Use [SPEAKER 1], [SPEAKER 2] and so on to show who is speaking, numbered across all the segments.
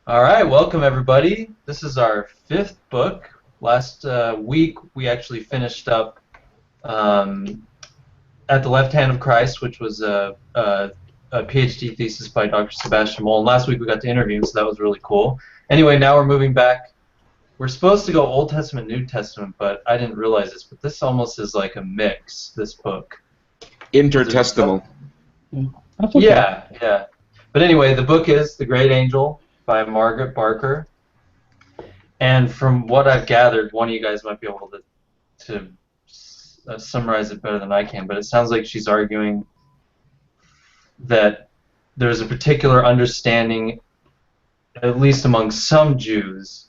[SPEAKER 1] All right, welcome everybody. This is our fifth book. Last week we actually finished up at the Left Hand of Christ, which was a PhD thesis by Dr. Sebastian Moll. And last week we got to interview him, so that was really cool. Anyway, now we're moving back. We're supposed to go Old Testament, New Testament, but I didn't realize this. But this almost is like a mix. This book.
[SPEAKER 2] Intertestamental.
[SPEAKER 3] That's okay.
[SPEAKER 1] Yeah. But anyway, the book is The Great Angel by Margaret Barker. And from what I've gathered, one of you guys might be able to summarize it better than I can, but it sounds like she's arguing that there's a particular understanding, at least among some Jews,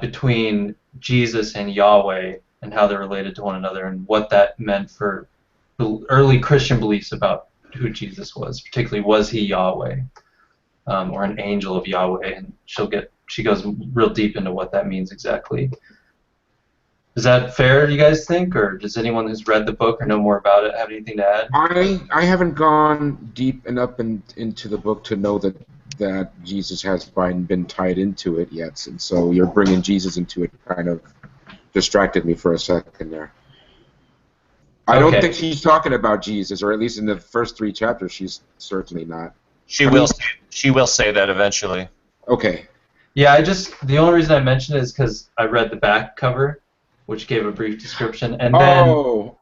[SPEAKER 1] between Jesus and Yahweh and how they're related to one another and what that meant for early Christian beliefs about who Jesus was, particularly was he Yahweh or an angel of Yahweh, and she goes real deep into what that means exactly. Is that fair, do you guys think, or does anyone who's read the book or know more about it have anything to add?
[SPEAKER 2] I haven't gone deep enough into the book to know that Jesus has been tied into it yet, and so you're bringing Jesus into it kind of distracted me for a second there. I don't think she's talking about Jesus, or at least in the first 3 chapters, she's certainly not.
[SPEAKER 4] She will say that eventually.
[SPEAKER 2] Okay.
[SPEAKER 1] Yeah, the only reason I mentioned it is because I read the back cover, which gave a brief description, and then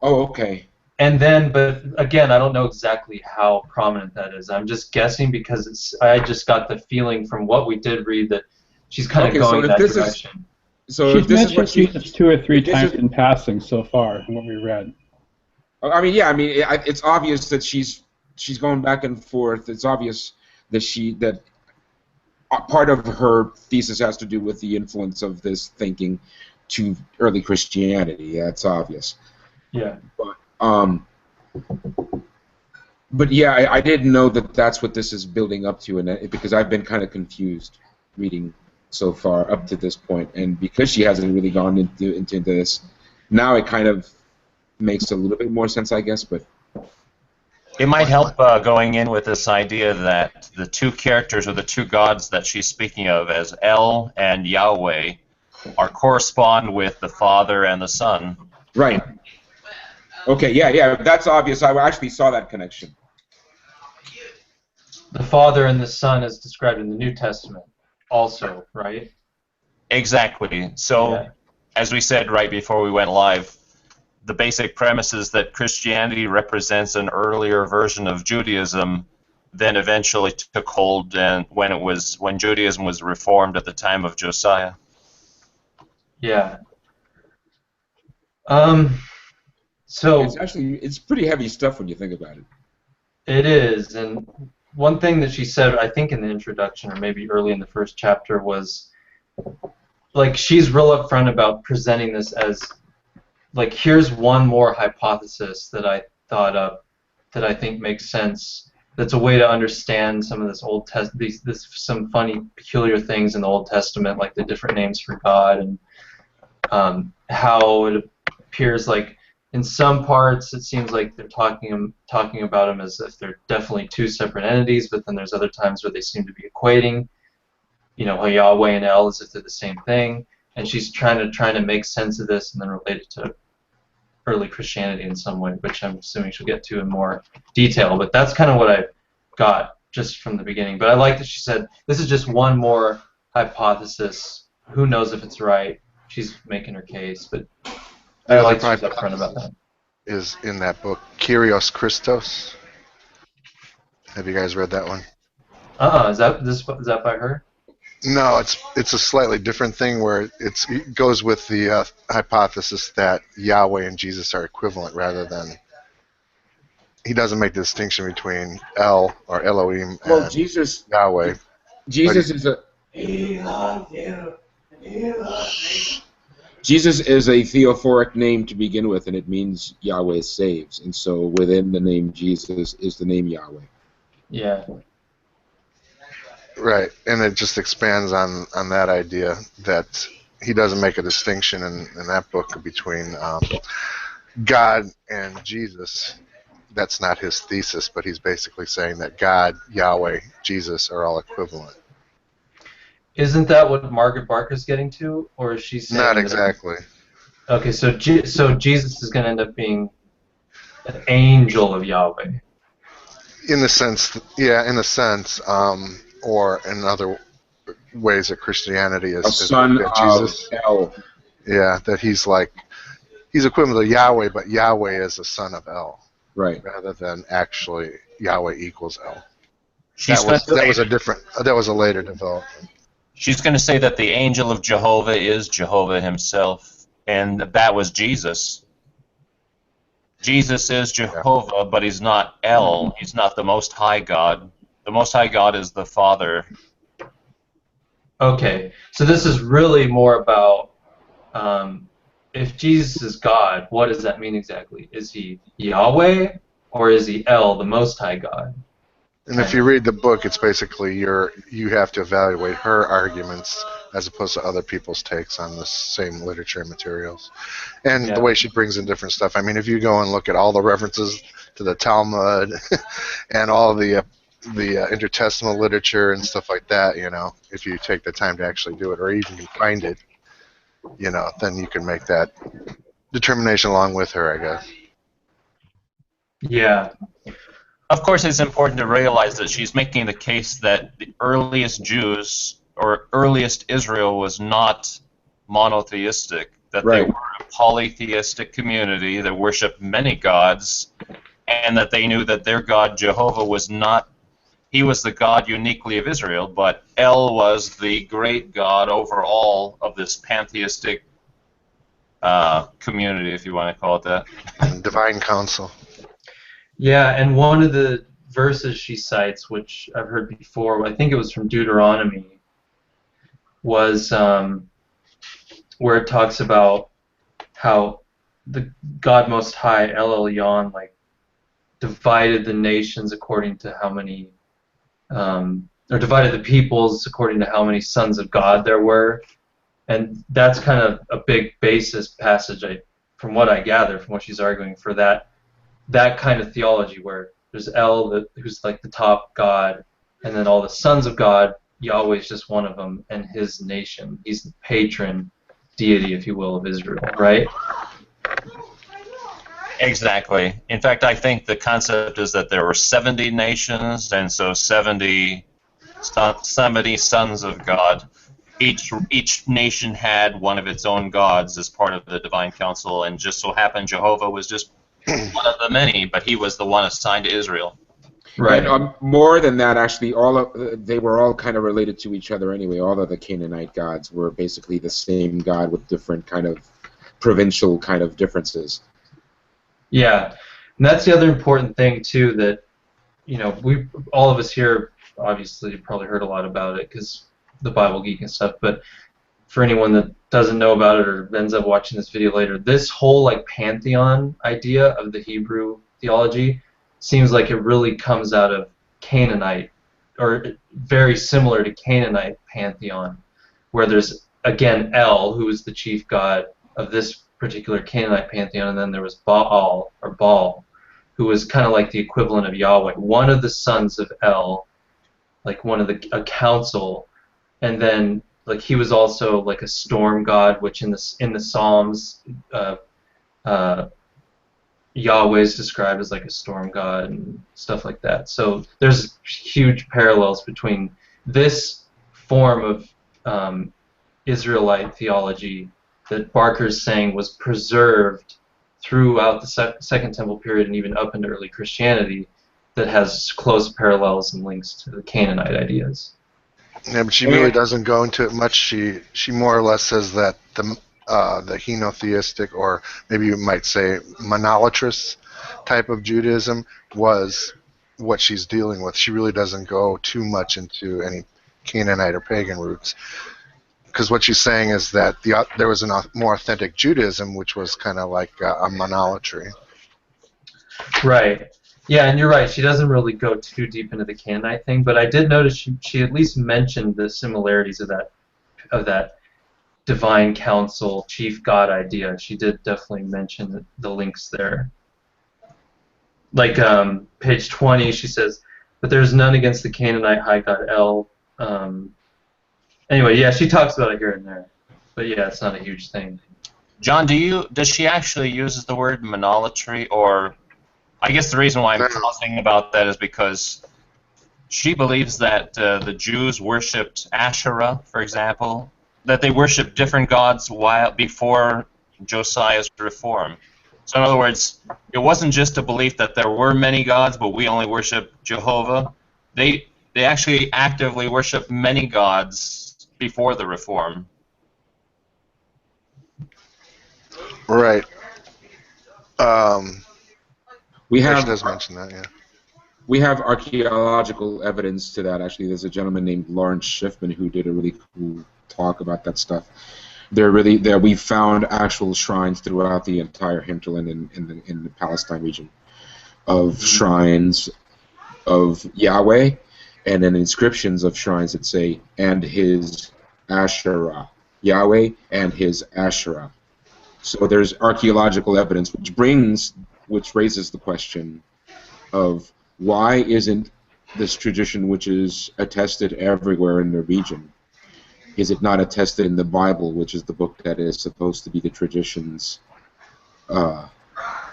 [SPEAKER 2] okay.
[SPEAKER 1] And then, but again, I don't know exactly how prominent that is. I'm just guessing because I just got the feeling from what we did read that she's kind of going that direction.
[SPEAKER 3] She's mentioned Jesus 2 or 3 times in passing so far in what we read.
[SPEAKER 2] It's obvious that she's going back and forth. It's obvious that part of her thesis has to do with the influence of this thinking to early Christianity. That's obvious.
[SPEAKER 1] Yeah.
[SPEAKER 2] But yeah, I didn't know that that's what this is building up to, because I've been kind of confused reading so far up to this point, and because she hasn't really gone into this, now it kind of makes a little bit more sense, I guess. But
[SPEAKER 4] it might help going in with this idea that the 2 characters or the 2 gods that she's speaking of as El and Yahweh correspond with the Father and the Son.
[SPEAKER 2] Right. Okay, yeah, that's obvious. I actually saw that connection.
[SPEAKER 1] The Father and the Son is described in the New Testament also, right?
[SPEAKER 4] Exactly. So, as we said right before we went live, the basic premise is that Christianity represents an earlier version of Judaism, then eventually took hold and when Judaism was reformed at the time of Josiah.
[SPEAKER 1] Yeah. So
[SPEAKER 2] it's pretty heavy stuff when you think about it.
[SPEAKER 1] It is, and one thing that she said, I think in the introduction or maybe early in the first chapter, was like she's real upfront about presenting this as like, here's one more hypothesis that I thought up that I think makes sense. That's a way to understand some of this some funny, peculiar things in the Old Testament, like the different names for God and how it appears like in some parts it seems like they're talking about them as if they're definitely 2 separate entities, but then there's other times where they seem to be equating, Yahweh and El as if they're the same thing. And she's trying to make sense of this and then relate it to early Christianity in some way, which I'm assuming she'll get to in more detail. But that's kind of what I got just from the beginning. But I like that she said, this is just one more hypothesis. Who knows if it's right? She's making her case, but I like to be upfront about that.
[SPEAKER 5] Is in that book, Kyrios Christos. Have you guys read that one?
[SPEAKER 1] Is that by her?
[SPEAKER 5] No, it's a slightly different thing where it goes with the hypothesis that Yahweh and Jesus are equivalent rather than. He doesn't make the distinction between El or Elohim and
[SPEAKER 2] Jesus,
[SPEAKER 5] Yahweh.
[SPEAKER 2] Jesus is a.
[SPEAKER 6] He loves you. He loves me.
[SPEAKER 2] Jesus is a theophoric name to begin with, and it means Yahweh saves. And so within the name Jesus is the name Yahweh.
[SPEAKER 1] Yeah.
[SPEAKER 5] Right, and it just expands on that idea that he doesn't make a distinction in that book between God and Jesus. That's not his thesis, but he's basically saying that God, Yahweh, Jesus are all equivalent.
[SPEAKER 1] isn't that what Margaret Barker's getting to, or is she saying
[SPEAKER 5] Not
[SPEAKER 1] that-
[SPEAKER 5] exactly.
[SPEAKER 1] Okay, so so Jesus is going to end up being an angel of Yahweh.
[SPEAKER 5] In the sense, yeah, in a sense, or in other ways that Christianity is
[SPEAKER 2] A son
[SPEAKER 5] looked at Jesus.
[SPEAKER 2] of El.
[SPEAKER 5] Yeah, that he's equivalent to Yahweh, but Yahweh is the son of El,
[SPEAKER 2] Right.
[SPEAKER 5] rather than actually Yahweh equals El.
[SPEAKER 4] She's
[SPEAKER 5] That was a later development.
[SPEAKER 4] She's going to say that the angel of Jehovah is Jehovah himself, and that was Jesus. Jesus is Jehovah, but he's not El. He's not the Most High God. The Most High God is the Father.
[SPEAKER 1] Okay, so this is really more about if Jesus is God, what does that mean exactly? Is he Yahweh or is he El, the Most High God?
[SPEAKER 5] And if you read the book, it's basically you have to evaluate her arguments as opposed to other people's takes on the same literature and materials. And the way she brings in different stuff. I mean, if you go and look at all the references to the Talmud and all the intertestamental literature and stuff like that, if you take the time to actually do it, or even can find it, then you can make that determination along with her, I guess.
[SPEAKER 1] Yeah.
[SPEAKER 4] Of course, it's important to realize that she's making the case that the earliest Jews or earliest Israel was not monotheistic, that they were a polytheistic community that worshipped many gods, and that they knew that their God, Jehovah, was not, he was the God uniquely of Israel, but El was the great God over all of this pantheistic community, if you want to call it that.
[SPEAKER 5] Divine council.
[SPEAKER 1] Yeah, and one of the verses she cites, which I've heard before, I think it was from Deuteronomy, was where it talks about how the God Most High, El Elyon, divided the nations according to how many, or divided the peoples according to how many sons of God there were. And that's kind of a big basis passage, from what I gather, from what she's arguing, for that kind of theology where there's El, who's like the top God, and then all the sons of God, Yahweh's just one of them, and his nation. He's the patron deity, if you will, of Israel, right?
[SPEAKER 4] Exactly. In fact, I think the concept is that there were 70 nations, and so 70 sons of God. Each nation had one of its own gods as part of the divine council, and just so happened Jehovah was just one of the many, but he was the one assigned to Israel.
[SPEAKER 1] Right.
[SPEAKER 2] And more than that, actually, they were all kind of related to each other anyway. All of the Canaanite gods were basically the same god with different kind of provincial kind of differences.
[SPEAKER 1] Yeah, and that's the other important thing too. That we all of us here obviously probably heard a lot about it because the Bible Geek and stuff. But for anyone that doesn't know about it or ends up watching this video later, this whole pantheon idea of the Hebrew theology seems like it really comes out of Canaanite, or very similar to Canaanite pantheon, where there's again El, who is the chief god of this particular Canaanite pantheon, and then there was Baal, who was kind of like the equivalent of Yahweh, one of the sons of El, one of a council, and then he was also a storm god, which in the Psalms Yahweh is described as a storm god and stuff like that. So there's huge parallels between this form of Israelite theology that Barker's saying was preserved throughout the Second Temple period and even up into early Christianity, that has close parallels and links to the Canaanite ideas.
[SPEAKER 5] Yeah, but she really doesn't go into it much. She more or less says that the henotheistic, or maybe you might say monolatrous type of Judaism was what she's dealing with. She really doesn't go too much into any Canaanite or pagan roots. Because what she's saying is that there was a more authentic Judaism, which was kind of like a monolatry.
[SPEAKER 1] Right. Yeah, and you're right. She doesn't really go too deep into the Canaanite thing, but I did notice she at least mentioned the similarities of that divine council, chief god idea. She did definitely mention the links there. Page 20, she says, "But there is none against the Canaanite high god El." And Anyway, yeah, she talks about it here and there, but yeah, it's not a huge thing.
[SPEAKER 4] John, does she actually use the word monolatry, or I guess the reason why I'm talking about that is because she believes that the Jews worshipped Asherah, for example, that they worshipped different gods before Josiah's reform. So in other words, it wasn't just a belief that there were many gods, but we only worship Jehovah. They actually actively worshiped many gods before the reform.
[SPEAKER 5] Right.
[SPEAKER 2] We
[SPEAKER 5] She
[SPEAKER 2] have
[SPEAKER 5] does mention that, yeah.
[SPEAKER 2] we have archaeological evidence to that. Actually, there's a gentleman named Lawrence Schiffman who did a really cool talk about that stuff. We found actual shrines throughout the entire hinterland in the Palestine region of shrines of Yahweh, and then inscriptions of shrines that say "and his Asherah," Yahweh and his Asherah. So there's archaeological evidence, which raises the question of why isn't this tradition, which is attested everywhere in the region, is it not attested in the Bible, which is the book that is supposed to be the tradition's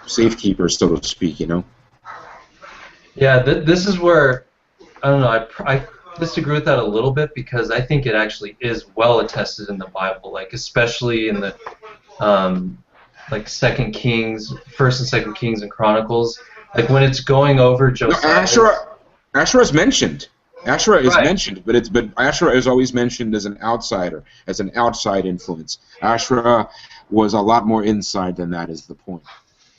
[SPEAKER 2] safekeeper, so to speak, you know?
[SPEAKER 1] Yeah, this is where, I don't know, I disagree with that a little bit, because I think it actually is well attested in the Bible, like especially in the like First and Second Kings and Chronicles, like when it's going over Josiah.
[SPEAKER 2] No, Asherah is mentioned. Asherah is
[SPEAKER 1] Right.
[SPEAKER 2] mentioned, but Asherah is always mentioned as an outsider, as an outside influence. Asherah was a lot more inside than that, is the point.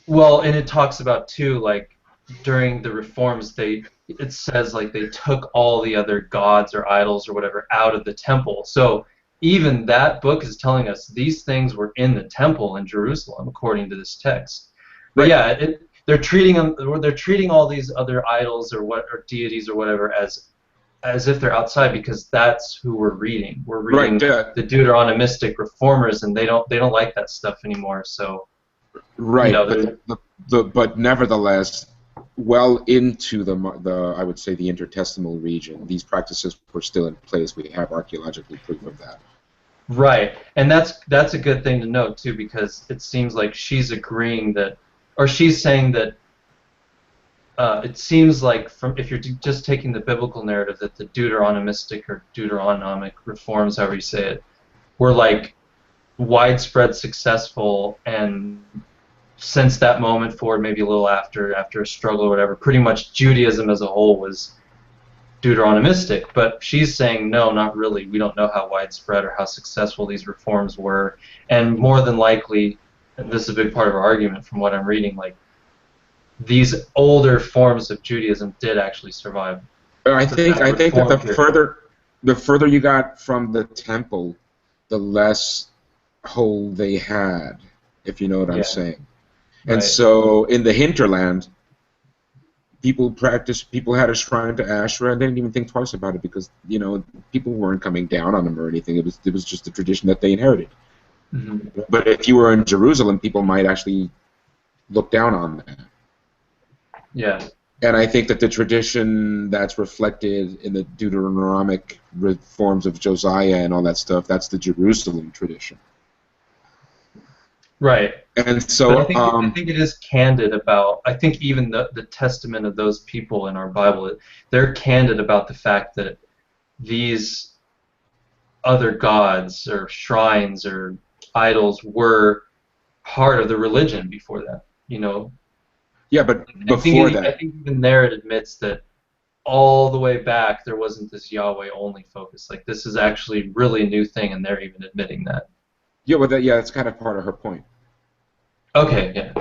[SPEAKER 1] Well, and it talks about too, like during the reforms, it says like they took all the other gods or idols or whatever out of the temple. So even that book is telling us these things were in the temple in Jerusalem, according to this text. But
[SPEAKER 2] Right.
[SPEAKER 1] yeah, they're treating all these other idols or deities or whatever as if they're outside, because that's who we're reading. We're reading
[SPEAKER 2] Right,
[SPEAKER 1] the Deuteronomistic reformers, and they don't like that stuff anymore. So
[SPEAKER 2] Right,
[SPEAKER 1] you know,
[SPEAKER 2] but nevertheless, well into the I would say the intertestamental region, these practices were still in place. We have archaeological proof of that.
[SPEAKER 1] right, and that's a good thing to note too, because it seems like she's agreeing that, or she's saying that it seems like if you're just taking the biblical narrative, that the Deuteronomistic or Deuteronomic reforms, however you say it, were like widespread successful, and since that moment forward, maybe a little after a struggle or whatever, pretty much Judaism as a whole was Deuteronomistic. But she's saying no, not really. We don't know how widespread or how successful these reforms were, and more than likely, and this is a big part of our argument from what I'm reading, like these older forms of Judaism did actually survive.
[SPEAKER 2] I think that
[SPEAKER 1] Reform
[SPEAKER 2] the further you got from the temple, the less hold they had, if you know what I'm
[SPEAKER 1] Yeah.
[SPEAKER 2] saying.
[SPEAKER 1] Right.
[SPEAKER 2] And so in the hinterland, people had a shrine to Asherah, and they didn't even think twice about it, because people weren't coming down on them or anything. It was just a tradition that they inherited.
[SPEAKER 1] Mm-hmm.
[SPEAKER 2] But if you were in Jerusalem, people might actually look down on that.
[SPEAKER 1] Yeah.
[SPEAKER 2] And I think that the tradition that's reflected in the Deuteronomic reforms of Josiah and all that stuff, that's the Jerusalem tradition.
[SPEAKER 1] Right.
[SPEAKER 2] And so
[SPEAKER 1] But I think it is candid about, I think even the testament of those people in our Bible, they're candid about the fact that these other gods or shrines or idols were part of the religion before that,
[SPEAKER 2] Yeah, but before that,
[SPEAKER 1] I think even there it admits that all the way back there wasn't this Yahweh only focus. Like this is actually really a new thing, and they're even admitting that.
[SPEAKER 2] yeah, well, that's kind of part of her point.
[SPEAKER 1] Okay, yeah.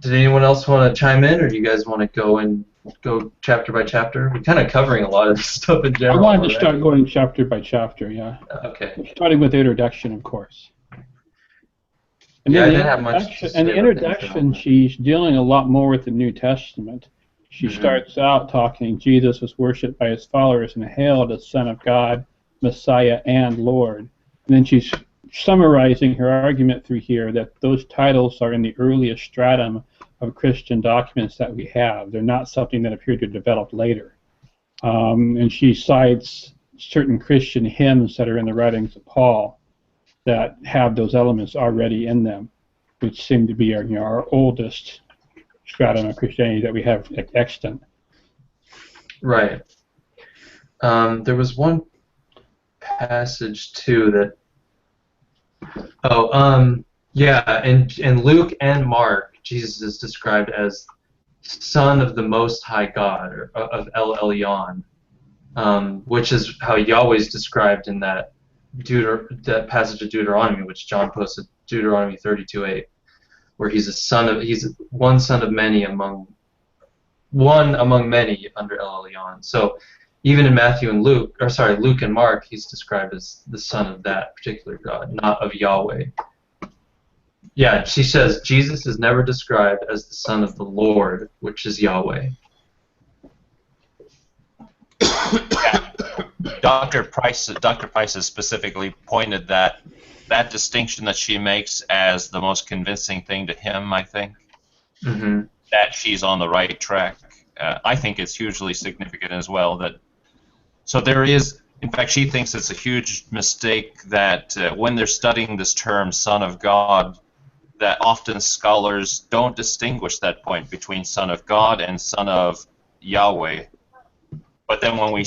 [SPEAKER 1] Did anyone else want to chime in, or do you guys want to go chapter by chapter? We're kind of covering a lot of this stuff in
[SPEAKER 3] I
[SPEAKER 1] general.
[SPEAKER 3] wanted to start going chapter by chapter, yeah.
[SPEAKER 1] Okay.
[SPEAKER 3] Starting with the introduction, of course. And
[SPEAKER 1] Yeah, I
[SPEAKER 3] in the
[SPEAKER 1] didn't have much to say
[SPEAKER 3] in the
[SPEAKER 1] about the
[SPEAKER 3] introduction, she's dealing a lot more with the New Testament. She starts out talking, Jesus was worshipped by his followers and hailed as Son of God, Messiah, and Lord. And then she's summarizing her argument through here that those titles are in the earliest stratum of Christian documents that we have. They're not something that appeared to develop later. And she cites certain Christian hymns that are in the writings of Paul that have those elements already in them, which seem to be our oldest stratum of Christianity that we have extant.
[SPEAKER 1] Right. There was one passage too that. Yeah, in Luke and Mark, Jesus is described as Son of the Most High God, or of El Elyon, which is how Yahweh is described in that passage of Deuteronomy, which John posted, Deuteronomy 32:8, where he's one son of many among many under El Elyon. So even in Luke and Mark, he's described as the son of that particular God, not of Yahweh. Yeah, she says Jesus is never described as the son of the Lord, which is Yahweh.
[SPEAKER 4] Yeah. Dr. Price has specifically pointed that distinction that she makes as the most convincing thing to him, I think, that she's on the right track. I think it's hugely significant as well. So there is, in fact, she thinks it's a huge mistake that when they're studying this term, Son of God, that often scholars don't distinguish that point between Son of God and Son of Yahweh. But then when we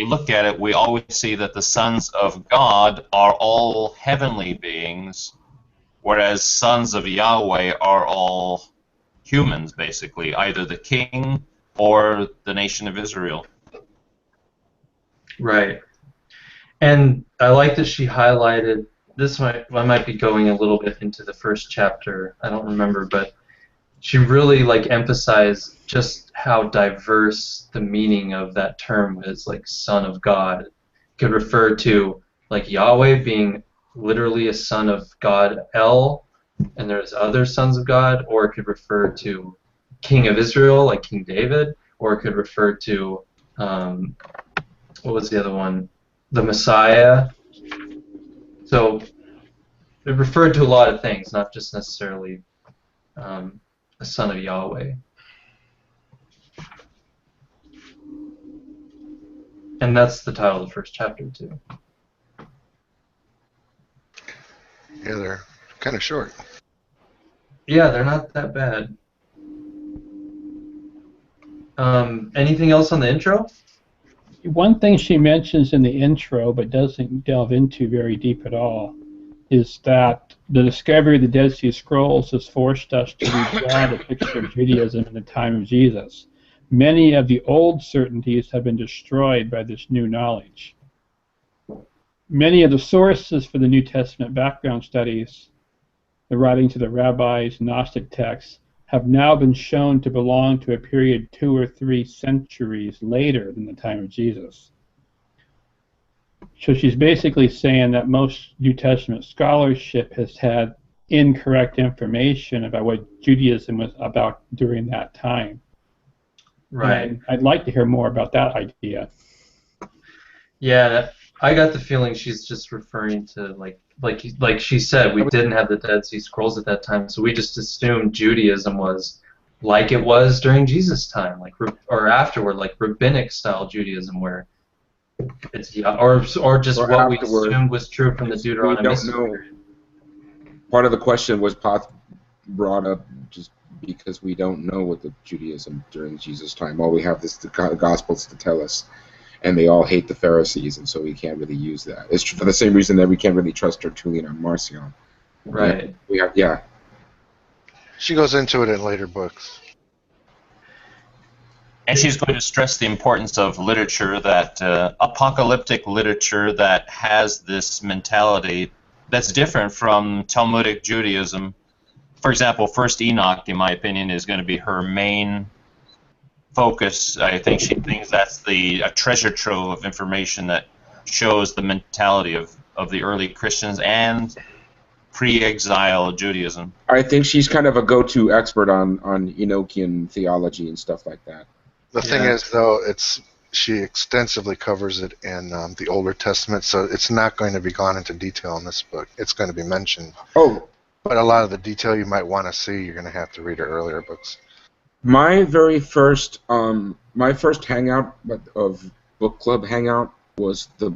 [SPEAKER 4] look at it, we always see that the sons of God are all heavenly beings, whereas sons of Yahweh are all humans, basically, either the king or the nation of Israel.
[SPEAKER 1] Right. And I like that she highlighted, I might be going a little bit into the first chapter, I don't remember, but she really emphasized just how diverse the meaning of that term is, Son of God. It could refer to Yahweh being literally a son of God El, and there's other sons of God, or it could refer to King of Israel, like King David, or it could refer to what was the other one? The Messiah. So it referred to a lot of things, not just necessarily a son of Yahweh. And that's the title of the first chapter, too.
[SPEAKER 5] Yeah, they're kind of short.
[SPEAKER 1] Yeah, they're not that bad. Anything else on the intro?
[SPEAKER 3] One thing she mentions in the intro, but doesn't delve into very deep at all, is that the discovery of the Dead Sea Scrolls has forced us to redraw the picture of Judaism in the time of Jesus. Many of the old certainties have been destroyed by this new knowledge. Many of the sources for the New Testament background studies, the writings of the rabbis, Gnostic texts, have now been shown to belong to a period 2 or 3 centuries later than the time of Jesus. So she's basically saying that most New Testament scholarship has had incorrect information about what Judaism was about during that time.
[SPEAKER 1] Right.
[SPEAKER 3] And I'd like to hear more about that idea.
[SPEAKER 1] Yeah, I got the feeling she's just referring to like she said, we didn't have the Dead Sea Scrolls at that time, so we just assumed Judaism was like it was during Jesus' time, or afterward, like rabbinic style Judaism, where it's or just
[SPEAKER 2] Or
[SPEAKER 1] what we
[SPEAKER 2] afterward.
[SPEAKER 1] assumed was true from the Deuteronomy.
[SPEAKER 2] We don't know. Part of the question was brought up just because we don't know what the Judaism during Jesus' time. All we have is the Gospels to tell us, and they all hate the Pharisees, and so we can't really use that. It's for the same reason that we can't really trust Tertullian or Marcion.
[SPEAKER 1] Right.
[SPEAKER 2] Yeah.
[SPEAKER 5] She goes into it in later books.
[SPEAKER 4] And she's going to stress the importance of literature, that apocalyptic literature that has this mentality that's different from Talmudic Judaism. For example, First Enoch, in my opinion, is going to be her main focus. I think she thinks that's a treasure trove of information that shows the mentality of the early Christians and pre-exile Judaism.
[SPEAKER 2] I think she's kind of a go-to expert on Enochian theology and stuff like that.
[SPEAKER 5] The thing is, though, she extensively covers it in the Older Testament, so it's not going to be gone into detail in this book. It's going to be mentioned.
[SPEAKER 2] Oh.
[SPEAKER 5] But a lot of the detail you might want to see, you're going to have to read her earlier books.
[SPEAKER 2] My first hangout of book club hangout was the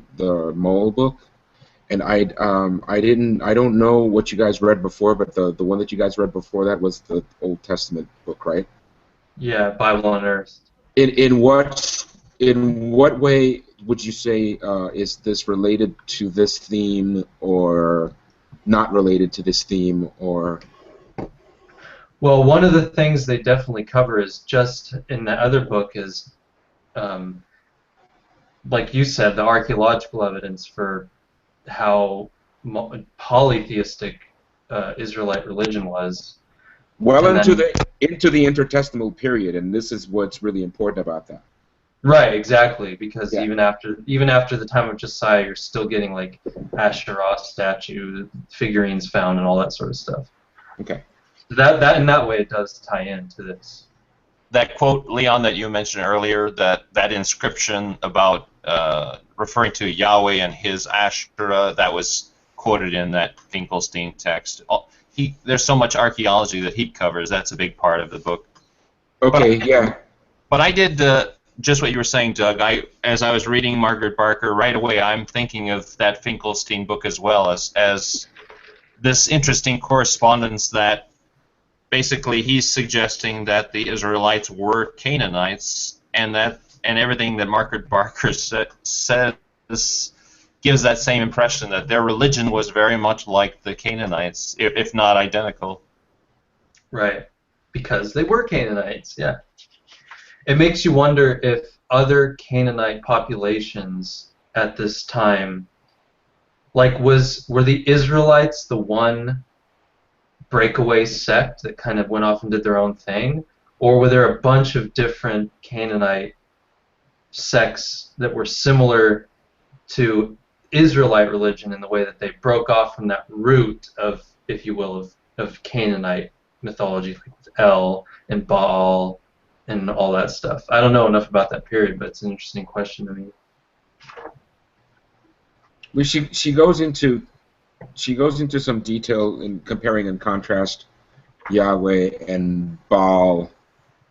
[SPEAKER 2] Moll book, and I don't know what you guys read before, but the one that you guys read before that was the Old Testament book, right?
[SPEAKER 1] Yeah, Bible Unearthed.
[SPEAKER 2] In what way would you say is this related to this theme, or not related to this theme, or?
[SPEAKER 1] Well, one of the things they definitely cover is just in the other book is, like you said, the archaeological evidence for how polytheistic Israelite religion was.
[SPEAKER 2] Well,
[SPEAKER 1] And
[SPEAKER 2] into
[SPEAKER 1] then,
[SPEAKER 2] the intertestamental period, and this is what's really important about that.
[SPEAKER 1] right, exactly, because
[SPEAKER 2] Yeah.
[SPEAKER 1] even after the time of Josiah, you're still getting like Asherah statue figurines found and all that sort of stuff.
[SPEAKER 2] Okay.
[SPEAKER 1] That in that way it does tie into this.
[SPEAKER 4] That quote, Leon, that you mentioned earlier, that inscription about referring to Yahweh and his Asherah, that was quoted in that Finkelstein text. There's so much archaeology that he covers. That's a big part of the book.
[SPEAKER 2] Okay, yeah.
[SPEAKER 4] But I did just what you were saying, Doug. As I was reading Margaret Barker, right away I'm thinking of that Finkelstein book as well as this interesting correspondence that basically he's suggesting that the Israelites were Canaanites, and everything that Margaret Barker says gives that same impression that their religion was very much like the Canaanites, if not identical.
[SPEAKER 1] Right, because they were Canaanites, yeah. It makes you wonder if other Canaanite populations at this time, like were the Israelites the one breakaway sect that kind of went off and did their own thing, or were there a bunch of different Canaanite sects that were similar to Israelite religion in the way that they broke off from that root of, if you will, of Canaanite mythology, like with El and Baal and all that stuff? I don't know enough about that period, but it's an interesting question to me.
[SPEAKER 2] Well, she goes into some detail in comparing and contrast Yahweh and Baal.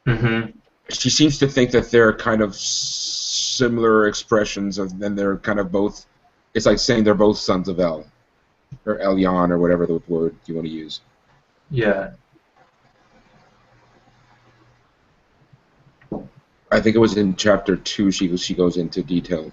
[SPEAKER 1] Mm-hmm.
[SPEAKER 2] She seems to think that they're kind of similar expressions of, and they're kind of both. It's like saying they're both sons of El, or Elyon, or whatever the word you want to use.
[SPEAKER 1] Yeah.
[SPEAKER 2] I think it was in chapter 2 she goes into detail.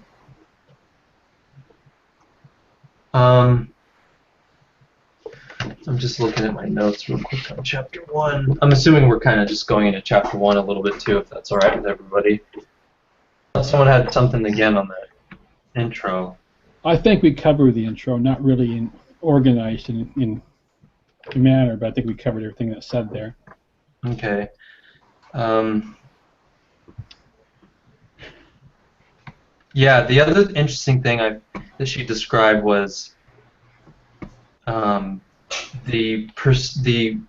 [SPEAKER 1] I'm just looking at my notes real quick on chapter 1. I'm assuming we're kind of just going into chapter 1 a little bit too, if that's all right with everybody. Someone had something again on that intro.
[SPEAKER 3] I think we covered the intro, not really organized in a manner, but I think we covered everything that's said there.
[SPEAKER 1] Okay. Yeah, the other interesting thing that she described was the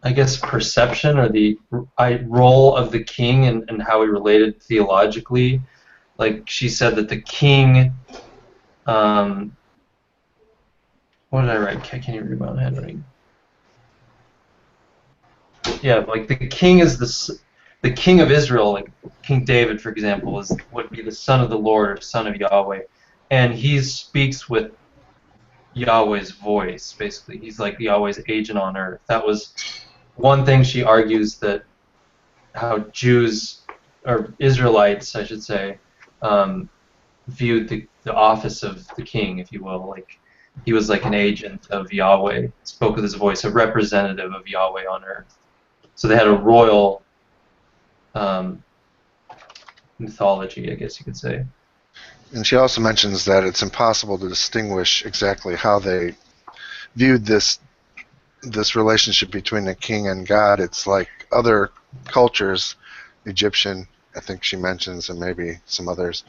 [SPEAKER 1] I guess perception or the role of the king and how he related theologically. Like she said that the king, what did I write? Can you read my own handwriting? Yeah, like the king is the king of Israel, like King David, for example, would be the son of the Lord or son of Yahweh, and he speaks with Yahweh's voice. Basically, he's like Yahweh's agent on earth. That was one thing she argues, that how Jews, or Israelites, I should say, viewed the office of the king, if you will. Like he was like an agent of Yahweh, spoke with his voice, a representative of Yahweh on earth. So they had a royal mythology, I guess you could say.
[SPEAKER 5] And she also mentions that it's impossible to distinguish exactly how they viewed this relationship between the king and God. It's like other cultures, Egyptian, I think she mentions, and maybe some others,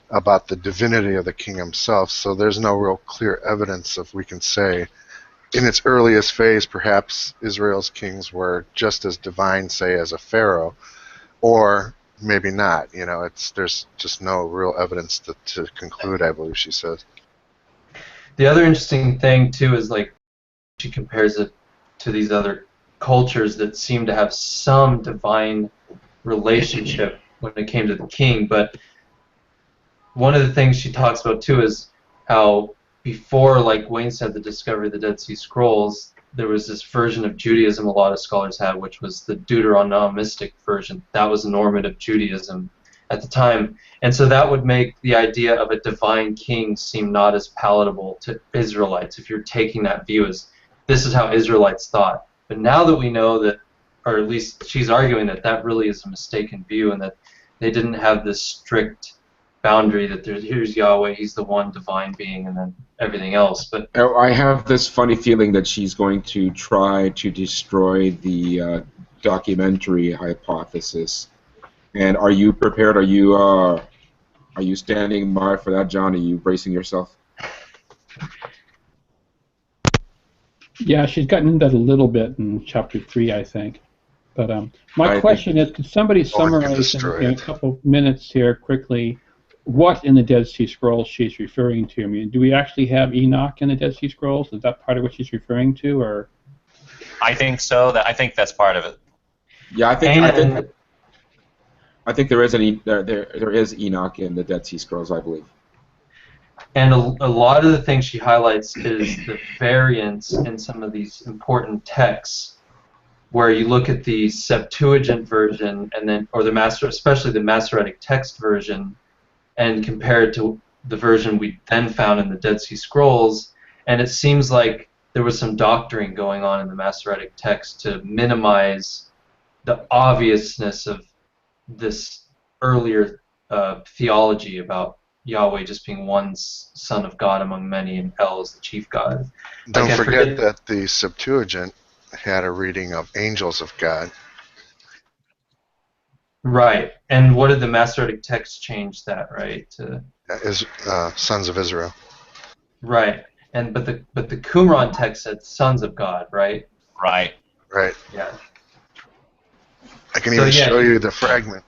[SPEAKER 5] about the divinity of the king himself. So there's no real clear evidence of, we can say, in its earliest phase, perhaps Israel's kings were just as divine, say, as a pharaoh, or maybe not. You know, there's just no real evidence to conclude, I believe she says.
[SPEAKER 1] The other interesting thing too is, like, she compares it to these other cultures that seem to have some divine relationship when it came to the king, but one of the things she talks about too is how before, like Wayne said, the discovery of the Dead Sea Scrolls, there was this version of Judaism a lot of scholars had, which was the Deuteronomistic version. That was normative Judaism at the time. And so that would make the idea of a divine king seem not as palatable to Israelites if you're taking that view as this is how Israelites thought. But now that we know that, or at least she's arguing that that really is a mistaken view and that they didn't have this strict boundary that here's Yahweh, he's the one divine being, and then everything else. But
[SPEAKER 2] I have this funny feeling that she's going to try to destroy the documentary hypothesis. And are you prepared? Are you standing by for that, John? Are you bracing yourself?
[SPEAKER 3] Yeah, she's gotten into that a little bit in chapter 3, I think. But my question is, could somebody summarize in a couple minutes here quickly what in the Dead Sea Scrolls she's referring to? I mean, do we actually have Enoch in the Dead Sea Scrolls? Is that part of what she's referring to, or?
[SPEAKER 4] I think so. I think that's part of it.
[SPEAKER 2] Yeah, I think there is there is Enoch in the Dead Sea Scrolls, I believe.
[SPEAKER 1] And a lot of the things she highlights is the variance in some of these important texts, where you look at the Septuagint version and then, or especially the Masoretic text version, and compare it to the version we then found in the Dead Sea Scrolls, and it seems like there was some doctoring going on in the Masoretic text to minimize the obviousness of this earlier theology about Yahweh just being one son of God among many, and El is the chief God.
[SPEAKER 5] Don't forget that the Septuagint had a reading of angels of God.
[SPEAKER 1] Right. And what did the Masoretic text change that, right? To
[SPEAKER 5] sons of Israel.
[SPEAKER 1] Right. And but the Qumran text said sons of God, right?
[SPEAKER 4] Right.
[SPEAKER 5] Right.
[SPEAKER 1] Yeah.
[SPEAKER 5] I can even show you the fragment.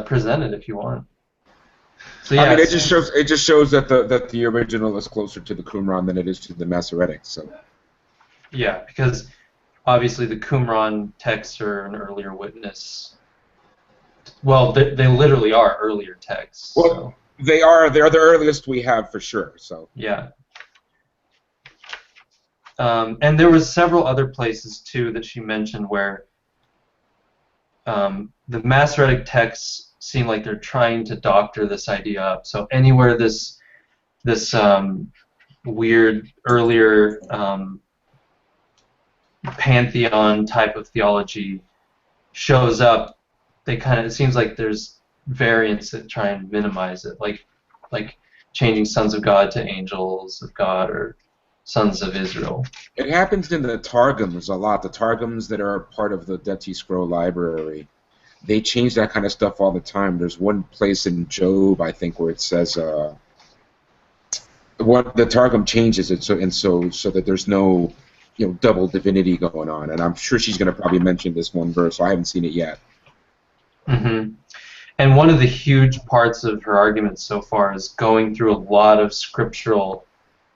[SPEAKER 1] Present it if you want. So yeah,
[SPEAKER 2] I mean, it just shows that the original is closer to the Qumran than it is to the Masoretic. So.
[SPEAKER 1] Yeah, because obviously the Qumran texts are an earlier witness. Well, they literally are earlier texts.
[SPEAKER 2] Well,
[SPEAKER 1] so.
[SPEAKER 2] They're the earliest we have for sure. So.
[SPEAKER 1] Yeah. And there was several other places too that she mentioned where the Masoretic texts seem like they're trying to doctor this idea up. So anywhere this weird earlier pantheon type of theology shows up, it seems like there's variants that try and minimize it, like changing sons of God to angels of God or sons of Israel.
[SPEAKER 2] It happens in the Targums a lot. The Targums that are part of the Dead Sea Scroll library, they change that kind of stuff all the time. There's one place in Job, I think, where it says the Targum changes it so that there's no double divinity going on. And I'm sure she's going to probably mention this one verse. I haven't seen it yet.
[SPEAKER 1] Mm-hmm. And one of the huge parts of her argument so far is going through a lot of scriptural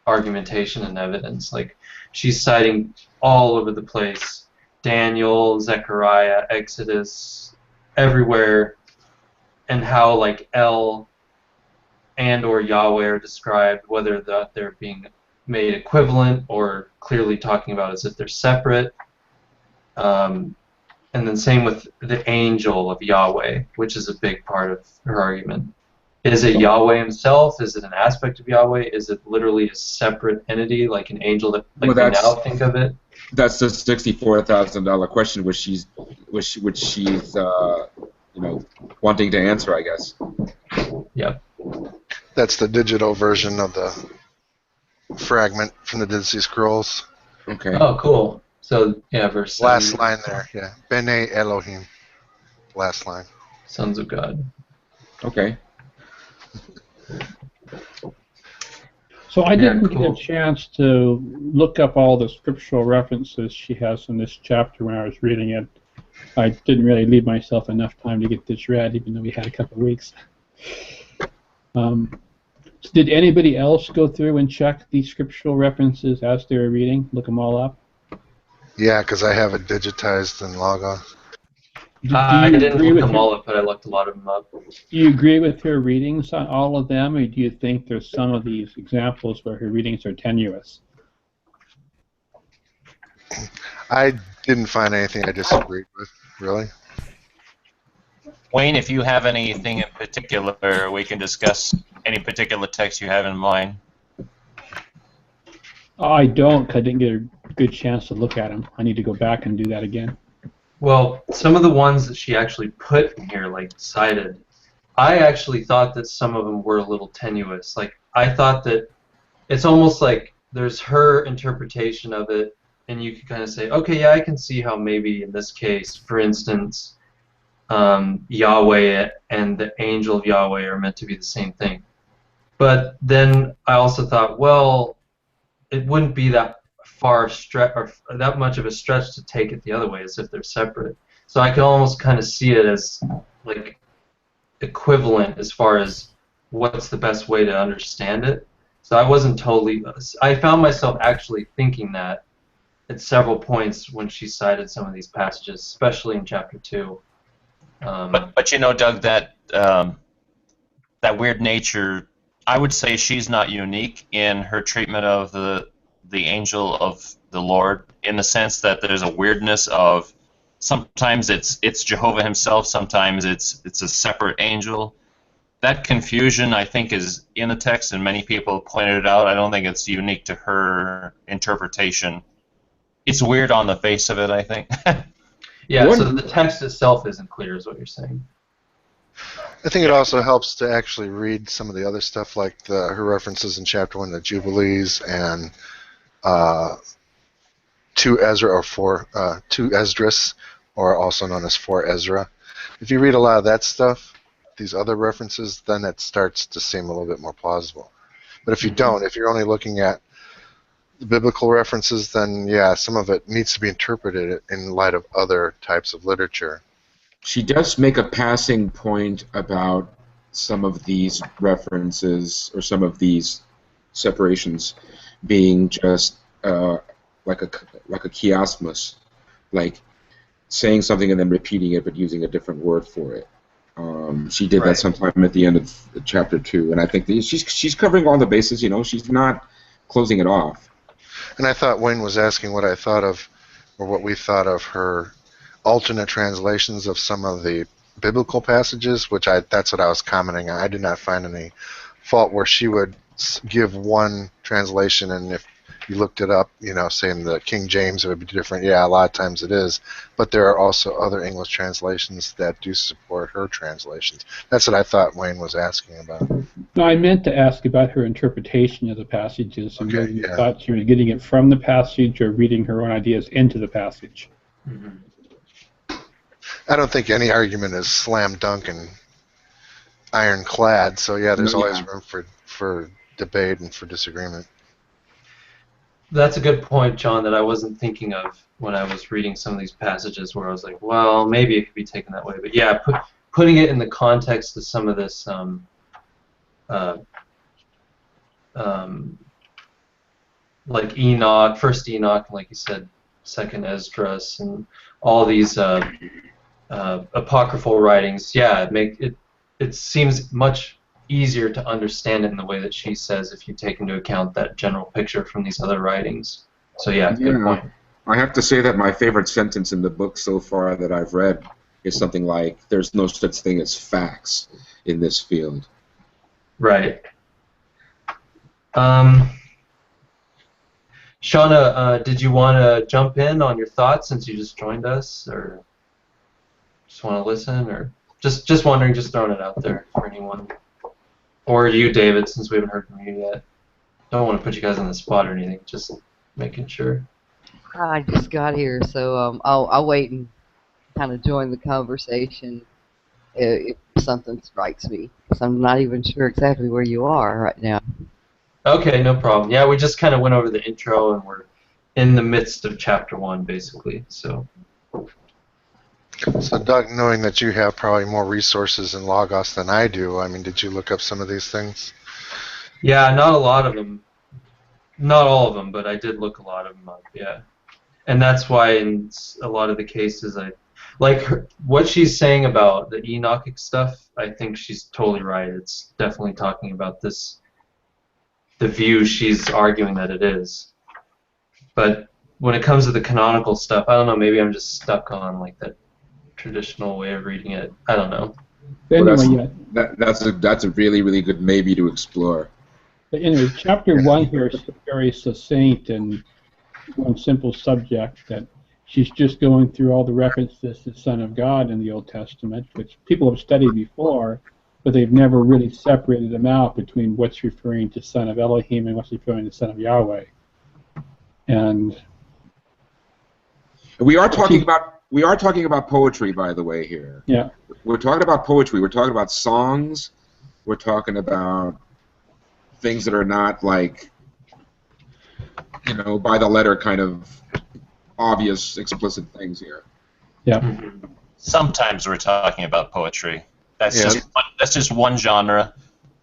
[SPEAKER 1] argumentation and evidence. Like, she's citing all over the place, Daniel, Zechariah, Exodus, everywhere, and how like El and or Yahweh are described, whether they're being made equivalent or clearly talking about as if they're separate. And then same with the angel of Yahweh, which is a big part of her argument. Is it Yahweh himself? Is it an aspect of Yahweh? Is it literally a separate entity, like an angel that we now think of it?
[SPEAKER 2] That's the $64,000 question, which she's wanting to answer, I guess.
[SPEAKER 1] Yep.
[SPEAKER 5] That's the digital version of the fragment from the Dead Sea Scrolls.
[SPEAKER 2] Okay.
[SPEAKER 1] Oh, cool. So yeah, verse 7.
[SPEAKER 5] Last line there, yeah. Bene Elohim. Last line.
[SPEAKER 1] Sons of God.
[SPEAKER 2] Okay.
[SPEAKER 3] So I didn't get a chance to look up all the scriptural references she has in this chapter when I was reading it. I didn't really leave myself enough time to get this read, even though we had a couple of weeks. Did anybody else go through and check these scriptural references as they were reading? Look them all up?
[SPEAKER 5] Yeah, because I have it digitized in Logos.
[SPEAKER 1] I
[SPEAKER 3] you
[SPEAKER 1] didn't
[SPEAKER 3] agree
[SPEAKER 1] look
[SPEAKER 3] with
[SPEAKER 1] them
[SPEAKER 3] her?
[SPEAKER 1] all up, but I looked a lot of them up.
[SPEAKER 3] Do you agree with her readings on all of them, or do you think there's some of these examples where her readings are tenuous?
[SPEAKER 5] I didn't find anything I disagreed with, really.
[SPEAKER 4] Wayne, if you have anything in particular, we can discuss any particular text you have in mind.
[SPEAKER 3] I don't, 'cause I didn't get a good chance to look at them. I need to go back and do that again.
[SPEAKER 1] Well, some of the ones that she actually put in here, like cited, I actually thought that some of them were a little tenuous. Like, I thought that it's almost like there's her interpretation of it, and you can kind of say, okay, yeah, I can see how maybe in this case, for instance, Yahweh and the angel of Yahweh are meant to be the same thing. But then I also thought, well, it wouldn't be that far stretch or that much of a stretch to take it the other way, as if they're separate. So I can almost kind of see it as like equivalent as far as what's the best way to understand it. So I wasn't totally. I found myself actually thinking that at several points when she cited some of these passages, especially in chapter 2.
[SPEAKER 4] But you know, Doug, that that weird nature, I would say she's not unique in her treatment of the angel of the Lord, in the sense that there's a weirdness of sometimes it's Jehovah himself, sometimes it's a separate angel. That confusion, I think, is in the text, and many people pointed it out. I don't think it's unique to her interpretation. It's weird on the face of it, I think.
[SPEAKER 1] Yeah, so the text itself isn't clear, is what you're saying.
[SPEAKER 5] I think it also helps to actually read some of the other stuff, like her references in chapter 1, the Jubilees, and 2 Ezra or 2 Esdras, or also known as 4 Ezra. If you read a lot of that stuff, these other references, then it starts to seem a little bit more plausible. But if you don't, if you're only looking at the biblical references, then yeah, some of it needs to be interpreted in light of other types of literature.
[SPEAKER 2] She does make a passing point about some of these references or some of these separations being just like a chiasmus, like saying something and then repeating it but using a different word for it. She did that sometime at the end of chapter 2, and I think she's covering all the bases. You know, she's not closing it off.
[SPEAKER 5] And I thought Wayne was asking what I thought of, or what we thought of her alternate translations of some of the biblical passages, that's what I was commenting on. I did not find any fault where she would give one translation, and if you looked it up, you know, saying the King James, it would be different. Yeah, a lot of times it is. But there are also other English translations that do support her translations. That's what I thought Wayne was asking about.
[SPEAKER 3] No, I meant to ask about her interpretation of the passages, and whether you thought she was getting it from the passage or reading her own ideas into the passage.
[SPEAKER 1] Mm-hmm.
[SPEAKER 5] I don't think any argument is slam dunk and ironclad, so yeah, there's always room for debate and for disagreement.
[SPEAKER 1] That's a good point, John, that I wasn't thinking of when I was reading some of these passages, where I was like, well, maybe it could be taken that way. But yeah, putting it in the context of some of this like Enoch, first Enoch, like you said, second Esdras, and all these apocryphal writings, yeah, it seems much easier to understand it in the way that she says if you take into account that general picture from these other writings. So yeah, good point.
[SPEAKER 2] I have to say that my favorite sentence in the book so far that I've read is something like, "There's no such thing as facts in this field."
[SPEAKER 1] Right. Shauna, did you want to jump in on your thoughts since you just joined us, or just want to listen, or just wondering, just throwing it out there for anyone? Or you, David, since we haven't heard from you yet. Don't want to put you guys on the spot or anything, just making sure.
[SPEAKER 7] I just got here, so I'll wait and kind of join the conversation if something strikes me, because I'm not even sure exactly where you are right now.
[SPEAKER 1] Okay, no problem. Yeah, we just kind of went over the intro, and we're in the midst of chapter 1, basically. So,
[SPEAKER 5] Doug, knowing that you have probably more resources in Logos than I do, I mean, did you look up some of these things?
[SPEAKER 1] Yeah, not a lot of them. Not all of them, but I did look a lot of them up, yeah. And that's why in a lot of the cases, like what she's saying about the Enochic stuff, I think she's totally right. It's definitely talking about this, the view she's arguing that it is. But when it comes to the canonical stuff, I don't know, maybe I'm just stuck on like that traditional way of reading it. I don't know.
[SPEAKER 3] Anyway,
[SPEAKER 2] Well, that's a really, really good maybe to explore.
[SPEAKER 3] But anyway, chapter 1 here is very succinct and one simple subject that she's just going through all the references to the Son of God in the Old Testament, which people have studied before, but they've never really separated them out between what's referring to Son of Elohim and what's referring to Son of Yahweh. And
[SPEAKER 2] we are talking about poetry, by the way, here.
[SPEAKER 3] Yeah.
[SPEAKER 2] We're talking about poetry. We're talking about songs. We're talking about things that are not like, you know, by the letter kind of obvious, explicit things here.
[SPEAKER 3] Yeah.
[SPEAKER 4] Sometimes we're talking about poetry. That's just one genre.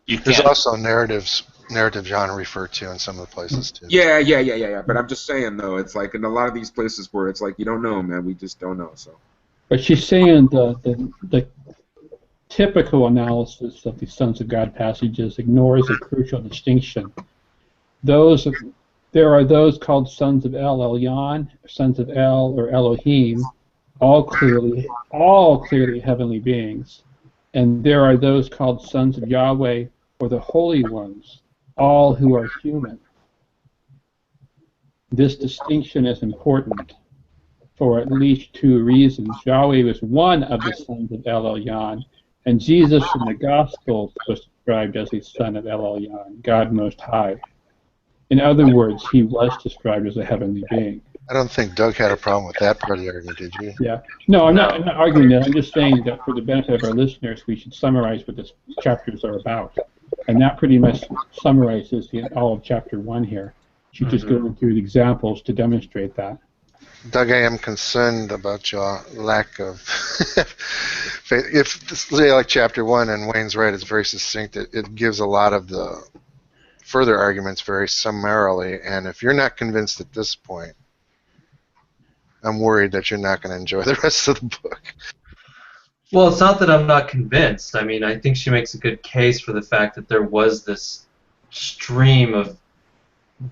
[SPEAKER 5] There's also narrative genre referred to in some of the places too.
[SPEAKER 2] Yeah. But I'm just saying though, it's like in a lot of these places where it's like you don't know, man. We just don't know. So.
[SPEAKER 3] But she's saying the typical analysis of the Sons of God passages ignores a crucial distinction. There are those called Sons of El Elyon, Sons of El or Elohim, all clearly heavenly beings. And there are those called Sons of Yahweh or the Holy Ones, all who are human. This distinction is important for at least two reasons. Yahweh was one of the sons of El Elyon, and Jesus in the Gospels was described as the son of El Elyon, God Most High. In other words, he was described as a heavenly being.
[SPEAKER 5] I don't think Doug had a problem with that part of the argument, did you?
[SPEAKER 3] Yeah. No, I'm not arguing that. I'm just saying that for the benefit of our listeners, we should summarize what this chapters are about. And that pretty much summarizes all of chapter 1 here. She's just going through the examples to demonstrate that.
[SPEAKER 5] Doug, I am concerned about your lack of faith. If, say, like chapter 1, and Wayne's right, it's very succinct, it gives a lot of the further arguments very summarily, and if you're not convinced at this point, I'm worried that you're not going to enjoy the rest of the book.
[SPEAKER 1] Well, it's not that I'm not convinced. I mean, I think she makes a good case for the fact that there was this stream of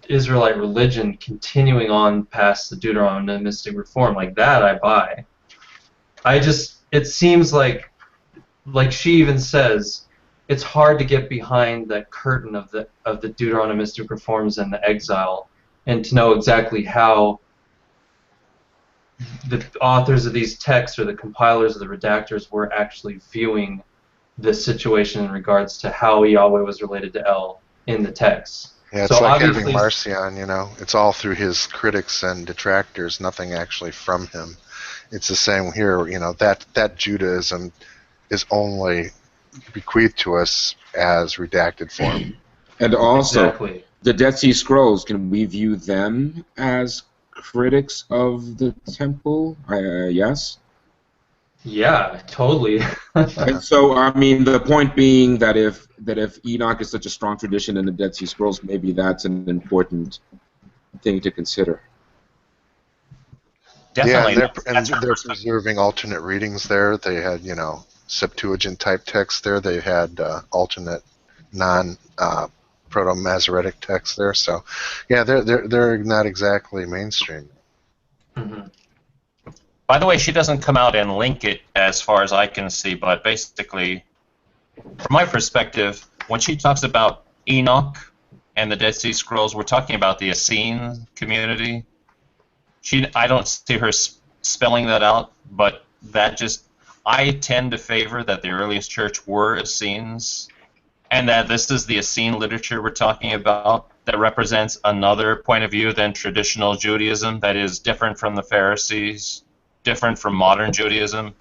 [SPEAKER 1] Israelite religion continuing on past the Deuteronomistic reform. Like that, I buy. It seems like she even says, it's hard to get behind that curtain of the Deuteronomistic reforms and the exile, and to know exactly how the authors of these texts or the compilers or the redactors were actually viewing this situation in regards to how Yahweh was related to El in the text.
[SPEAKER 5] Yeah, it's like having Marcion, you know. It's all through his critics and detractors, nothing actually from him. It's the same here, you know, that Judaism is only bequeathed to us as redacted form.
[SPEAKER 2] And also, the Dead Sea Scrolls, can we view them as critics of the temple? Yes?
[SPEAKER 1] Yeah, totally.
[SPEAKER 2] And so, I mean, the point being that if Enoch is such a strong tradition in the Dead Sea Scrolls, maybe that's an important thing to consider.
[SPEAKER 4] Definitely.
[SPEAKER 5] Yeah, they're preserving alternate readings there. They had, you know, Septuagint type text there. They had alternate Proto-Masoretic text there. So, yeah, they're not exactly mainstream.
[SPEAKER 1] Mm-hmm.
[SPEAKER 4] By the way, she doesn't come out and link it as far as I can see, but basically, from my perspective, when she talks about Enoch and the Dead Sea Scrolls, we're talking about the Essene community. I don't see her spelling that out, but I tend to favor that the earliest church were Essenes, and that this is the Essene literature we're talking about that represents another point of view than traditional Judaism that is different from the Pharisees, different from modern Judaism.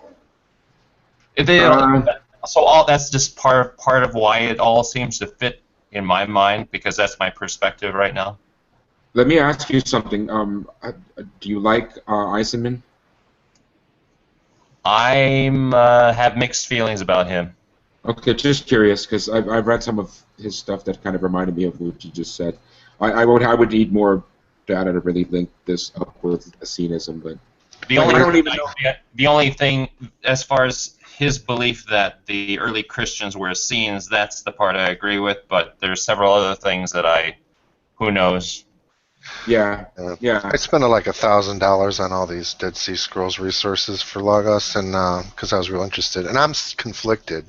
[SPEAKER 4] So that's just part of why it all seems to fit in my mind, because that's my perspective right now.
[SPEAKER 2] Let me ask you something. Do you like Eisenman?
[SPEAKER 4] I have mixed feelings about him.
[SPEAKER 2] Okay, just curious, because I've read some of his stuff that kind of reminded me of what you just said. I would need more data to really link this up with Essenism, but
[SPEAKER 4] The
[SPEAKER 2] Like,
[SPEAKER 4] only
[SPEAKER 2] I don't even know.
[SPEAKER 4] the only thing as far as his belief that the early Christians were Essenes, that's the part I agree with. But there's several other things that who knows.
[SPEAKER 2] Yeah, yeah.
[SPEAKER 5] I spent like $1,000 on all these Dead Sea Scrolls resources for Logos, and because I was real interested, and I'm conflicted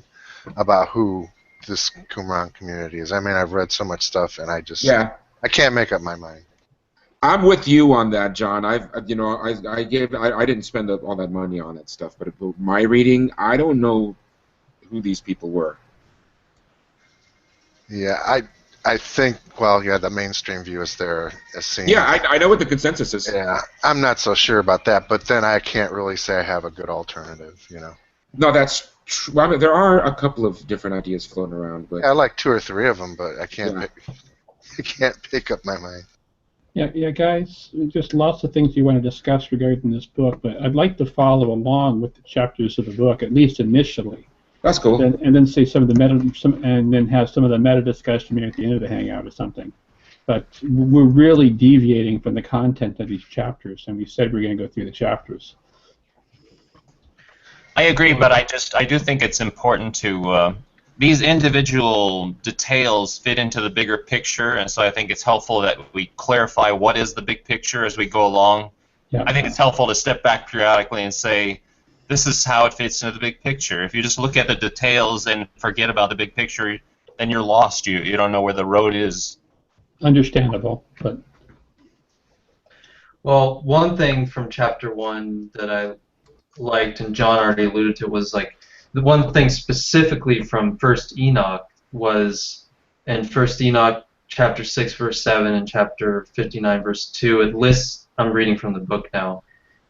[SPEAKER 5] about who this Qumran community is. I mean, I've read so much stuff, and I can't make up my mind.
[SPEAKER 2] I'm with you on that, John. I didn't spend all that money on that stuff, but my reading, I don't know who these people were.
[SPEAKER 5] Yeah, I think, well, yeah, the mainstream view is they're Essenes.
[SPEAKER 2] Yeah, I know what the consensus is.
[SPEAKER 5] Yeah, I'm not so sure about that, but then I can't really say I have a good alternative,
[SPEAKER 2] No, that's true. I mean, there are a couple of different ideas floating around, but
[SPEAKER 5] I like 2 or 3 of them, but I can't pick up my mind.
[SPEAKER 3] Yeah, guys, just lots of things you want to discuss regarding this book, but I'd like to follow along with the chapters of the book, at least initially.
[SPEAKER 2] That's cool.
[SPEAKER 3] And then say some of the and then have some of the meta discussion maybe at the end of the Hangout or something. But we're really deviating from the content of these chapters, and we said we're going to go through the chapters.
[SPEAKER 4] I agree, but I do think it's important to these individual details fit into the bigger picture, and so I think it's helpful that we clarify what is the big picture as we go along.
[SPEAKER 3] Yeah.
[SPEAKER 4] I think it's helpful to step back periodically and say, this is how it fits into the big picture. If you just look at the details and forget about the big picture, then you're lost. You don't know where the road is.
[SPEAKER 3] Understandable, but...
[SPEAKER 1] Well, one thing from chapter 1 that I liked, and John already alluded to, was like the one thing specifically from 1st Enoch was in 1st Enoch chapter 6 verse 7 and chapter 59 verse 2. It lists, I'm reading from the book now,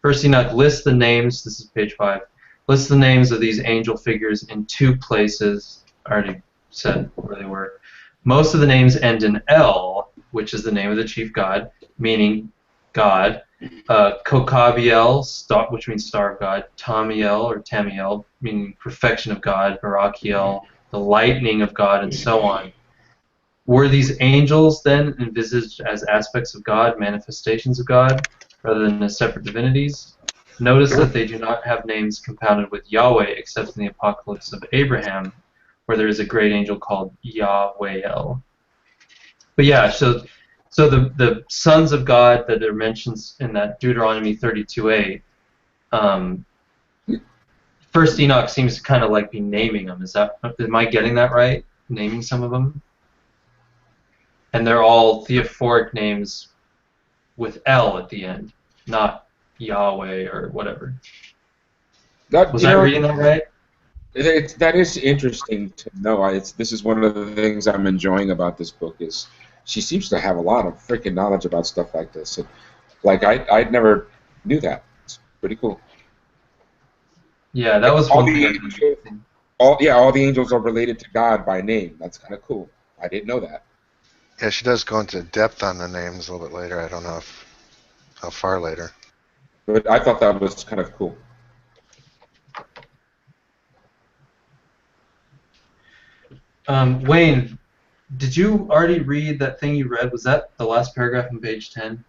[SPEAKER 1] 1st Enoch lists the names, this is page 5, lists the names of these angel figures in 2 places. I already said where they were. Most of the names end in L, which is the name of the chief god, meaning God. Kokabiel, which means star of God. Tamiel, or Tamiel, meaning perfection of God. Barakiel, the lightning of God, and so on. Were these angels then envisaged as aspects of God, manifestations of God, rather than as separate divinities? Notice that they do not have names compounded with Yahweh, except in the Apocalypse of Abraham, where there is a great angel called Yahwehel. But yeah, so the sons of God that are mentioned in that Deuteronomy 32:8, 1st Enoch seems to kind of like be naming them. Am I getting that right? Naming some of them? And they're all theophoric names with L at the end, not Yahweh or whatever. Was I reading that right?
[SPEAKER 2] That is interesting to know. This is one of the things I'm enjoying about this book is she seems to have a lot of freaking knowledge about stuff like this. And, like I never knew that. It's pretty cool.
[SPEAKER 1] Yeah, that was
[SPEAKER 2] all
[SPEAKER 1] one
[SPEAKER 2] the
[SPEAKER 1] thing.
[SPEAKER 2] all the angels are related to God by name. That's kind of cool. I didn't know that.
[SPEAKER 5] Yeah, she does go into depth on the names a little bit later. I don't know how far later.
[SPEAKER 2] But I thought that was kind of cool.
[SPEAKER 1] Wayne, did you already read that thing you read? Was that the last paragraph on page 10?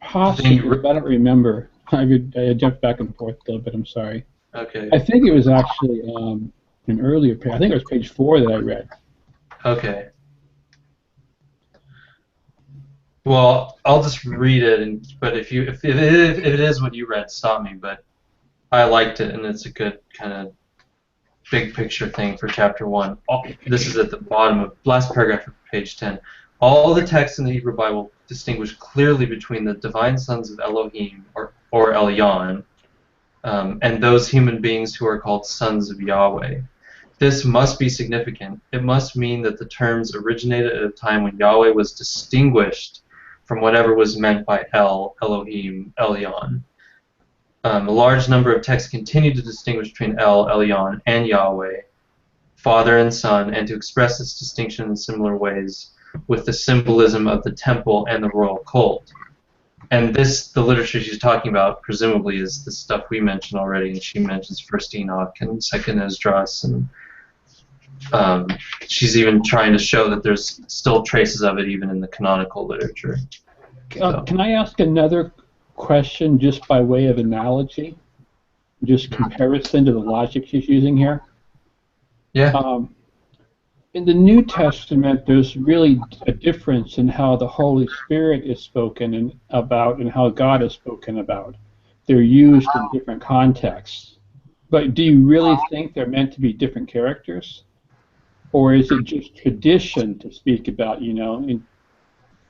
[SPEAKER 3] Possibly, but I don't remember. I jumped back and forth a little bit. I'm sorry.
[SPEAKER 1] Okay.
[SPEAKER 3] I think it was actually an earlier page. I think it was page 4 that I read.
[SPEAKER 1] Okay. Well, I'll just read it, but if it is what you read, stop me. But I liked it, and it's a good kind of big picture thing for chapter 1. This is at the bottom of last paragraph of page 10. All the texts in the Hebrew Bible distinguish clearly between the divine sons of Elohim or Elyon and those human beings who are called sons of Yahweh. This must be significant. It must mean that the terms originated at a time when Yahweh was distinguished from whatever was meant by Elohim, Elyon. A large number of texts continue to distinguish between Elyon, and Yahweh, Father and Son, and to express this distinction in similar ways with the symbolism of the temple and the royal cult. And the literature she's talking about, presumably, is the stuff we mentioned already, and she mentions 1st Enoch and 2nd Esdras and She's even trying to show that there's still traces of it even in the canonical literature. So.
[SPEAKER 3] Can I ask another question just by way of analogy? Just comparison to the logic she's using here?
[SPEAKER 1] Yeah.
[SPEAKER 3] In the New Testament, there's really a difference in how the Holy Spirit is spoken about and how God is spoken about. They're used in different contexts. But do you really think they're meant to be different characters? Or is it just tradition to speak about, you know,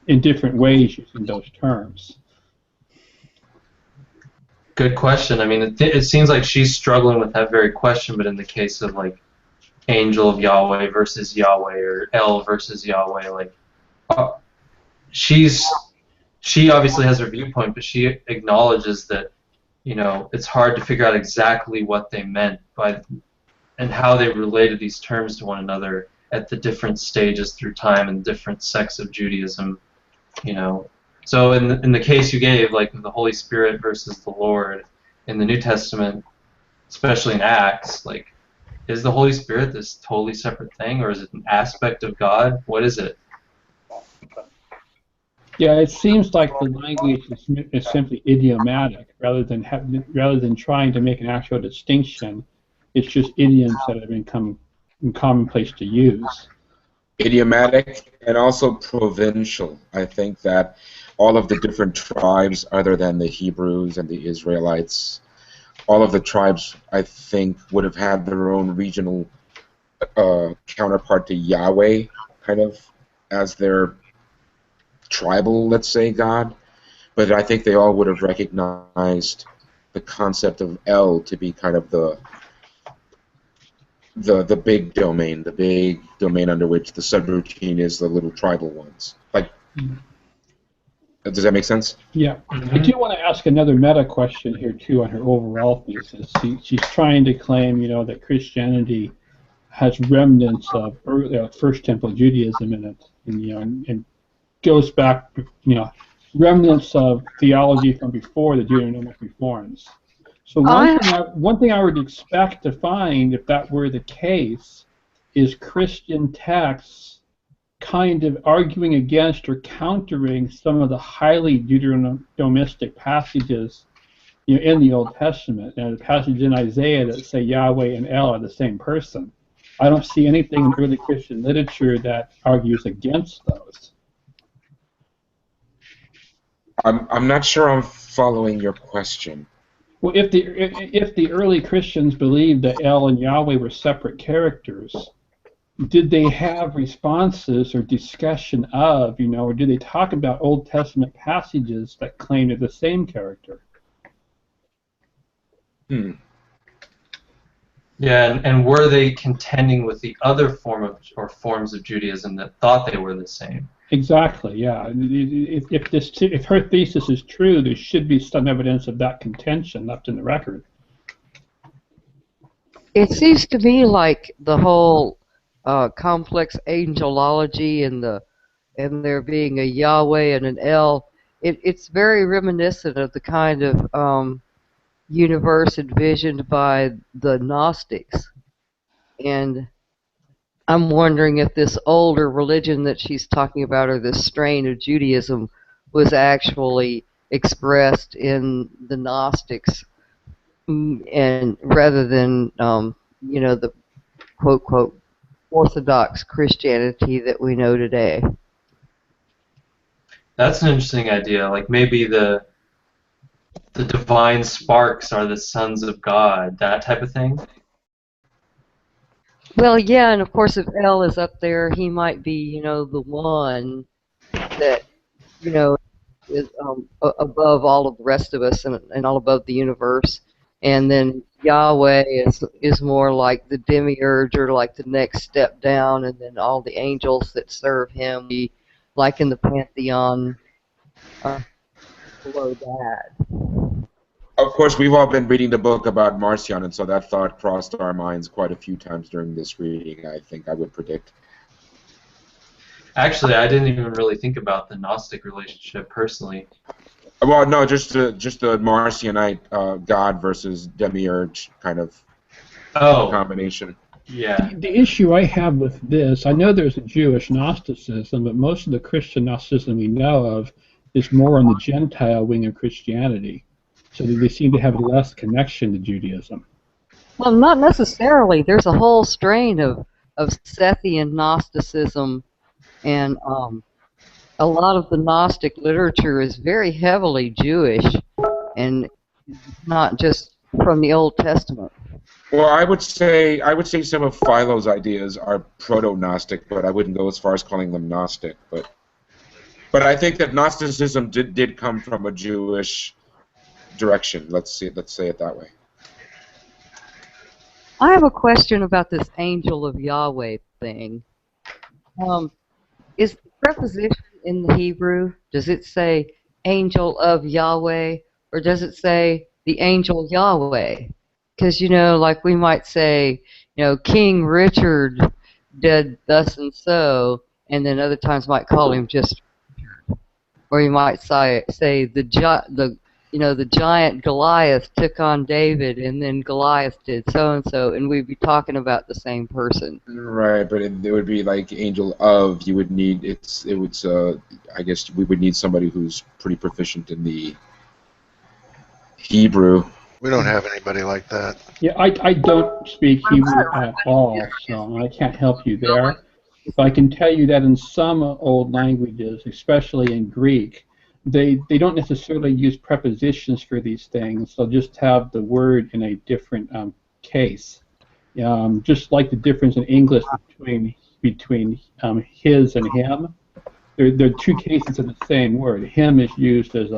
[SPEAKER 3] in different ways using those terms?
[SPEAKER 1] Good question. I mean, it seems like she's struggling with that very question, but in the case of, like, angel of Yahweh versus Yahweh or El versus Yahweh, like, she obviously has her viewpoint, but she acknowledges that, you know, it's hard to figure out exactly what they meant by and how they related these terms to one another at the different stages through time and different sects of Judaism, you know. So in the case you gave, like the Holy Spirit versus the Lord in the New Testament, especially in Acts, like, is the Holy Spirit this totally separate thing, or is it an aspect of God? What is it?
[SPEAKER 3] Yeah, it seems like the language is simply idiomatic rather than trying to make an actual distinction. It's just idioms that have become commonplace to use.
[SPEAKER 2] Idiomatic and also provincial. I think that all of the different tribes, other than the Hebrews and the Israelites, all of the tribes, I think, would have had their own regional counterpart to Yahweh, kind of, as their tribal, let's say, God. But I think they all would have recognized the concept of El to be kind of the big domain under which the subroutine is the little tribal ones. Like, does that make sense?
[SPEAKER 3] Yeah. I do want to ask another meta question here too on her overall thesis. She's trying to claim, you know, that Christianity has remnants of First Temple Judaism in it, and, you know, and goes back, you know, remnants of theology from before the Deuteronomic reforms. So one thing I would expect to find, if that were the case, is Christian texts kind of arguing against or countering some of the highly Deuteronomistic passages, you know, in the Old Testament, and the passages in Isaiah that say Yahweh and El are the same person. I don't see anything in early Christian literature that argues against those.
[SPEAKER 2] I'm not sure I'm following your question.
[SPEAKER 3] Well, if the early Christians believed that El and Yahweh were separate characters, did they have responses or discussion of, you know, or did they talk about Old Testament passages that claim they're the same character?
[SPEAKER 1] Yeah, and were they contending with the other forms of Judaism that thought they were the same?
[SPEAKER 3] Exactly. Yeah. If her thesis is true, there should be some evidence of that contention left in the record.
[SPEAKER 7] It seems to me like the whole complex angelology and there being a Yahweh and an El, it's very reminiscent of the kind of universe envisioned by the Gnostics. And I'm wondering if this older religion that she's talking about, or this strain of Judaism, was actually expressed in the Gnostics, and rather than you know, the quote quote Orthodox Christianity that we know today.
[SPEAKER 1] That's an interesting idea. Like maybe the divine sparks are the sons of God, that type of thing.
[SPEAKER 7] Well, yeah, and of course, if El is up there, he might be, you know, the one that, you know, is above all of the rest of us and all above the universe. And then Yahweh is more like the demiurge, or like the next step down, and then all the angels that serve him, like in the pantheon below that.
[SPEAKER 2] Of course, we've all been reading the book about Marcion, and so that thought crossed our minds quite a few times during this reading, I think I would predict.
[SPEAKER 1] Actually, I didn't even really think about the Gnostic relationship personally.
[SPEAKER 2] Well, no, just the Marcionite God versus demiurge kind of combination.
[SPEAKER 1] Yeah.
[SPEAKER 3] The issue I have with this, I know there's a Jewish Gnosticism, but most of the Christian Gnosticism we know of is more on the Gentile wing of Christianity. So they seem to have less connection to Judaism.
[SPEAKER 7] Well, not necessarily. There's a whole strain of Sethian Gnosticism, and a lot of the Gnostic literature is very heavily Jewish, and not just from the Old Testament.
[SPEAKER 2] Well, I would say some of Philo's ideas are proto-Gnostic, but I wouldn't go as far as calling them Gnostic. But I think that Gnosticism did come from a Jewish direction. Let's say it that way.
[SPEAKER 7] I have a question about this angel of Yahweh thing. Is the preposition in the Hebrew, does it say angel of Yahweh, or does it say the angel Yahweh? Because, like we might say, King Richard did thus and so, and then other times might call him just, or you might say the giant Goliath took on David, and then Goliath did so and so, and we'd be talking about the same person.
[SPEAKER 2] Right, but it would be like angel of. You would need I guess we would need somebody who's pretty proficient in the Hebrew.
[SPEAKER 5] We don't have anybody like that.
[SPEAKER 3] Yeah, I don't speak Hebrew at all, so I can't help you there. But I can tell you that in some old languages, especially in Greek, they don't necessarily use prepositions for these things. They'll just have the word in a different case. Just like the difference in English between his and him. They're two cases of the same word. Him is used as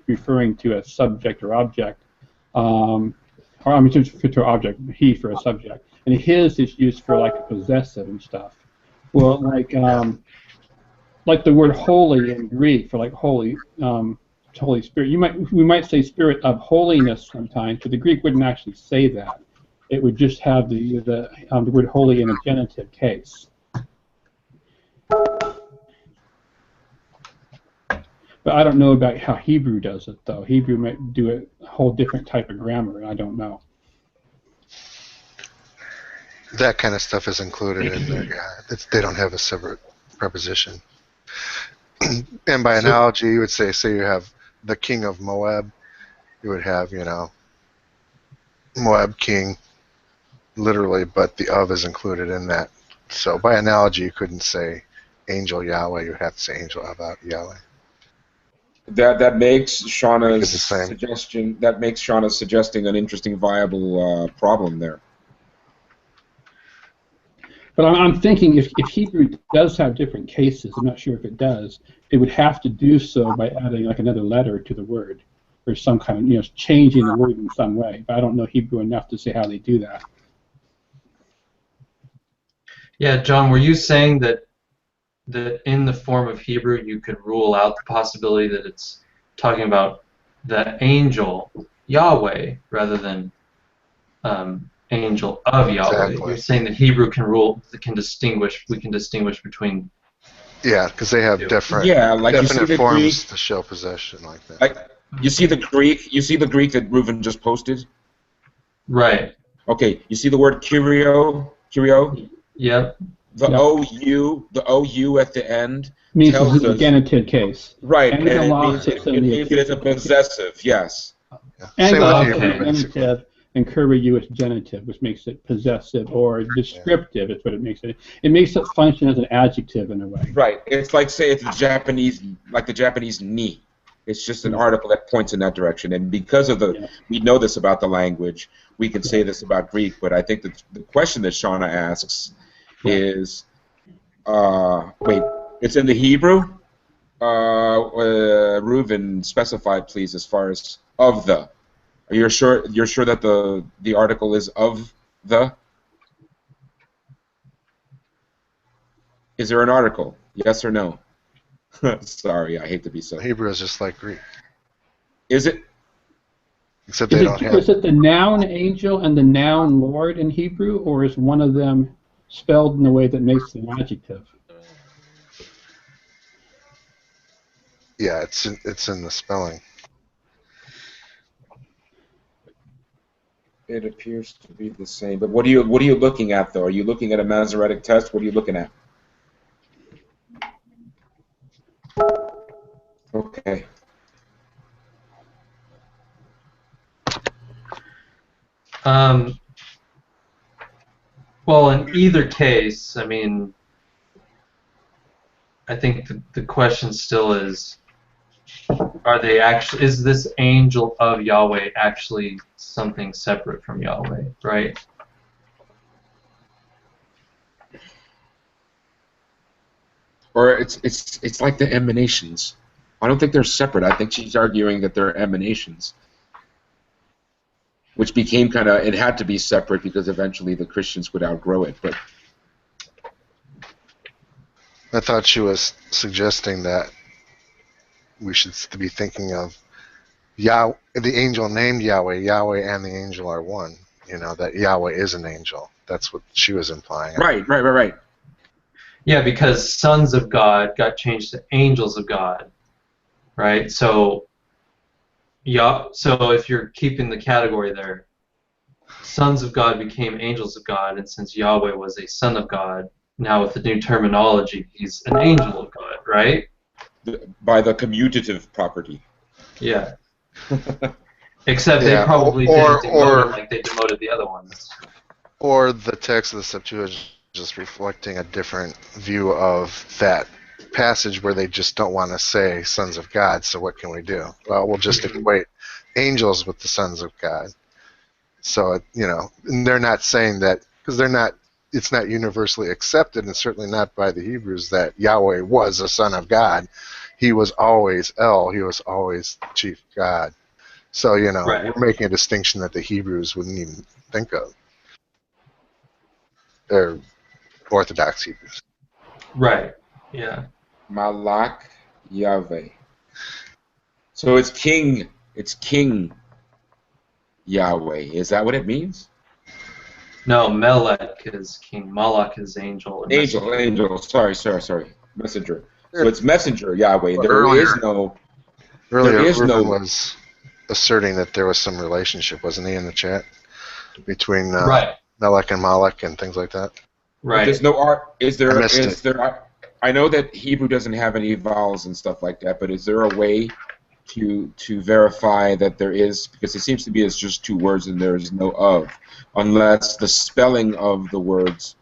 [SPEAKER 3] referring to a subject or object. Or I mean, just for an object, he for a subject, and his is used for like a possessive and stuff. Well, like the word holy in Greek for like holy, Holy Spirit. We might say Spirit of holiness sometimes, but the Greek wouldn't actually say that. It would just have the word holy in a genitive case. But I don't know about how Hebrew does it, though. Hebrew might do a whole different type of grammar. I don't know.
[SPEAKER 5] That kind of stuff is included in there. Yeah, they don't have a separate preposition. And by analogy, you would say you have the king of Moab. You would have, Moab king, literally, but the of is included in that. So by analogy, you couldn't say angel Yahweh. You would have to say angel of Yahweh.
[SPEAKER 2] That makes Shauna's
[SPEAKER 5] It's the same.
[SPEAKER 2] suggestion. That makes Shauna's suggesting an interesting, viable problem there.
[SPEAKER 3] But I'm thinking if Hebrew does have different cases, I'm not sure if it does, it would have to do so by adding like another letter to the word, or some kind of changing the word in some way. But I don't know Hebrew enough to say how they do that.
[SPEAKER 1] Yeah, John, were you saying that in the form of Hebrew you could rule out the possibility that it's talking about the angel Yahweh rather than angel of Yahweh?
[SPEAKER 5] Exactly.
[SPEAKER 1] You're saying that Hebrew we can distinguish between.
[SPEAKER 5] Yeah, because they have different
[SPEAKER 2] like you see
[SPEAKER 5] definite
[SPEAKER 2] the
[SPEAKER 5] forms
[SPEAKER 2] Greek,
[SPEAKER 5] to show possession like that.
[SPEAKER 2] like you see the Greek that Reuven just posted.
[SPEAKER 1] Right.
[SPEAKER 2] Okay, you see the word curio.
[SPEAKER 1] Yep.
[SPEAKER 2] The
[SPEAKER 3] Yep.
[SPEAKER 2] the OU at the end
[SPEAKER 3] Means
[SPEAKER 2] tells
[SPEAKER 3] it's a
[SPEAKER 2] us
[SPEAKER 3] genitive case.
[SPEAKER 2] right, and it means
[SPEAKER 3] Angelology
[SPEAKER 2] it's a possessive. Yes.
[SPEAKER 5] Yeah. Same with
[SPEAKER 3] Angelology
[SPEAKER 5] Hebrew,
[SPEAKER 1] Okay.
[SPEAKER 3] is
[SPEAKER 5] basically.
[SPEAKER 3] genitive, and Curriu is genitive, which makes it possessive or descriptive. Is what it makes it. It makes it function as an adjective in a way.
[SPEAKER 2] Right. It's like say it's the Japanese ni. It's just an article that points in that direction, and because of we know this about the language, we can say this about Greek. But I think that the question that Shauna asks is, wait, it's in the Hebrew. Reuven, specify please as far as of the. Are you sure? You're sure that the article is of the? Is there an article? Yes or no? Sorry, I hate to be so.
[SPEAKER 5] Hebrew is just like Greek,
[SPEAKER 2] Is it?
[SPEAKER 5] except they don't have.
[SPEAKER 3] Is it the noun angel and the noun Lord in Hebrew, or is one of them spelled in a way that makes it an adjective?
[SPEAKER 5] Yeah, it's in the spelling.
[SPEAKER 2] It appears to be the same. But what are you looking at though? Are you looking at a Masoretic text? What are you looking at? Okay.
[SPEAKER 1] Well, in either case, I mean, I think the question still is, are they actually? Is this angel of Yahweh actually something separate from Yahweh, right?
[SPEAKER 2] Or it's like the emanations. I don't think they're separate. I think she's arguing that they're emanations, which became kind of, it had to be separate because eventually the Christians would outgrow it. But
[SPEAKER 5] I thought she was suggesting that we should be thinking of the angel named Yahweh. Yahweh and the angel are one. You know, that Yahweh is an angel. That's what she was implying.
[SPEAKER 2] Right.
[SPEAKER 1] Yeah, because sons of God got changed to angels of God, right? So, yeah. So if you're keeping the category there, sons of God became angels of God, and since Yahweh was a son of God, now with the new terminology, he's an angel of God, right?
[SPEAKER 2] By the commutative property.
[SPEAKER 1] Yeah. Except they probably didn't demote him like they demoted the other ones.
[SPEAKER 5] Or the text of the Septuagint just reflecting a different view of that passage where they just don't want to say sons of God, so what can we do? Well, we'll just equate angels with the sons of God. So, you know, and they're not saying that, because it's not universally accepted, and certainly not by the Hebrews, that Yahweh was a son of God. He was always El, he was always chief God. So, you know, we're making a distinction that the Hebrews wouldn't even think of. They're Orthodox Hebrews.
[SPEAKER 1] Right, yeah.
[SPEAKER 2] Malak Yahweh. So it's King Yahweh. Is that what it means?
[SPEAKER 1] No, Melech is king, Malach is angel.
[SPEAKER 2] Angel. Sorry. Messenger. So it's messenger Yahweh. Earlier,
[SPEAKER 5] Reuven was asserting that there was some relationship, wasn't he, in the chat between Melech and Malach and things like that?
[SPEAKER 1] Right.
[SPEAKER 2] There's no art. Is there? I know that Hebrew doesn't have any vowels and stuff like that, but is there a way to verify that there is? Because it seems to be it's just two words and there is no of, unless the spelling of the words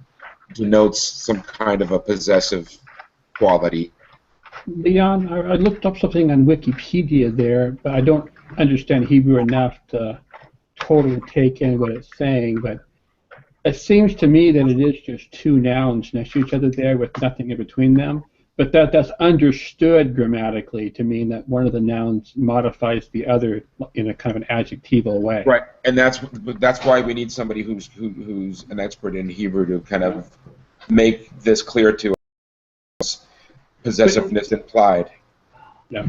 [SPEAKER 2] denotes some kind of a possessive quality.
[SPEAKER 3] Leon, I looked up something on Wikipedia there, but I don't understand Hebrew enough to totally take in what it's saying, but it seems to me that it is just two nouns next to each other there with nothing in between them, but that's understood grammatically to mean that one of the nouns modifies the other in a kind of an adjectival way.
[SPEAKER 2] Right, and that's why we need somebody who's an expert in Hebrew to kind of make this clear to us. Possessiveness implied.
[SPEAKER 3] Yeah.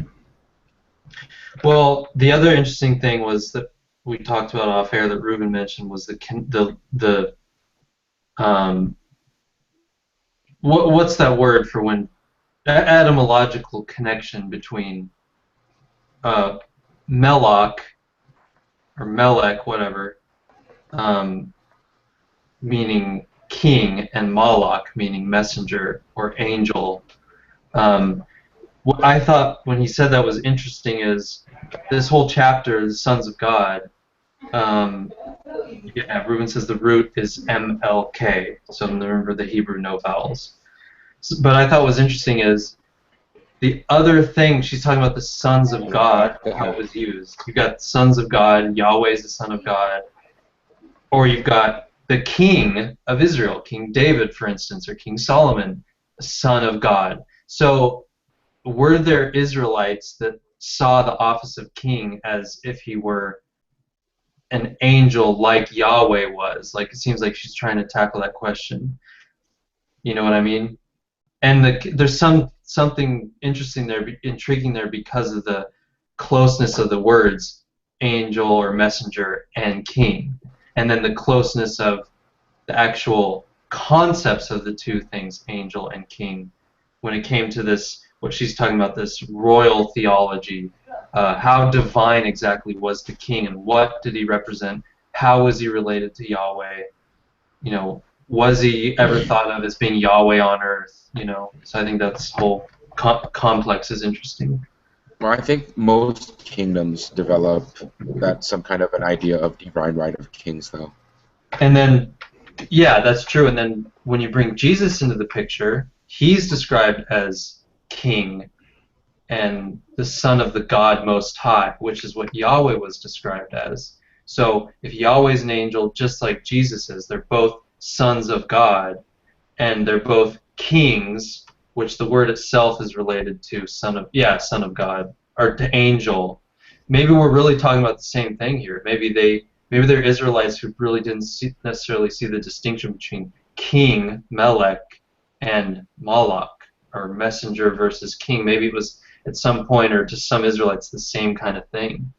[SPEAKER 1] Well, the other interesting thing was that we talked about off air that Reuven mentioned was what's that word for when etymological connection between Melach or Melech, whatever, meaning king, and Malach meaning messenger or angel. What I thought when he said that was interesting is this whole chapter, the sons of God. Yeah, Reuven says the root is MLK, so remember the Hebrew no vowels. But I thought what was interesting is the other thing, she's talking about the sons of God, how it was used. You've got sons of God, Yahweh is the son of God, or you've got the king of Israel, King David, for instance, or King Solomon, the son of God. So were there Israelites that saw the office of king as if he were an angel like Yahweh was? Like, it seems like she's trying to tackle that question. You know what I mean? And there's something interesting there, intriguing there, because of the closeness of the words angel or messenger and king, and then the closeness of the actual concepts of the two things, angel and king, when it came to this, what she's talking about, this royal theology. How divine exactly was the king, and what did he represent how was he related to Yahweh? You know, was he ever thought of as being Yahweh on earth? You know, so I think that's whole complex is interesting.
[SPEAKER 2] Well, I think most kingdoms develop that some kind of an idea of divine right of kings, though.
[SPEAKER 1] And then, yeah, that's true. And then when you bring Jesus into the picture, he's described as king and the son of the God Most High, which is what Yahweh was described as. So if Yahweh's an angel, just like Jesus is, they're both sons of God, and they're both kings, which the word itself is related to son of God, or to angel. Maybe we're really talking about the same thing here. Maybe they're Israelites who really didn't necessarily see the distinction between king, Melech, and Moloch, or messenger versus king. Maybe it was at some point, or to some Israelites, the same kind of thing.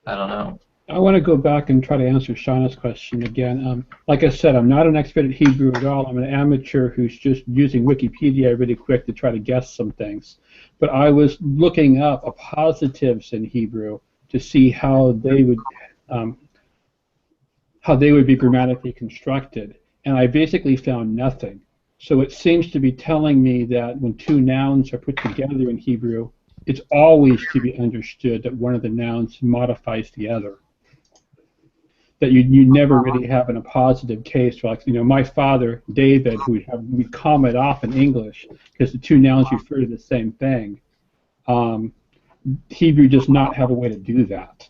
[SPEAKER 1] I don't know.
[SPEAKER 3] I want to go back and try to answer Shauna's question again. Like I said, I'm not an expert at Hebrew at all. I'm an amateur who's just using Wikipedia really quick to try to guess some things. But I was looking up appositives in Hebrew to see how they would be grammatically constructed, and I basically found nothing. So it seems to be telling me that when two nouns are put together in Hebrew, it's always to be understood that one of the nouns modifies the other. That you never really have in a positive case, like, you know, my father, David, who we comma it off in English because the two nouns refer to the same thing. Hebrew does not have a way to do that.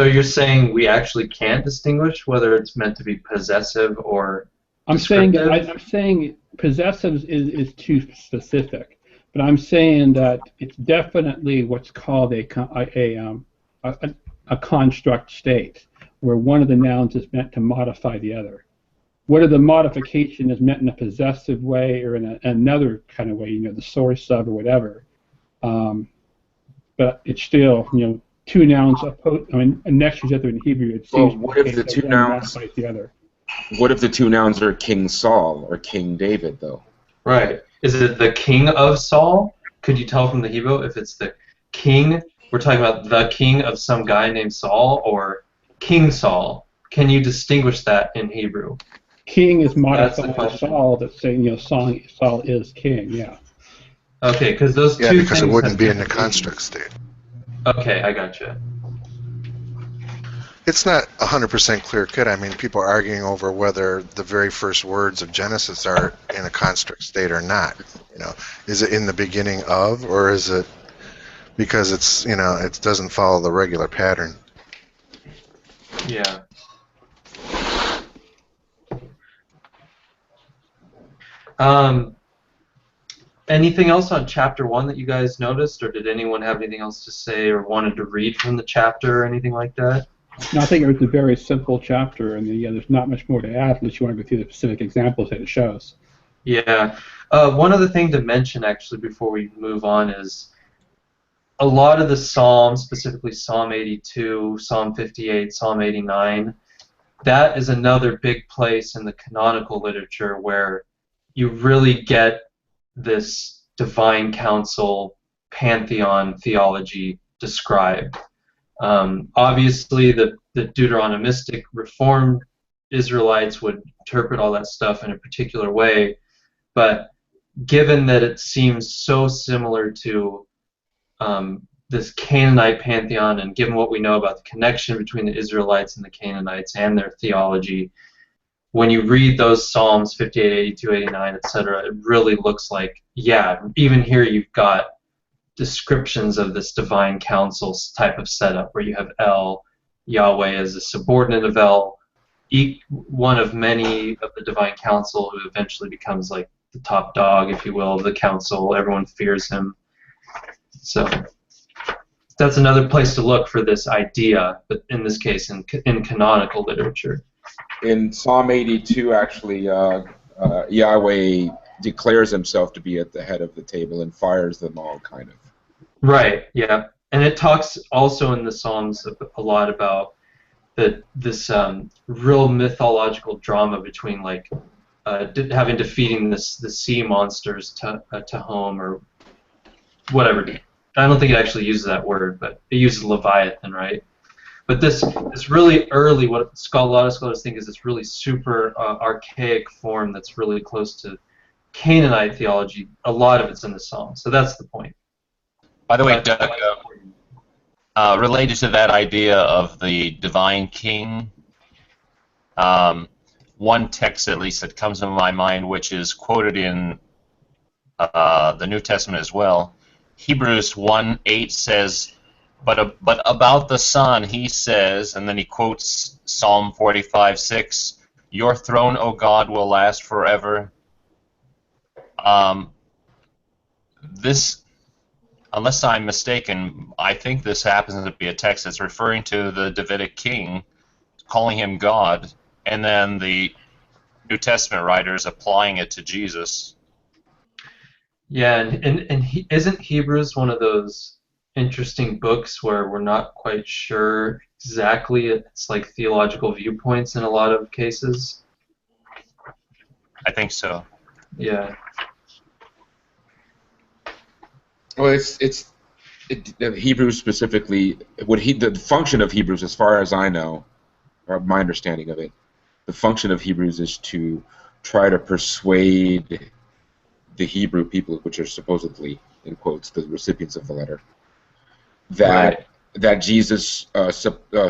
[SPEAKER 1] So you're saying we actually can't distinguish whether it's meant to be possessive or descriptive?
[SPEAKER 3] I'm saying possessive is too specific. But I'm saying that it's definitely what's called a construct state, where one of the nouns is meant to modify the other. Whether the modification is meant in a possessive way or in another kind of way, you know, the source of or whatever. But it's still, you know, two nouns next to each other in Hebrew. It seems
[SPEAKER 2] what if the two nouns
[SPEAKER 3] modifies the other?
[SPEAKER 2] What if the two nouns are King Saul or King David, though?
[SPEAKER 1] Right. Is it the king of Saul? Could you tell from the Hebrew if it's the king? We're talking about the king of some guy named Saul, or King Saul. Can you distinguish that in Hebrew?
[SPEAKER 3] King is modified by Saul. That's saying, you know, Saul is king. Yeah.
[SPEAKER 1] Okay, because those two.
[SPEAKER 5] Yeah, because it
[SPEAKER 1] things
[SPEAKER 5] wouldn't
[SPEAKER 1] have
[SPEAKER 5] be in the
[SPEAKER 1] different
[SPEAKER 5] construct
[SPEAKER 1] meanings.
[SPEAKER 5] state.
[SPEAKER 1] Okay, I gotcha.
[SPEAKER 5] It's not 100% clear-cut. I mean, people are arguing over whether the very first words of Genesis are in a construct state or not. You know, is it in the beginning of, or is it because it's, you know, it doesn't follow the regular pattern?
[SPEAKER 1] Yeah. Anything else on chapter 1 that you guys noticed, or did anyone have anything else to say or wanted to read from the chapter or anything like that?
[SPEAKER 3] No, I think it was a very simple chapter, and there's not much more to add unless you want to go through the specific examples that it shows.
[SPEAKER 1] Yeah. One other thing to mention, actually, before we move on is a lot of the Psalms, specifically Psalm 82, Psalm 58, Psalm 89, that is another big place in the canonical literature where you really get this divine council, pantheon theology described. Obviously, the Deuteronomistic Reformed Israelites would interpret all that stuff in a particular way, but given that it seems so similar to this Canaanite pantheon, and given what we know about the connection between the Israelites and the Canaanites and their theology, when you read those Psalms 58, 82, 89, etc., it really looks like, yeah, even here you've got descriptions of this divine council type of setup where you have El, Yahweh as a subordinate of El, one of many of the divine council who eventually becomes like the top dog, if you will, of the council. Everyone fears him. So that's another place to look for this idea, but in this case in canonical literature.
[SPEAKER 2] In Psalm 82, actually, Yahweh declares himself to be at the head of the table and fires them all, kind of.
[SPEAKER 1] Right, yeah. And it talks also in the Psalms a lot about this real mythological drama between, like, having defeating the sea monsters to home, or whatever, I don't think it actually uses that word, but it uses Leviathan, right? But this really early, what a lot of scholars think is this really super archaic form that's really close to Canaanite theology. A lot of it's in the Psalms, so that's the point.
[SPEAKER 4] By the way, Doug, related to that idea of the divine king, one text at least that comes to my mind, which is quoted in the New Testament as well, Hebrews 1:8 says, but about the Son he says, and then he quotes Psalm 45:6, your throne, O God, will last forever. This, unless I'm mistaken, I think this happens to be a text that's referring to the Davidic king, calling him God, and then the New Testament writers applying it to Jesus.
[SPEAKER 1] Yeah, and isn't Hebrews one of those interesting books where we're not quite sure exactly? It's like theological viewpoints in a lot of cases.
[SPEAKER 4] I think so.
[SPEAKER 1] Yeah.
[SPEAKER 2] Well, Hebrews specifically. The function of Hebrews, as far as I know, or my understanding of it, the function of Hebrews is to try to persuade the Hebrew people, which are supposedly, in quotes, the recipients of the letter, that Jesus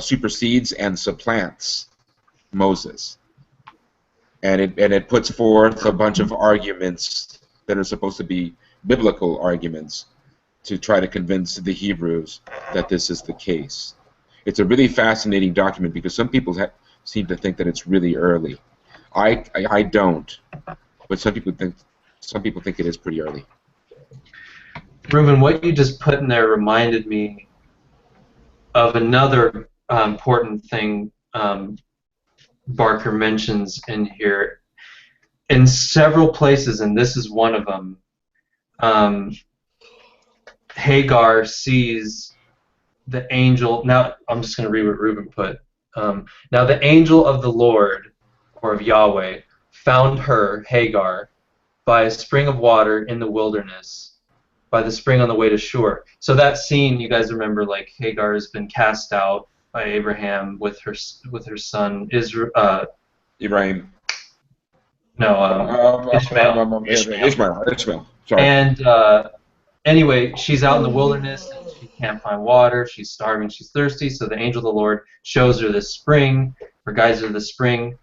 [SPEAKER 2] supersedes and supplants Moses, and it puts forth a bunch of arguments that are supposed to be biblical arguments to try to convince the Hebrews that this is the case. It's a really fascinating document because some people seem to think that it's really early. I don't, but some people think it is pretty early.
[SPEAKER 1] Reuven, what you just put in there reminded me of another important thing Barker mentions in here. In several places, and this is one of them, Hagar sees the angel. Now, I'm just going to read what Reuven put. Now the angel of the Lord, or of Yahweh, found her, Hagar, by a spring of water in the wilderness, by the spring on the way to Shur. So that scene, you guys remember, like Hagar has been cast out by Abraham with her son
[SPEAKER 2] Ibrahim.
[SPEAKER 1] No, Ishmael.
[SPEAKER 2] Ishmael. Sorry.
[SPEAKER 1] And anyway, she's out in the wilderness and she can't find water. She's starving. She's thirsty. So the angel of the Lord shows her this spring, or guides her to the spring,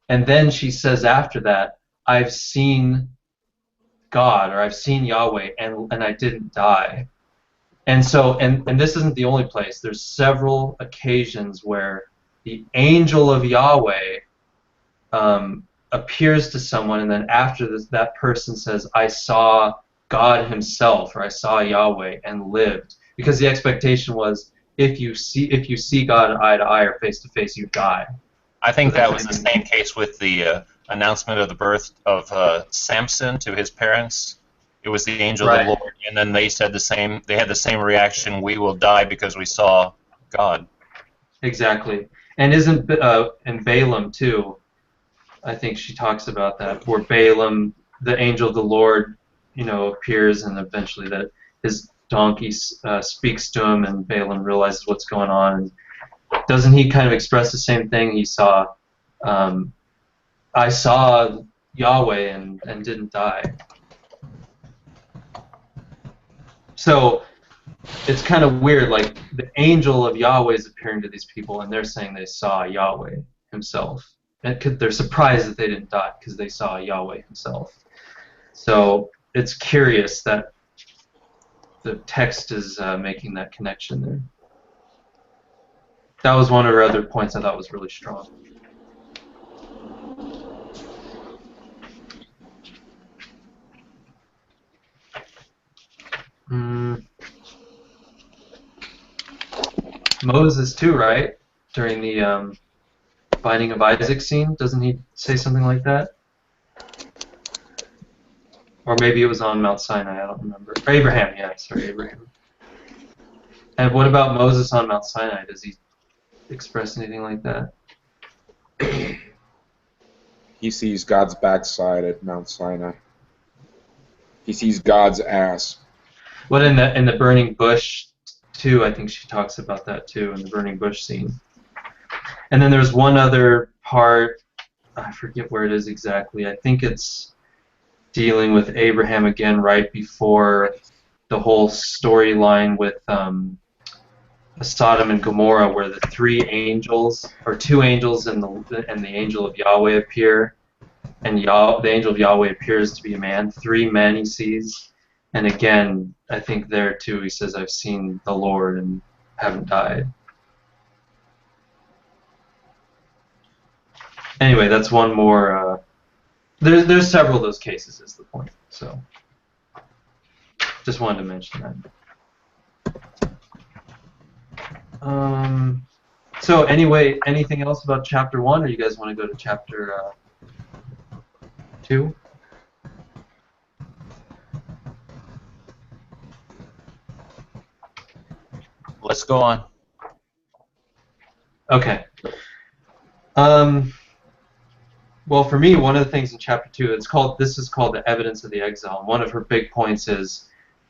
[SPEAKER 1] and then she says after that, "I've seen God," or "I've seen Yahweh, and I didn't die." And so, and this isn't the only place. There's several occasions where the angel of Yahweh appears to someone, and then after this, that person says, "I saw God Himself," or "I saw Yahweh and lived," because the expectation was, if you see God eye to eye or face to face, you die.
[SPEAKER 4] I think that was the same case with the announcement of the birth of Samson to his parents. It was the angel of the Lord, and then they said the same. They had the same reaction: "We will die because we saw God."
[SPEAKER 1] Exactly, and isn't and Balaam too? I think she talks about that, where Balaam, the angel of the Lord, appears, and eventually that his donkey speaks to him, and Balaam realizes what's going on. And doesn't he kind of express the same thing? He saw, "I saw Yahweh and didn't die." So it's kind of weird, like the angel of Yahweh is appearing to these people, and they're saying they saw Yahweh Himself. And they're surprised that they didn't die because they saw Yahweh Himself. So it's curious that the text is making that connection there. That was one of her other points I thought was really strong. Moses too, right? During the binding of Isaac scene, doesn't he say something like that? Or maybe it was on Mount Sinai, I don't remember. Or Abraham, yeah, sorry, Abraham. And what about Moses on Mount Sinai? Does he express anything like that?
[SPEAKER 2] He sees God's backside at Mount Sinai. He sees God's ass.
[SPEAKER 1] What in the burning bush too? I think she talks about that too in the burning bush scene. And then there's one other part. I forget where it is exactly. I think it's dealing with Abraham again, right before the whole storyline with Sodom and Gomorrah, where the three angels, or two angels, and the angel of Yahweh appear, and the angel of Yahweh appears to be a man. Three men he sees, and again, I think there too he says, "I've seen the Lord and haven't died." Anyway, that's one more. There's several of those cases, is the point. So, just wanted to mention that. So anyway, anything else about chapter 1, or you guys want to go to chapter 2?
[SPEAKER 4] Let's go on.
[SPEAKER 1] Okay. Well, for me, one of the things in chapter 2, this is called the evidence of the exile. And one of her big points is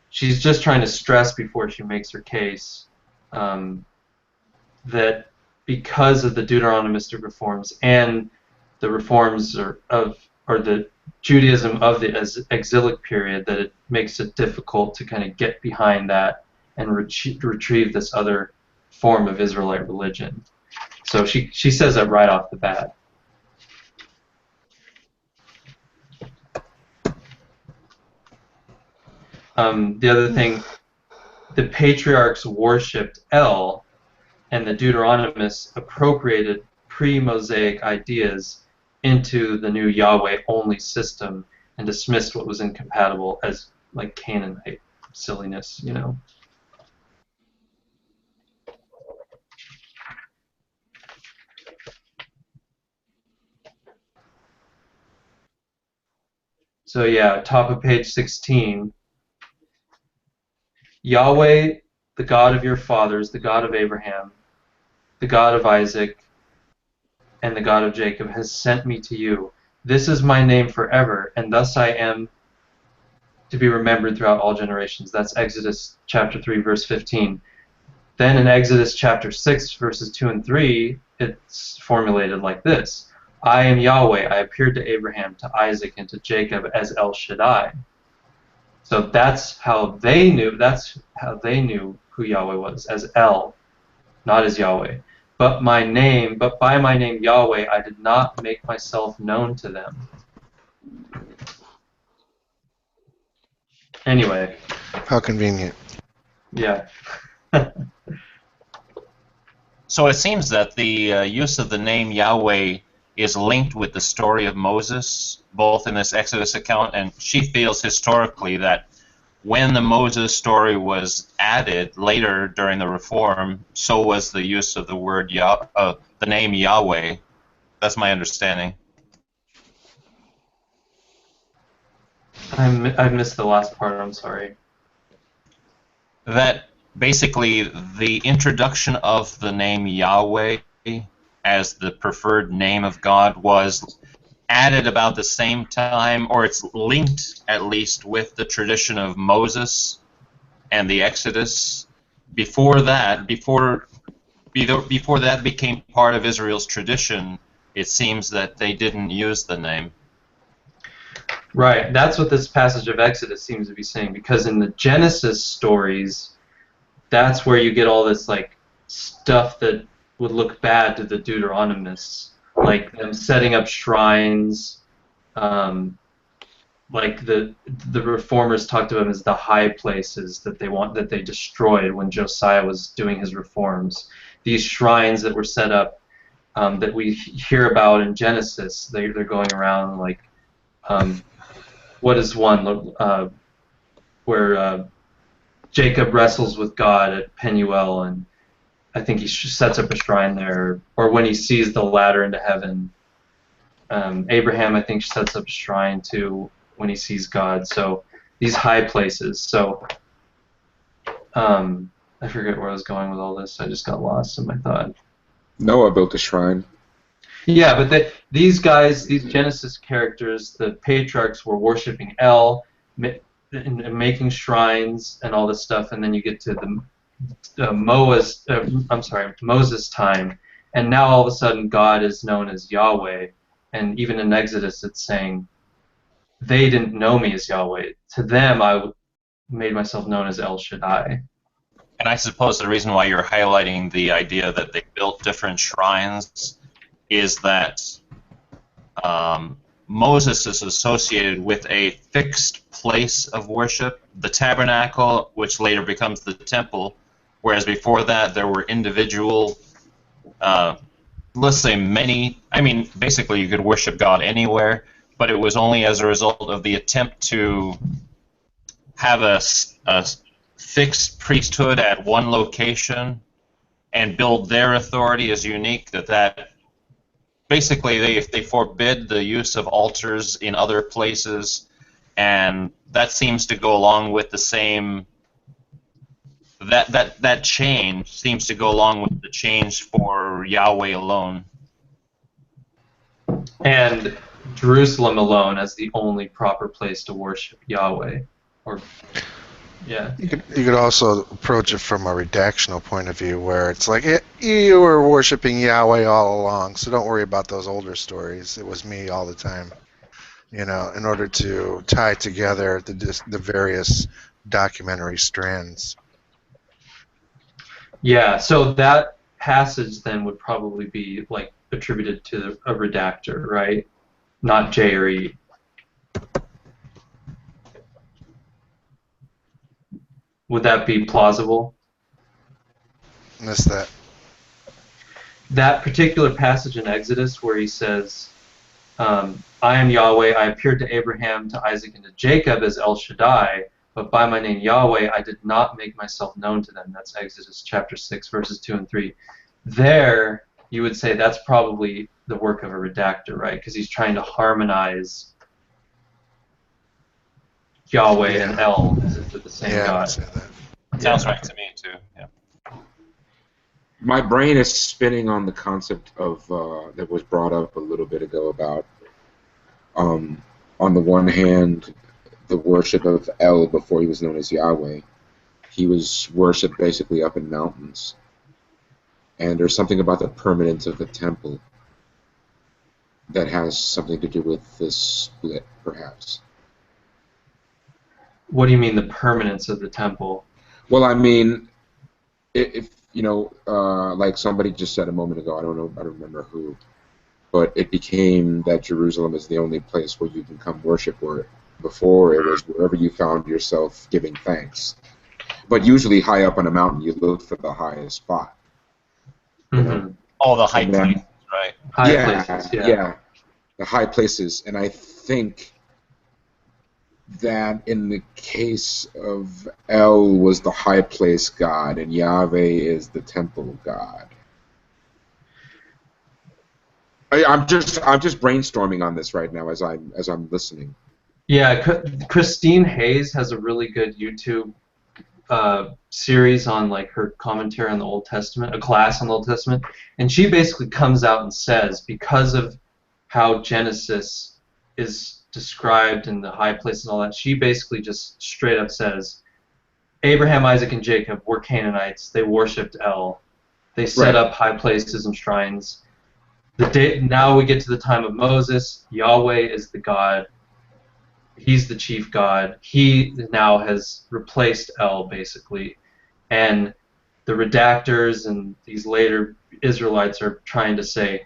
[SPEAKER 1] she's just trying to stress before she makes her case that because of the Deuteronomistic reforms and the reforms or the Judaism of the exilic period, that it makes it difficult to kind of get behind that and retrieve this other form of Israelite religion. So she says that right off the bat. The other thing, the patriarchs worshipped El, and the Deuteronomists appropriated pre-Mosaic ideas into the new Yahweh-only system and dismissed what was incompatible as like Canaanite silliness, you know. So yeah, top of page 16. Yahweh, the God of your fathers, the God of Abraham, the God of Isaac, and the God of Jacob, has sent me to you. This is my name forever, and thus I am to be remembered throughout all generations. That's Exodus chapter 3, verse 15. Then in Exodus chapter 6, verses 2 and 3, it's formulated like this. I am Yahweh. I appeared to Abraham, to Isaac, and to Jacob as El Shaddai. So that's how they knew. That's how they knew who Yahweh was, as El, not as Yahweh. But by my name Yahweh, I did not make myself known to them. Anyway.
[SPEAKER 5] How convenient.
[SPEAKER 1] Yeah.
[SPEAKER 4] So it seems that the use of the name Yahweh is linked with the story of Moses, both in this Exodus account, and she feels historically that when the Moses story was added later during the Reform, so was the use of the word the name Yahweh. That's my understanding.
[SPEAKER 1] I missed the last part. I'm sorry.
[SPEAKER 4] That basically the introduction of the name Yahweh as the preferred name of God was added about the same time, or it's linked at least with the tradition of Moses and the Exodus. Before that became part of Israel's tradition, it seems that they didn't use the name.
[SPEAKER 1] Right, that's what this passage of Exodus seems to be saying, because in the Genesis stories, that's where you get all this like stuff that would look bad to the Deuteronomists, like them setting up shrines, like the reformers talked about them as the high places that they destroyed when Josiah was doing his reforms. These shrines that were set up that we hear about in Genesis, they're going around like what is one where Jacob wrestles with God at Penuel, and I think he sets up a shrine there, or when he sees the ladder into heaven. Abraham, I think, sets up a shrine too when he sees God. So these high places. So I forget where I was going with all this. I just got lost in my thought.
[SPEAKER 2] Noah built a shrine.
[SPEAKER 1] Yeah, but these guys, these Genesis characters, the patriarchs were worshiping El. in making shrines and all this stuff, and then you get to the Moses time, and now all of a sudden God is known as Yahweh, and even in Exodus it's saying they didn't know me as Yahweh. To them I made myself known as El Shaddai.
[SPEAKER 4] And I suppose the reason why you're highlighting the idea that they built different shrines is that Moses is associated with a fixed place of worship, the tabernacle, which later becomes the temple, whereas before that there were individual, let's say basically you could worship God anywhere, but it was only as a result of the attempt to have a fixed priesthood at one location and build their authority as unique that basically they forbid the use of altars in other places, and that seems to go along with the same that change seems to go along with the change for Yahweh alone.
[SPEAKER 1] And Jerusalem alone as the only proper place to worship Yahweh. Yeah.
[SPEAKER 5] You could also approach it from a redactional point of view, where it's like, you were worshiping Yahweh all along, so don't worry about those older stories. It was me all the time. In order to tie together the various documentary strands.
[SPEAKER 1] Yeah, so that passage then would probably be like attributed to a redactor, right? Not J or E. Would that be plausible?
[SPEAKER 5] Missed that.
[SPEAKER 1] That particular passage in Exodus where he says, I am Yahweh, I appeared to Abraham, to Isaac, and to Jacob as El Shaddai, but by my name Yahweh I did not make myself known to them. That's Exodus chapter 6, verses 2 and 3. There, you would say that's probably the work of a redactor, right? Because he's trying to harmonize Yahweh and El as if they're the same God.
[SPEAKER 5] I would say that.
[SPEAKER 4] Sounds right to me too. Yeah.
[SPEAKER 2] My brain is spinning on the concept of that was brought up a little bit ago about, on the one hand, the worship of El before he was known as Yahweh. He was worshipped basically up in mountains, and there's something about the permanence of the temple that has something to do with this split, perhaps.
[SPEAKER 1] What do you mean the permanence of the temple?
[SPEAKER 2] Well, I mean, if like somebody just said a moment ago, I don't remember who, but it became that Jerusalem is the only place where you can come worship. Where before it was wherever you found yourself giving thanks, but usually high up on a mountain, you look for the highest spot.
[SPEAKER 1] Mm-hmm.
[SPEAKER 4] All the high places, right?
[SPEAKER 1] High places,
[SPEAKER 2] yeah, the high places, and I think that in the case of El was the high place God and Yahweh is the temple God. I'm just brainstorming on this right now as I'm listening.
[SPEAKER 1] Yeah, Christine Hayes has a really good YouTube series on like her commentary on the Old Testament, a class on the Old Testament, and she basically comes out and says because of how Genesis is described in the high places and all that, she basically just straight up says Abraham, Isaac, and Jacob were Canaanites. They worshipped El. They set up high places and shrines. Now we get to the time of Moses. Yahweh is the God. He's the chief God. He now has replaced El, basically. And the redactors and these later Israelites are trying to say,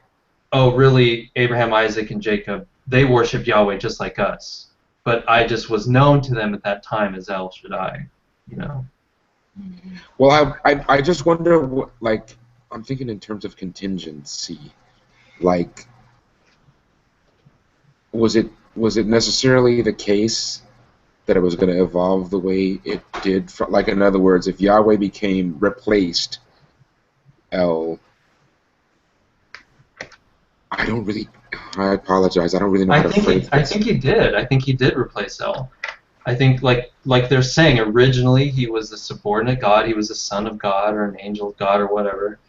[SPEAKER 1] oh, really, Abraham, Isaac, and Jacob, they worship Yahweh just like us. But I just was known to them at that time as El Shaddai,
[SPEAKER 2] Well, I just wonder, I'm thinking in terms of contingency. Like, was it necessarily the case that it was going to evolve the way it did? Like, in other words, if Yahweh replaced El, I apologize. I don't really know how to phrase this.
[SPEAKER 1] I think he did. I think he did replace El. I think, like they're saying, originally he was a subordinate God. He was a son of God or an angel of God or whatever.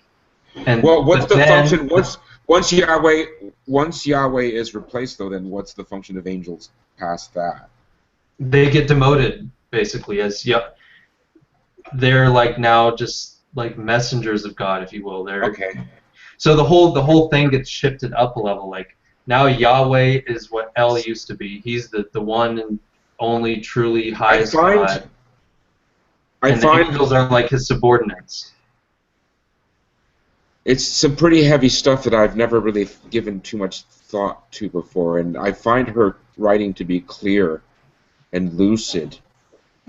[SPEAKER 1] And
[SPEAKER 2] well, what's the function? Once Yahweh is replaced, though, then what's the function of angels past that?
[SPEAKER 1] they get demoted basically as they're like now just like messengers of God, if you will. They're
[SPEAKER 2] Okay.
[SPEAKER 1] so the whole thing gets shifted up a level. Like now Yahweh is what El used to be. He's the one and only truly highest God. And the angels are like his subordinates.
[SPEAKER 2] It's some pretty heavy stuff that I've never really given too much thought to before, and I find her writing to be clear and lucid,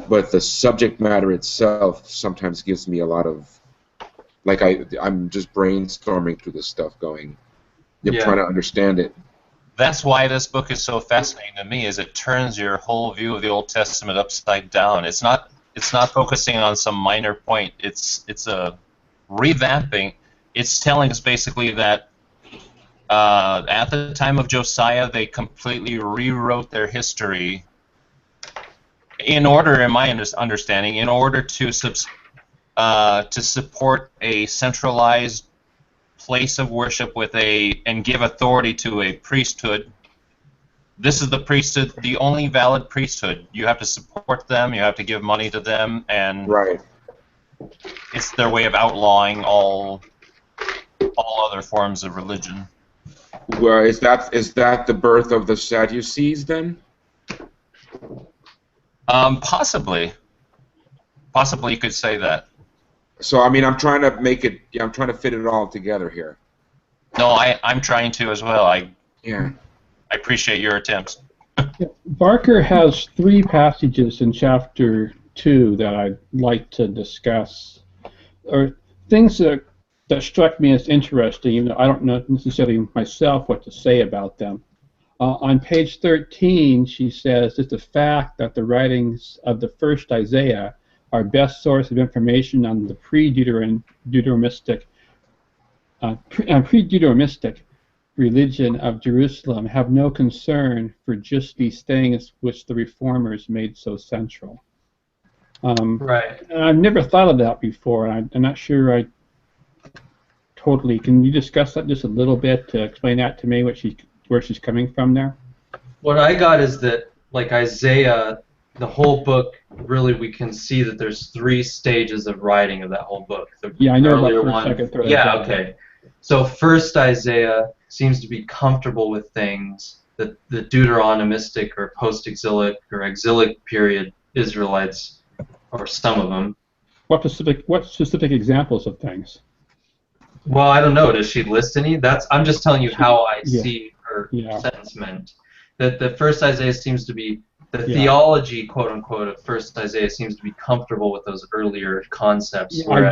[SPEAKER 2] but the subject matter itself sometimes gives me a lot of, like I'm just brainstorming through this stuff going, trying to understand it.
[SPEAKER 4] That's why this book is so fascinating to me, is it turns your whole view of the Old Testament upside down. It's not focusing on some minor point. It's a revamping. It's telling us basically that at the time of Josiah, they completely rewrote their history in order, in my understanding, in order to support a centralized place of worship and give authority to a priesthood. This is the priesthood, the only valid priesthood. You have to support them, you have to give money to them, and
[SPEAKER 2] right.
[SPEAKER 4] It's their way of outlawing all other forms of religion.
[SPEAKER 2] Well, is that the birth of the Sadducees then?
[SPEAKER 4] Possibly you could say that.
[SPEAKER 2] So I mean, I'm trying to make it. I'm trying to fit it all together here.
[SPEAKER 4] No, I'm trying to as well. I appreciate your attempts.
[SPEAKER 3] Barker has 3 passages in chapter 2 that I'd like to discuss, or things that struck me as interesting, even though I don't know necessarily myself what to say about them. On page 13, she says, it's the fact that the writings of the first Isaiah, our best source of information on the pre-Deuteromistic religion of Jerusalem, have no concern for just these things which the reformers made so central.
[SPEAKER 1] Right.
[SPEAKER 3] And I've never thought of that before, and I'm not sure I totally. Can you discuss that just a little bit to explain that to me, where she's coming from there?
[SPEAKER 1] What I got is that, like Isaiah, the whole book, really we can see that there's 3 stages of writing of that whole book. The
[SPEAKER 3] I know
[SPEAKER 1] earlier
[SPEAKER 3] about first,
[SPEAKER 1] one,
[SPEAKER 3] second, third.
[SPEAKER 1] yeah, okay. So first Isaiah seems to be comfortable with things that the Deuteronomistic or post-exilic or exilic period Israelites, or some of them.
[SPEAKER 3] What specific examples of things?
[SPEAKER 1] Well, I don't know. Does she list any? I'm just telling you how I see her sentence meant. That the first Isaiah seems to be the theology, quote unquote, of first Isaiah seems to be comfortable with those earlier concepts.
[SPEAKER 3] Yeah,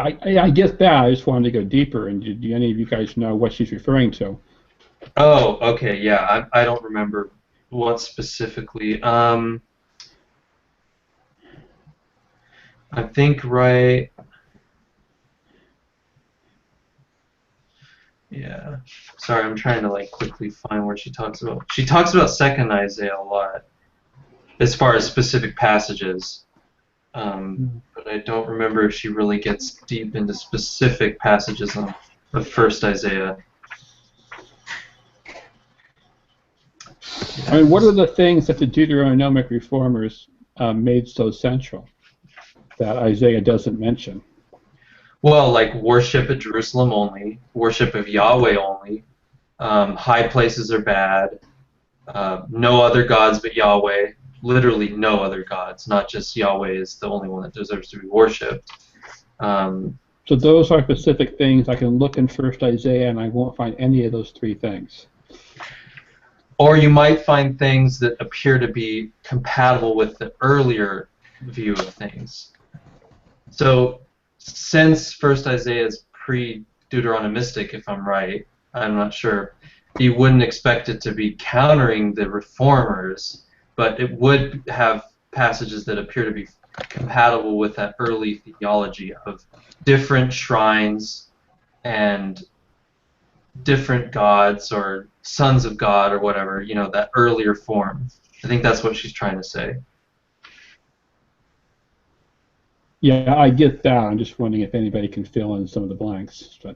[SPEAKER 3] I get that. I just wanted to go deeper. And do any of you guys know what she's referring to?
[SPEAKER 1] Oh, okay, yeah. I don't remember what specifically. I think right. Yeah. Sorry, I'm trying to like quickly find where she talks about. She talks about second Isaiah a lot, as far as specific passages. But I don't remember if she really gets deep into specific passages of first Isaiah.
[SPEAKER 3] I mean, what are the things that the Deuteronomic reformers made so central that Isaiah doesn't mention?
[SPEAKER 1] Well, like worship at Jerusalem only, worship of Yahweh only, high places are bad, no other gods but Yahweh, literally no other gods, not just Yahweh is the only one that deserves to be worshipped.
[SPEAKER 3] So those are specific things. I can look in first Isaiah and I won't find any of those 3 things.
[SPEAKER 1] Or you might find things that appear to be compatible with the earlier view of things. So since first Isaiah is pre-Deuteronomistic, if I'm right, I'm not sure, you wouldn't expect it to be countering the reformers, but it would have passages that appear to be compatible with that early theology of different shrines and different gods or sons of God or whatever, that earlier form. I think that's what she's trying to say.
[SPEAKER 3] Yeah, I get that. I'm just wondering if anybody can fill in some of the blanks. But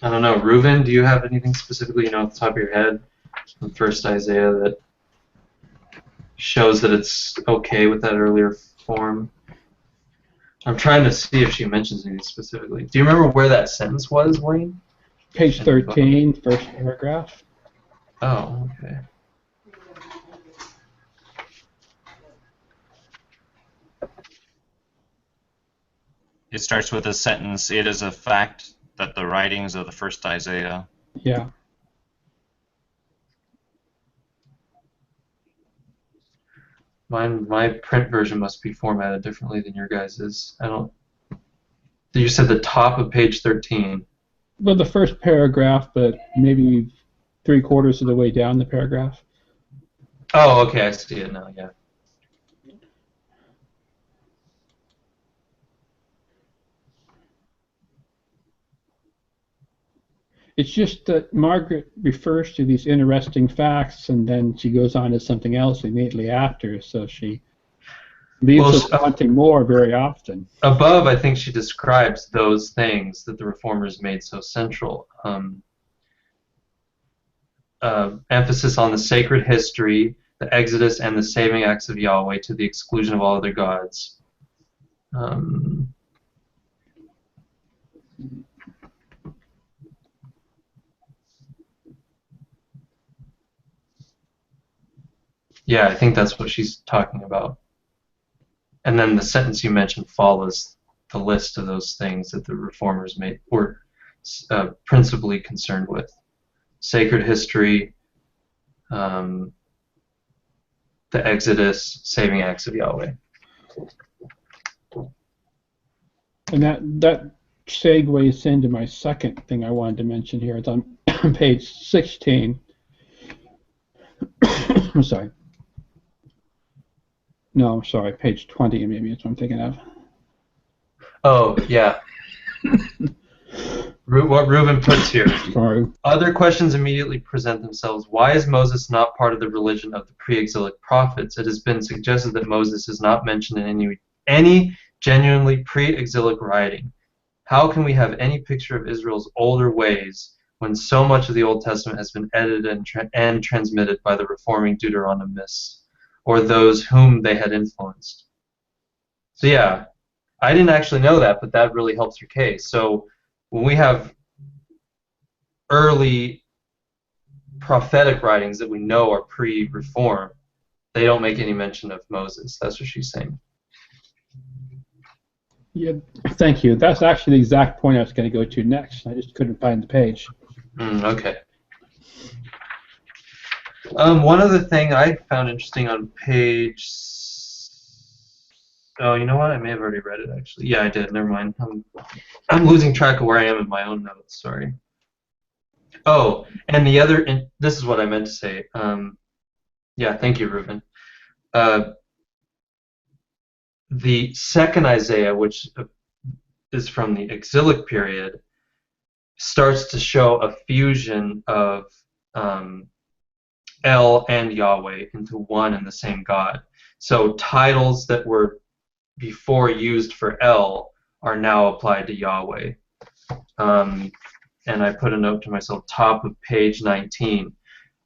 [SPEAKER 1] I don't know. Reuven, do you have anything specifically, off the top of your head from first Isaiah that... shows that it's okay with that earlier form. I'm trying to see if she mentions anything specifically. Do you remember where that sentence was, Wayne?
[SPEAKER 3] Page 13, first paragraph.
[SPEAKER 1] Oh, okay.
[SPEAKER 4] It starts with a sentence, "It is a fact that the writings of the first Isaiah."
[SPEAKER 3] Yeah.
[SPEAKER 1] My print version must be formatted differently than your guys's. I don't. You said the top of page 13.
[SPEAKER 3] Well, the first paragraph, but maybe 3/4 of the way down the paragraph.
[SPEAKER 1] Oh, okay, I see it now. Yeah.
[SPEAKER 3] It's just that Margaret refers to these interesting facts, and then she goes on to something else immediately after, so she leaves us wanting more very often.
[SPEAKER 1] Above, I think she describes those things that the Reformers made so central. Emphasis on the sacred history, the exodus, and the saving acts of Yahweh to the exclusion of all other gods. Yeah, I think that's what she's talking about. And then the sentence you mentioned follows the list of those things that the Reformers were principally concerned with. Sacred history, the exodus, saving acts of Yahweh.
[SPEAKER 3] And that segues into my second thing I wanted to mention here. It's on page 16. I'm sorry. No, I'm sorry, page 20 maybe is what I'm thinking of.
[SPEAKER 1] Oh, yeah. What Reuven puts here.
[SPEAKER 3] Sorry.
[SPEAKER 1] Other questions immediately present themselves. Why is Moses not part of the religion of the pre-exilic prophets? It has been suggested that Moses is not mentioned in any genuinely pre-exilic writing. How can we have any picture of Israel's older ways when so much of the Old Testament has been edited and transmitted by the reforming Deuteronomists, or those whom they had influenced? So yeah, I didn't actually know that, but that really helps your case. So when we have early prophetic writings that we know are pre-reform, they don't make any mention of Moses. That's what she's saying.
[SPEAKER 3] Yeah, thank you. That's actually the exact point I was going to go to next. I just couldn't find the page.
[SPEAKER 1] Okay. One other thing I found interesting on page... Oh, you know what? I may have already read it, actually. Yeah, I did. Never mind. I'm losing track of where I am in my own notes. Sorry. Oh, and the other... And this is what I meant to say. Yeah, thank you, Reuven. The second Isaiah, which is from the exilic period, starts to show a fusion of El and Yahweh into one and the same God. So titles that were before used for El are now applied to Yahweh. And I put a note to myself, top of page 19.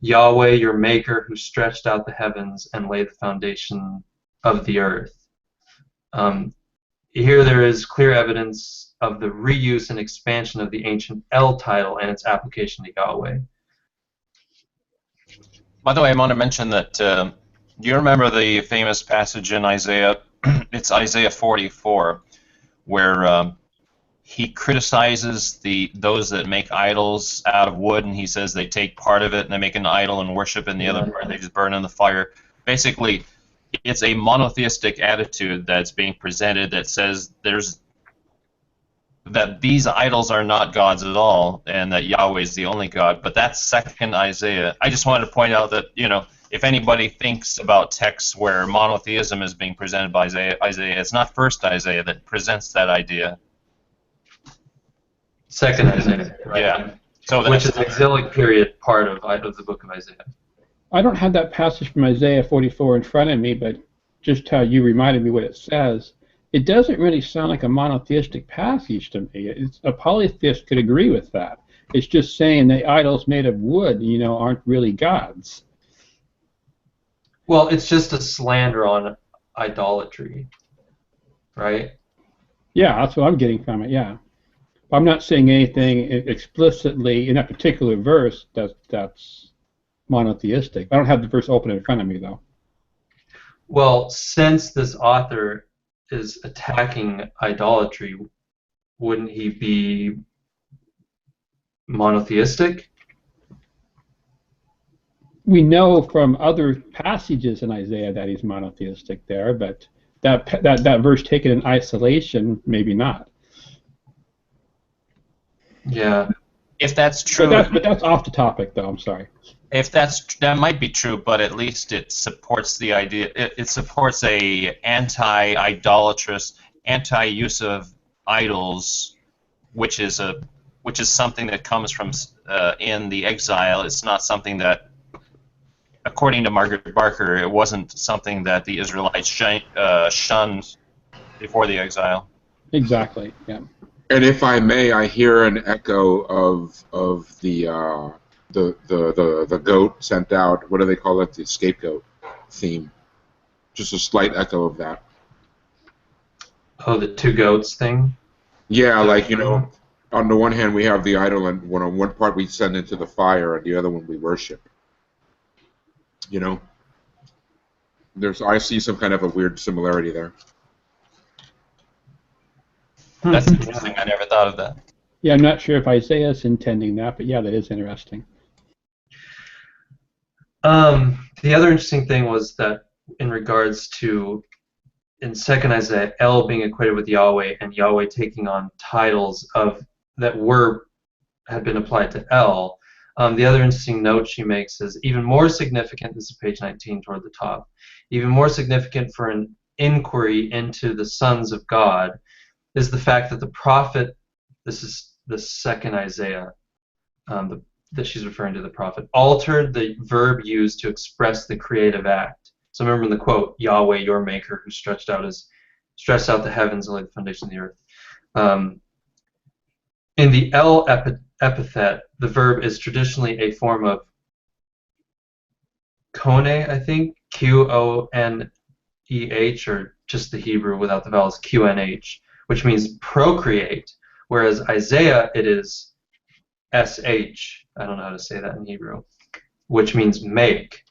[SPEAKER 1] Yahweh, your maker, who stretched out the heavens and laid the foundation of the earth. Here there is clear evidence of the reuse and expansion of the ancient El title and its application to Yahweh.
[SPEAKER 4] By the way, I want to mention that, do you remember the famous passage in Isaiah? It's Isaiah 44, where he criticizes those that make idols out of wood, and he says they take part of it and they make an idol and worship, and the other part they just burn in the fire. Basically, it's a monotheistic attitude that's being presented that says that these idols are not gods at all, and that Yahweh is the only God. But that's second Isaiah. I just wanted to point out that, you know, if anybody thinks about texts where monotheism is being presented by Isaiah, it's not first Isaiah that presents that idea.
[SPEAKER 1] Second Isaiah, right?
[SPEAKER 4] Yeah. So
[SPEAKER 1] which is the exilic period part of the book of Isaiah.
[SPEAKER 3] I don't have that passage from Isaiah 44 in front of me, but just how you reminded me what it says, it doesn't really sound like a monotheistic passage to me. A polytheist could agree with that. It's just saying the idols made of wood, you know, aren't really gods.
[SPEAKER 1] Well, it's just a slander on idolatry, right?
[SPEAKER 3] Yeah, that's what I'm getting from it. Yeah, I'm not saying anything explicitly in that particular verse that's monotheistic. I don't have the verse open in front of me though.
[SPEAKER 1] Well, since this author is attacking idolatry, wouldn't he be monotheistic?
[SPEAKER 3] We know from other passages in Isaiah that he's monotheistic there, but that verse taken in isolation, maybe not.
[SPEAKER 1] Yeah.
[SPEAKER 4] If that's true,
[SPEAKER 3] But that's off the topic, though. I'm sorry.
[SPEAKER 4] if that might be true, but at least it supports the idea. It supports a anti-idolatrous, anti-use of idols, which is something that comes from in the exile. It's not something that, according to Margaret Barker, it wasn't something that the Israelites shunned before the exile.
[SPEAKER 3] Exactly. Yeah.
[SPEAKER 2] And if I may, I hear an echo of the goat sent out. What do they call it? The scapegoat theme. Just a slight echo of that.
[SPEAKER 1] Oh, the two goats thing?
[SPEAKER 2] Yeah, like, on the one hand we have the idol, and on one part we send into the fire, and the other one we worship. I see some kind of a weird similarity there.
[SPEAKER 4] That's interesting. I never thought of that.
[SPEAKER 3] Yeah, I'm not sure if Isaiah is intending that, but yeah, that is interesting.
[SPEAKER 1] The other interesting thing was that in regards to in 2nd Isaiah, El being equated with Yahweh and Yahweh taking on titles that had been applied to El. The other interesting note she makes is even more significant, this is page 19 toward the top, even more significant for an inquiry into the sons of God is the fact that the prophet, this is the 2nd Isaiah, that she's referring to the prophet, altered the verb used to express the creative act. So remember in the quote, Yahweh, your maker, who stretched out the heavens and laid the foundation of the earth. In the El epithet, the verb is traditionally a form of kone, I think, Qoneh, or just the Hebrew without the vowels, Qnh, which means procreate, whereas Isaiah, it is sh, I don't know how to say that in Hebrew, which means make.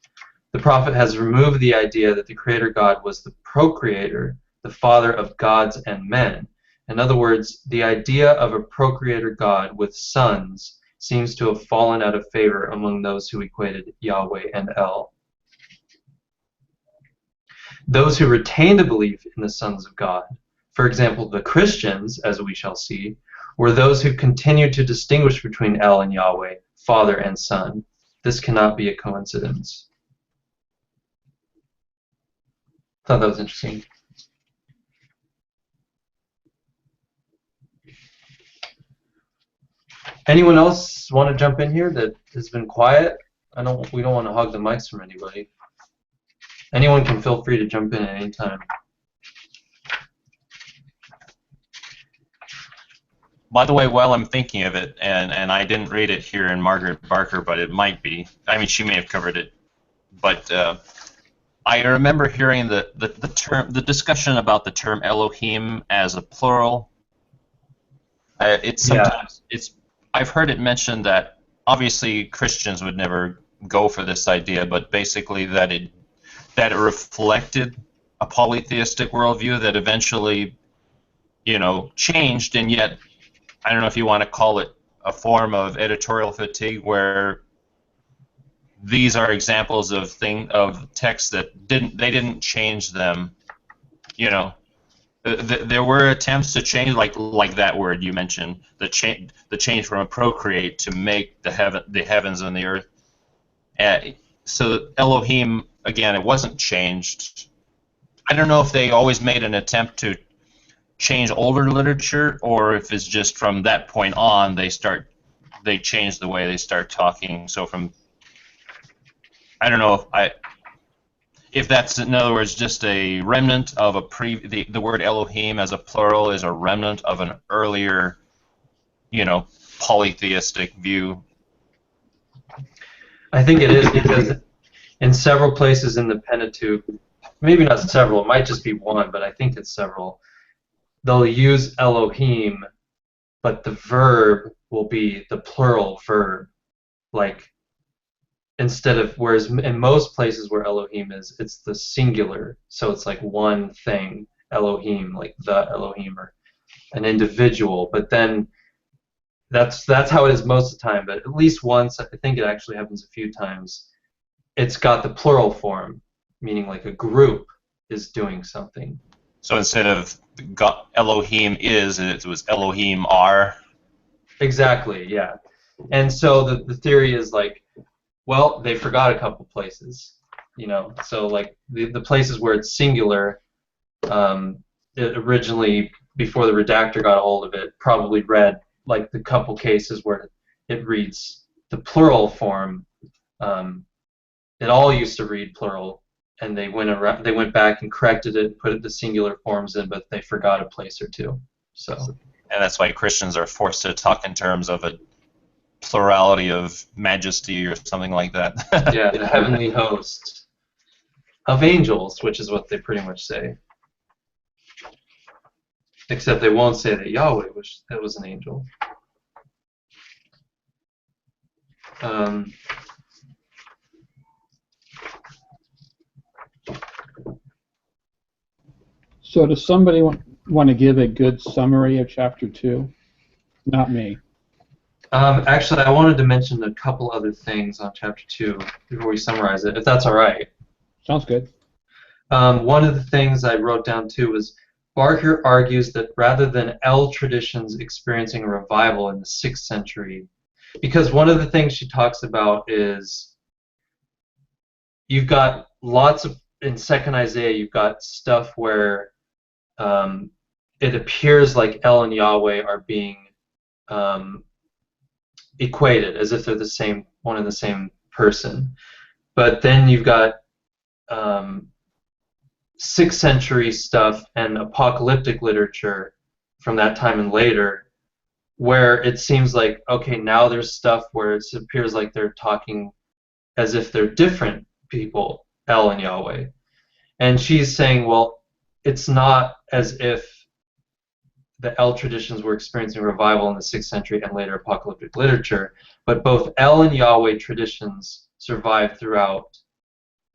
[SPEAKER 1] The prophet has removed the idea that the creator God was the procreator, the father of gods and men. In other words, the idea of a procreator God with sons seems to have fallen out of favor among those who equated Yahweh and El. Those who retained a belief in the sons of God, for example, the Christians, as we shall see, were those who continued to distinguish between El and Yahweh, Father and Son. This cannot be a coincidence. Thought that was interesting. Anyone else want to jump in here that has been quiet? We don't want to hog the mics from anybody. Anyone can feel free to jump in at any time.
[SPEAKER 4] By the way, while I'm thinking of it, and I didn't read it here in Margaret Barker, but it might be. I mean, she may have covered it. But I remember hearing the discussion about the term Elohim as a plural. I've heard it mentioned that obviously Christians would never go for this idea, but basically that it reflected a polytheistic worldview that eventually, changed, and yet I don't know if you want to call it a form of editorial fatigue, where these are examples of texts that didn't change them. There were attempts to change, like that word you mentioned, the change from a procreate to make the heavens and the earth. So Elohim, again, it wasn't changed. I don't know if they always made an attempt to change older literature, or if it's just from that point on they change the way they start talking. So I don't know if that's, in other words, just a remnant of the word Elohim as a plural is a remnant of an earlier, polytheistic view.
[SPEAKER 1] I think it is, because in several places in the Pentateuch, maybe not several, it might just be one, but I think it's several, they'll use Elohim, but the verb will be the plural verb. Like, instead of, whereas in most places where Elohim is, it's the singular. So it's like one thing, Elohim, like the Elohim, or an individual. But then that's how it is most of the time. But at least once, I think it actually happens a few times, it's got the plural form, meaning like a group is doing something.
[SPEAKER 4] So instead of Elohim is, it was Elohim are.
[SPEAKER 1] Exactly, yeah. And so the theory is like, well, they forgot a couple places, you know. So like the places where it's singular, it originally, before the redactor got a hold of it, probably read like the couple cases where it reads the plural form. It all used to read plural, and they went back and corrected it, put the singular forms in, but they forgot a place or two. So.
[SPEAKER 4] And that's why Christians are forced to talk in terms of a plurality of majesty or something like that.
[SPEAKER 1] Yeah, the heavenly host of angels, which is what they pretty much say. Except they won't say that Yahweh was an angel.
[SPEAKER 3] So does somebody want to give a good summary of chapter 2? Not me.
[SPEAKER 1] Actually, I wanted to mention a couple other things on chapter 2 before we summarize it, if that's all right.
[SPEAKER 3] Sounds good.
[SPEAKER 1] One of the things I wrote down too was Barker argues that rather than L traditions experiencing a revival in the 6th century, because one of the things she talks about is you've got lots of, in 2nd Isaiah, you've got stuff where it appears like El and Yahweh are being equated, as if they're the same, one and the same person. But then you've got 6th century stuff and apocalyptic literature from that time and later, where it seems like, okay, now there's stuff where it appears like they're talking as if they're different people, El and Yahweh. And she's saying, well, it's not as if the El traditions were experiencing revival in the 6th century and later apocalyptic literature, but both El and Yahweh traditions survived throughout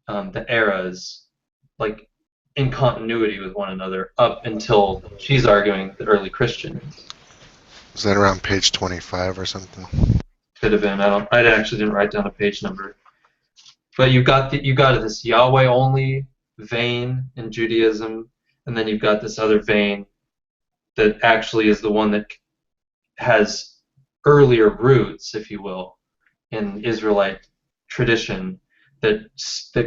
[SPEAKER 1] the eras, like in continuity with one another, up until she's arguing the early Christians.
[SPEAKER 5] Is that around page 25 or something?
[SPEAKER 1] Could have been. I actually didn't write down a page number. But you've got this Yahweh only vein in Judaism, and then you've got this other vein that actually is the one that has earlier roots, if you will, in Israelite tradition that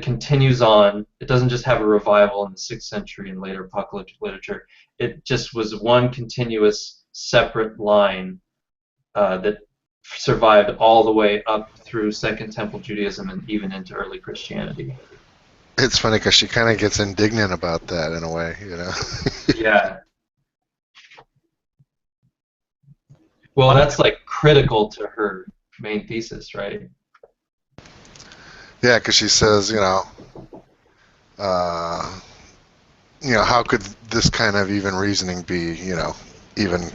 [SPEAKER 1] continues on. It doesn't just have a revival in the 6th century and later apocalyptic literature. It just was one continuous separate line that survived all the way up through Second Temple Judaism and even into early Christianity.
[SPEAKER 5] It's funny because she kind of gets indignant about that in a way, you know.
[SPEAKER 1] Yeah. Well, that's like critical to her main thesis, right?
[SPEAKER 5] Yeah, because she says, you know, how could this kind of even reasoning be, you know, even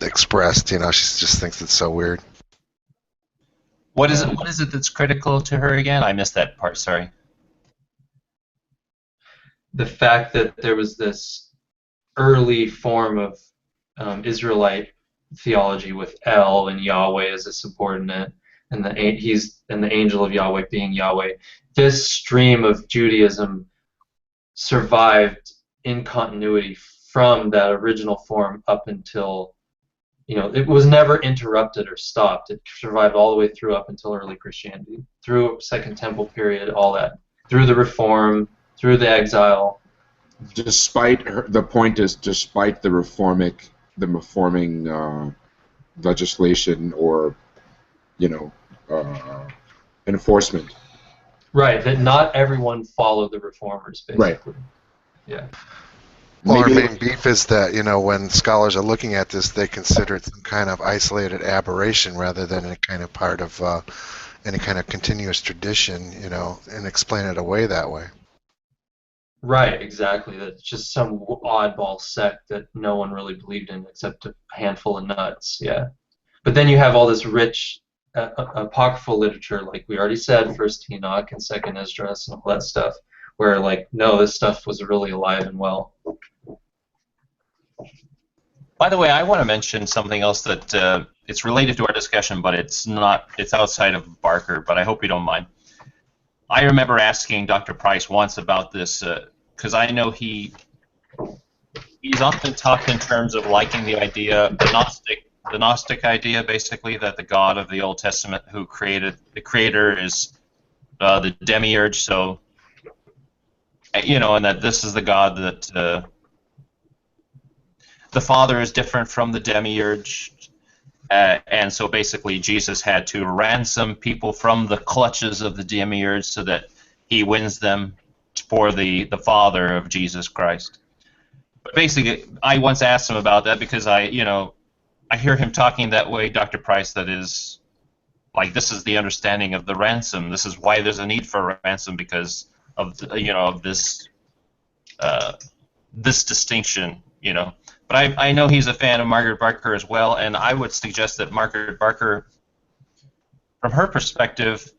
[SPEAKER 5] expressed? You know, she just thinks it's so weird.
[SPEAKER 4] What is it that's critical to her again? I missed that part, sorry.
[SPEAKER 1] The fact that there was this early form of Israelite theology with El and Yahweh as a subordinate, and the angel of Yahweh being Yahweh. This stream of Judaism survived in continuity from that original form up until, you know, it was never interrupted or stopped. It survived all the way through up until early Christianity, through Second Temple period, all that, through the Reform, through the exile.
[SPEAKER 2] Despite the point is, despite the reforming legislation or, you know, enforcement.
[SPEAKER 1] Right, that not everyone followed the reformers, basically.
[SPEAKER 2] Right.
[SPEAKER 1] Yeah.
[SPEAKER 5] Well, our main beef is that, you know, when scholars are looking at this, they consider it some kind of isolated aberration rather than a kind of part of any kind of continuous tradition, you know, and explain it away that way.
[SPEAKER 1] Right, exactly. That's just some oddball sect that no one really believed in except a handful of nuts. Yeah. But then you have all this rich apocryphal literature, like we already said, First Enoch and Second Esdras and all that stuff, where like, no, this stuff was really alive and well.
[SPEAKER 4] By the way, I want to mention something else that it's related to our discussion, but it's not. It's outside of Barker, but I hope you don't mind. I remember asking Dr. Price once about this because I know he's often talked in terms of liking the idea, the Gnostic idea, basically, that the God of the Old Testament, the creator is the demiurge. So, you know, and that this is the God that the Father is different from the demiurge. And so basically Jesus had to ransom people from the clutches of the demiurge so that he wins them for the Father of Jesus Christ. But basically, I once asked him about that because I hear him talking that way, Dr. Price, that is, like, this is the understanding of the ransom. This is why there's a need for a ransom, because of, of this this distinction, But I know he's a fan of Margaret Barker as well, and I would suggest that Margaret Barker, from her perspective,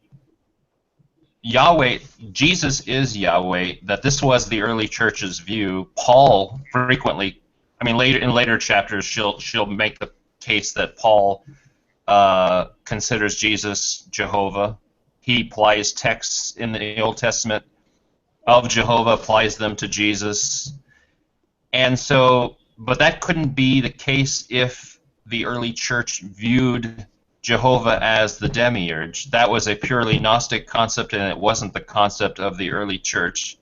[SPEAKER 4] Yahweh, Jesus is Yahweh, that this was the early church's view. Paul frequently, later chapters, she'll make the case that Paul considers Jesus Jehovah. He applies texts in the Old Testament of Jehovah, applies them to Jesus. And so, but that couldn't be the case if the early church viewed Jehovah as the demiurge. That was a purely Gnostic concept, and it wasn't the concept of the early church.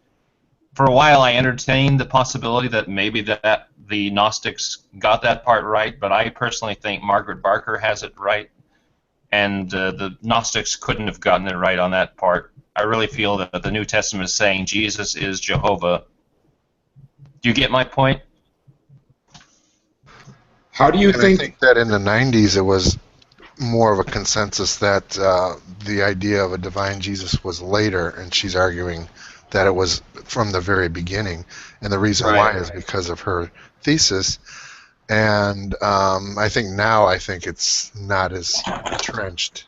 [SPEAKER 4] For a while, I entertained the possibility that maybe that the Gnostics got that part right, but I personally think Margaret Barker has it right, and the Gnostics couldn't have gotten it right on that part. I really feel that the New Testament is saying Jesus is Jehovah. Do you get my point?
[SPEAKER 2] How do you
[SPEAKER 5] I think that in the 90s it was more of a consensus that the idea of a divine Jesus was later, and she's arguing that it was from the very beginning, and the reason why is because of her thesis. And I think now it's not as entrenched.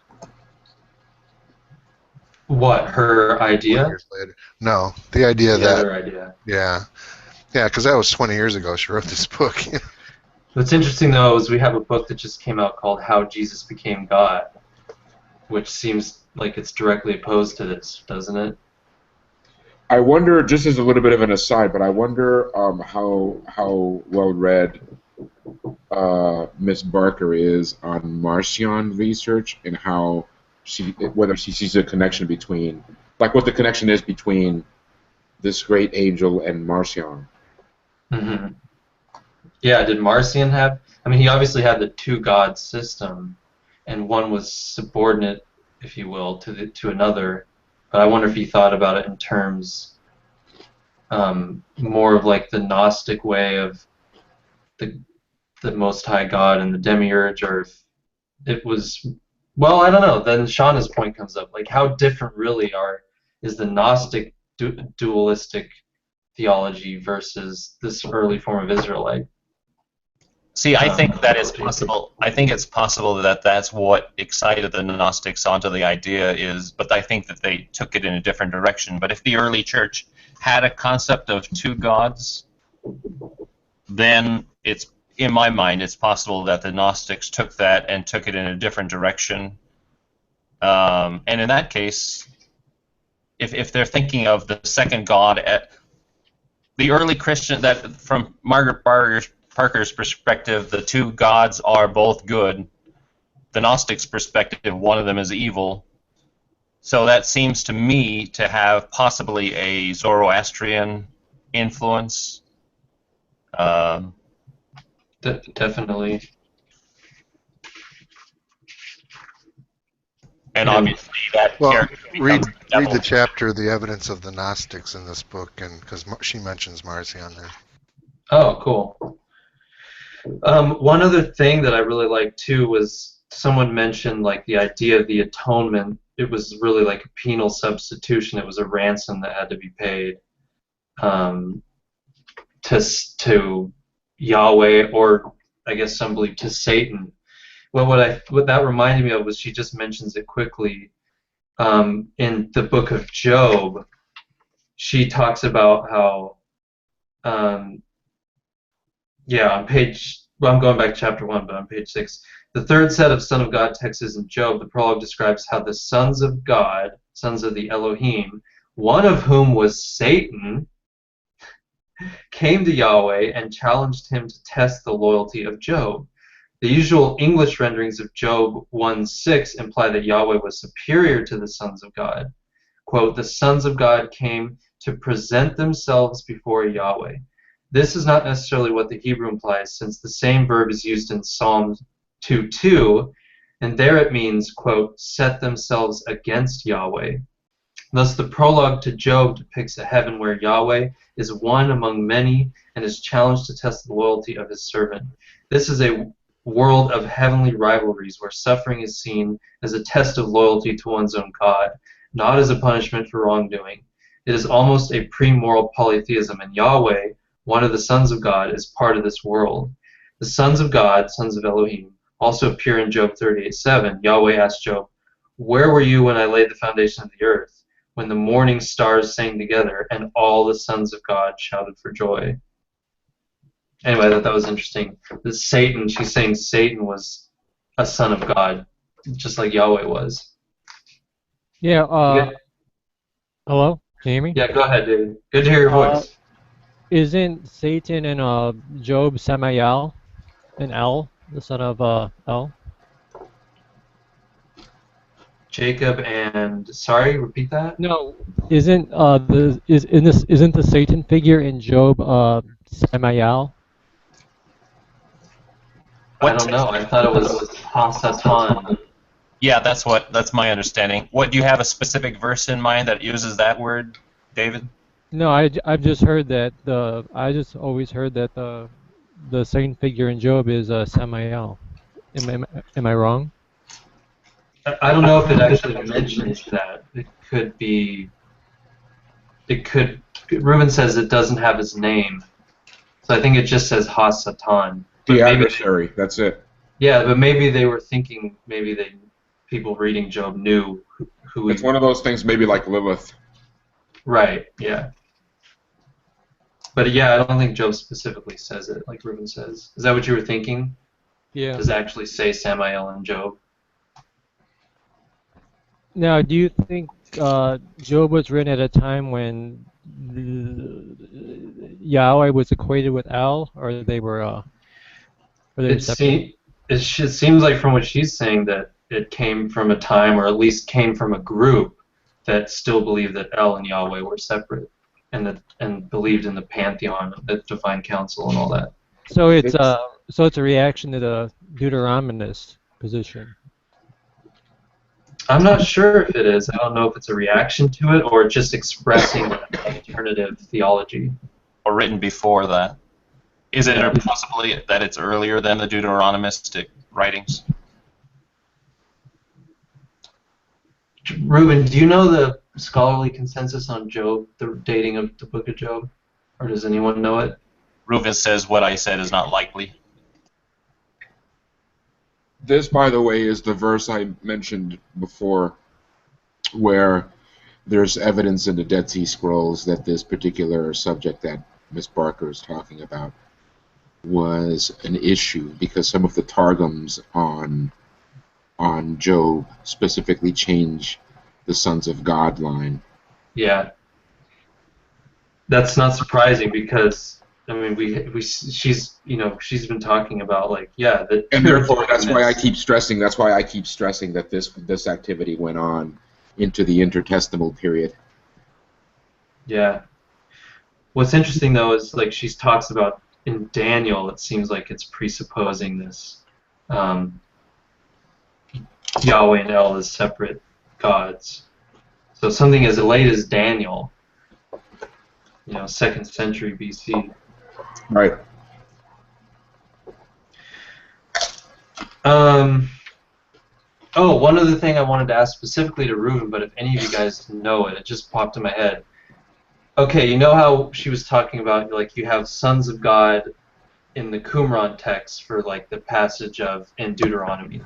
[SPEAKER 1] What, her idea?
[SPEAKER 5] Years later. No, the idea
[SPEAKER 1] Her idea.
[SPEAKER 5] Yeah, because that was 20 years ago she wrote this book.
[SPEAKER 1] What's interesting, though, is we have a book that just came out called How Jesus Became God, which seems like it's directly opposed to this, doesn't it?
[SPEAKER 2] I wonder, just as a little bit of an aside, but I wonder how well read Miss Barker is on Marcion research, and whether she sees a connection between, like, what the connection is between this great angel and Marcion.
[SPEAKER 1] Mm-hmm. Yeah, did Marcion have... he obviously had the two-god system, and one was subordinate, if you will, to another. But I wonder if he thought about it in terms more of like the Gnostic way of the Most High God and the demiurge, or if it was... Well, I don't know. Then Shauna's point comes up. Like, how different really is the Gnostic dualistic theology versus this early form of Israelite?
[SPEAKER 4] See, I think that is possible. I think it's possible that that's what excited the Gnostics onto the idea but I think that they took it in a different direction. But if the early church had a concept of two gods, then in my mind, it's possible that the Gnostics took that and took it in a different direction. And in that case, if they're thinking of the second God, the early Christian, that from Margaret Parker's perspective, the two gods are both good. The Gnostics' perspective, one of them is evil. So that seems to me to have possibly a Zoroastrian influence.
[SPEAKER 1] Definitely.
[SPEAKER 4] And obviously that character
[SPEAKER 5] read
[SPEAKER 4] devil.
[SPEAKER 5] the chapter, The Evidence of the Gnostics, in this book, and because she mentions Marcion there.
[SPEAKER 1] Oh, cool. One other thing that I really liked too was someone mentioned like the idea of the atonement it was really like a penal substitution. It was a ransom that had to be paid to Yahweh, or I guess some believe to Satan. Well, what that reminded me of was she just mentions it quickly in the book of Job. She talks about how on page, well, I'm going back to chapter 1, but on page 6, the third set of Son of God texts is in Job. The prologue describes how the sons of God, sons of the Elohim, one of whom was Satan, came to Yahweh and challenged him to test the loyalty of Job. The usual English renderings of Job 1:6 imply that Yahweh was superior to the sons of God. Quote, the sons of God came to present themselves before Yahweh. This is not necessarily what the Hebrew implies, since the same verb is used in Psalm 2:2, and there it means, quote, set themselves against Yahweh. Thus the prologue to Job depicts a heaven where Yahweh is one among many and is challenged to test the loyalty of his servant. This is a world of heavenly rivalries where suffering is seen as a test of loyalty to one's own God, not as a punishment for wrongdoing. It is almost a pre-moral polytheism, and Yahweh, one of the sons of God, is part of this world. The sons of God, sons of Elohim, also appear in Job 38:7. Yahweh asked Job, where were you when I laid the foundation of the earth, when the morning stars sang together, and all the sons of God shouted for joy? Anyway, I thought that was interesting. Satan, she's saying Satan was a son of God, just like Yahweh was.
[SPEAKER 8] Yeah, hello? Can you hear me?
[SPEAKER 1] Yeah, go ahead, David. Good to hear your voice.
[SPEAKER 8] Isn't Satan in Job Samael and El, the son of El?
[SPEAKER 1] Jacob and, sorry, repeat that?
[SPEAKER 8] No, isn't isn't the Satan figure in Job Samael?
[SPEAKER 1] I don't know. I thought it was Hasatan.
[SPEAKER 4] Yeah, that's my understanding. What, do you have a specific verse in mind that uses that word, David?
[SPEAKER 8] No, I've just heard that I just always heard that the Satan figure in Job is Samael. Am I wrong?
[SPEAKER 1] I don't know if it actually mentions that. It could be. It could. Reuven says it doesn't have his name, so I think it just says Hasatan.
[SPEAKER 2] The adversary. That's it.
[SPEAKER 1] Yeah, but maybe they were thinking. People reading Job knew who.
[SPEAKER 2] It's one of those things, maybe like Lilith.
[SPEAKER 1] Right. Yeah. But yeah, I don't think Job specifically says it, like Reuven says. Is that what you were thinking?
[SPEAKER 8] Yeah.
[SPEAKER 1] Does it actually say Samael and Job?
[SPEAKER 8] Now, do you think Job was written at a time when Yahweh was equated with El, or they were separate?
[SPEAKER 1] It seems like from what she's saying that it came from a time, or at least came from a group that still believed that El and Yahweh were separate, and believed in the pantheon, the divine council, and all that.
[SPEAKER 8] So it's a reaction to the Deuteronomist position.
[SPEAKER 1] I'm not sure if it is. I don't know if it's a reaction to it or just expressing an alternative theology.
[SPEAKER 4] Or written before that. Is it possibly that it's earlier than the Deuteronomistic writings?
[SPEAKER 1] Reuven, do you know the scholarly consensus on Job, the dating of the book of Job? Or does anyone know it?
[SPEAKER 4] Reuven says what I said is not likely.
[SPEAKER 2] This, by the way, is the verse I mentioned before, where there's evidence in the Dead Sea Scrolls that this particular subject that Miss Barker is talking about was an issue, because some of the Targums on Job specifically change the sons of God line.
[SPEAKER 1] Yeah. That's not surprising because I mean she's been talking about
[SPEAKER 2] and therefore that's why I keep stressing that this activity went on into the intertestamental period.
[SPEAKER 1] Yeah. What's interesting though is she talks about in Daniel, it seems like it's presupposing this Yahweh and El as separate gods. So something as late as Daniel, 2nd century BC.
[SPEAKER 2] Right.
[SPEAKER 1] Oh, one other thing I wanted to ask specifically to Reuven, but if any of you guys know it, it just popped in my head. Okay, you know how she was talking about, like, you have sons of God in the Qumran text for, like, the passage of in Deuteronomy.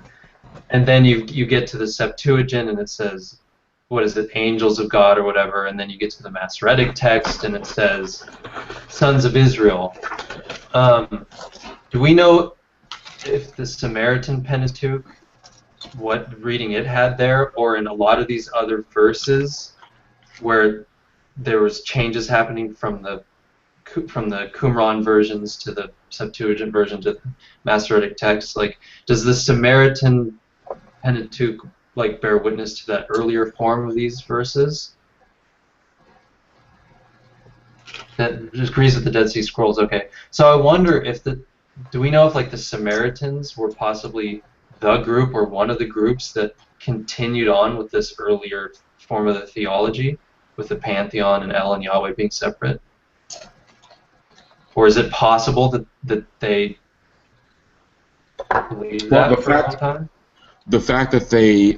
[SPEAKER 1] And then you get to the Septuagint and it says, what is it, angels of God or whatever, and then you get to the Masoretic text and it says sons of Israel. Do we know if the Samaritan Pentateuch, what reading it had there, or in a lot of these other verses where there was changes happening from the Qumran versions to the Septuagint version to the Masoretic text? Like, does the Samaritan Pentateuch like bear witness to that earlier form of these verses? That just agrees with the Dead Sea Scrolls. Okay, so I wonder if do we know if like the Samaritans were possibly the group or one of the groups that continued on with this earlier form of the theology, with the pantheon and El and Yahweh being separate? Or is it possible that they believed that for a long time?
[SPEAKER 2] The fact that they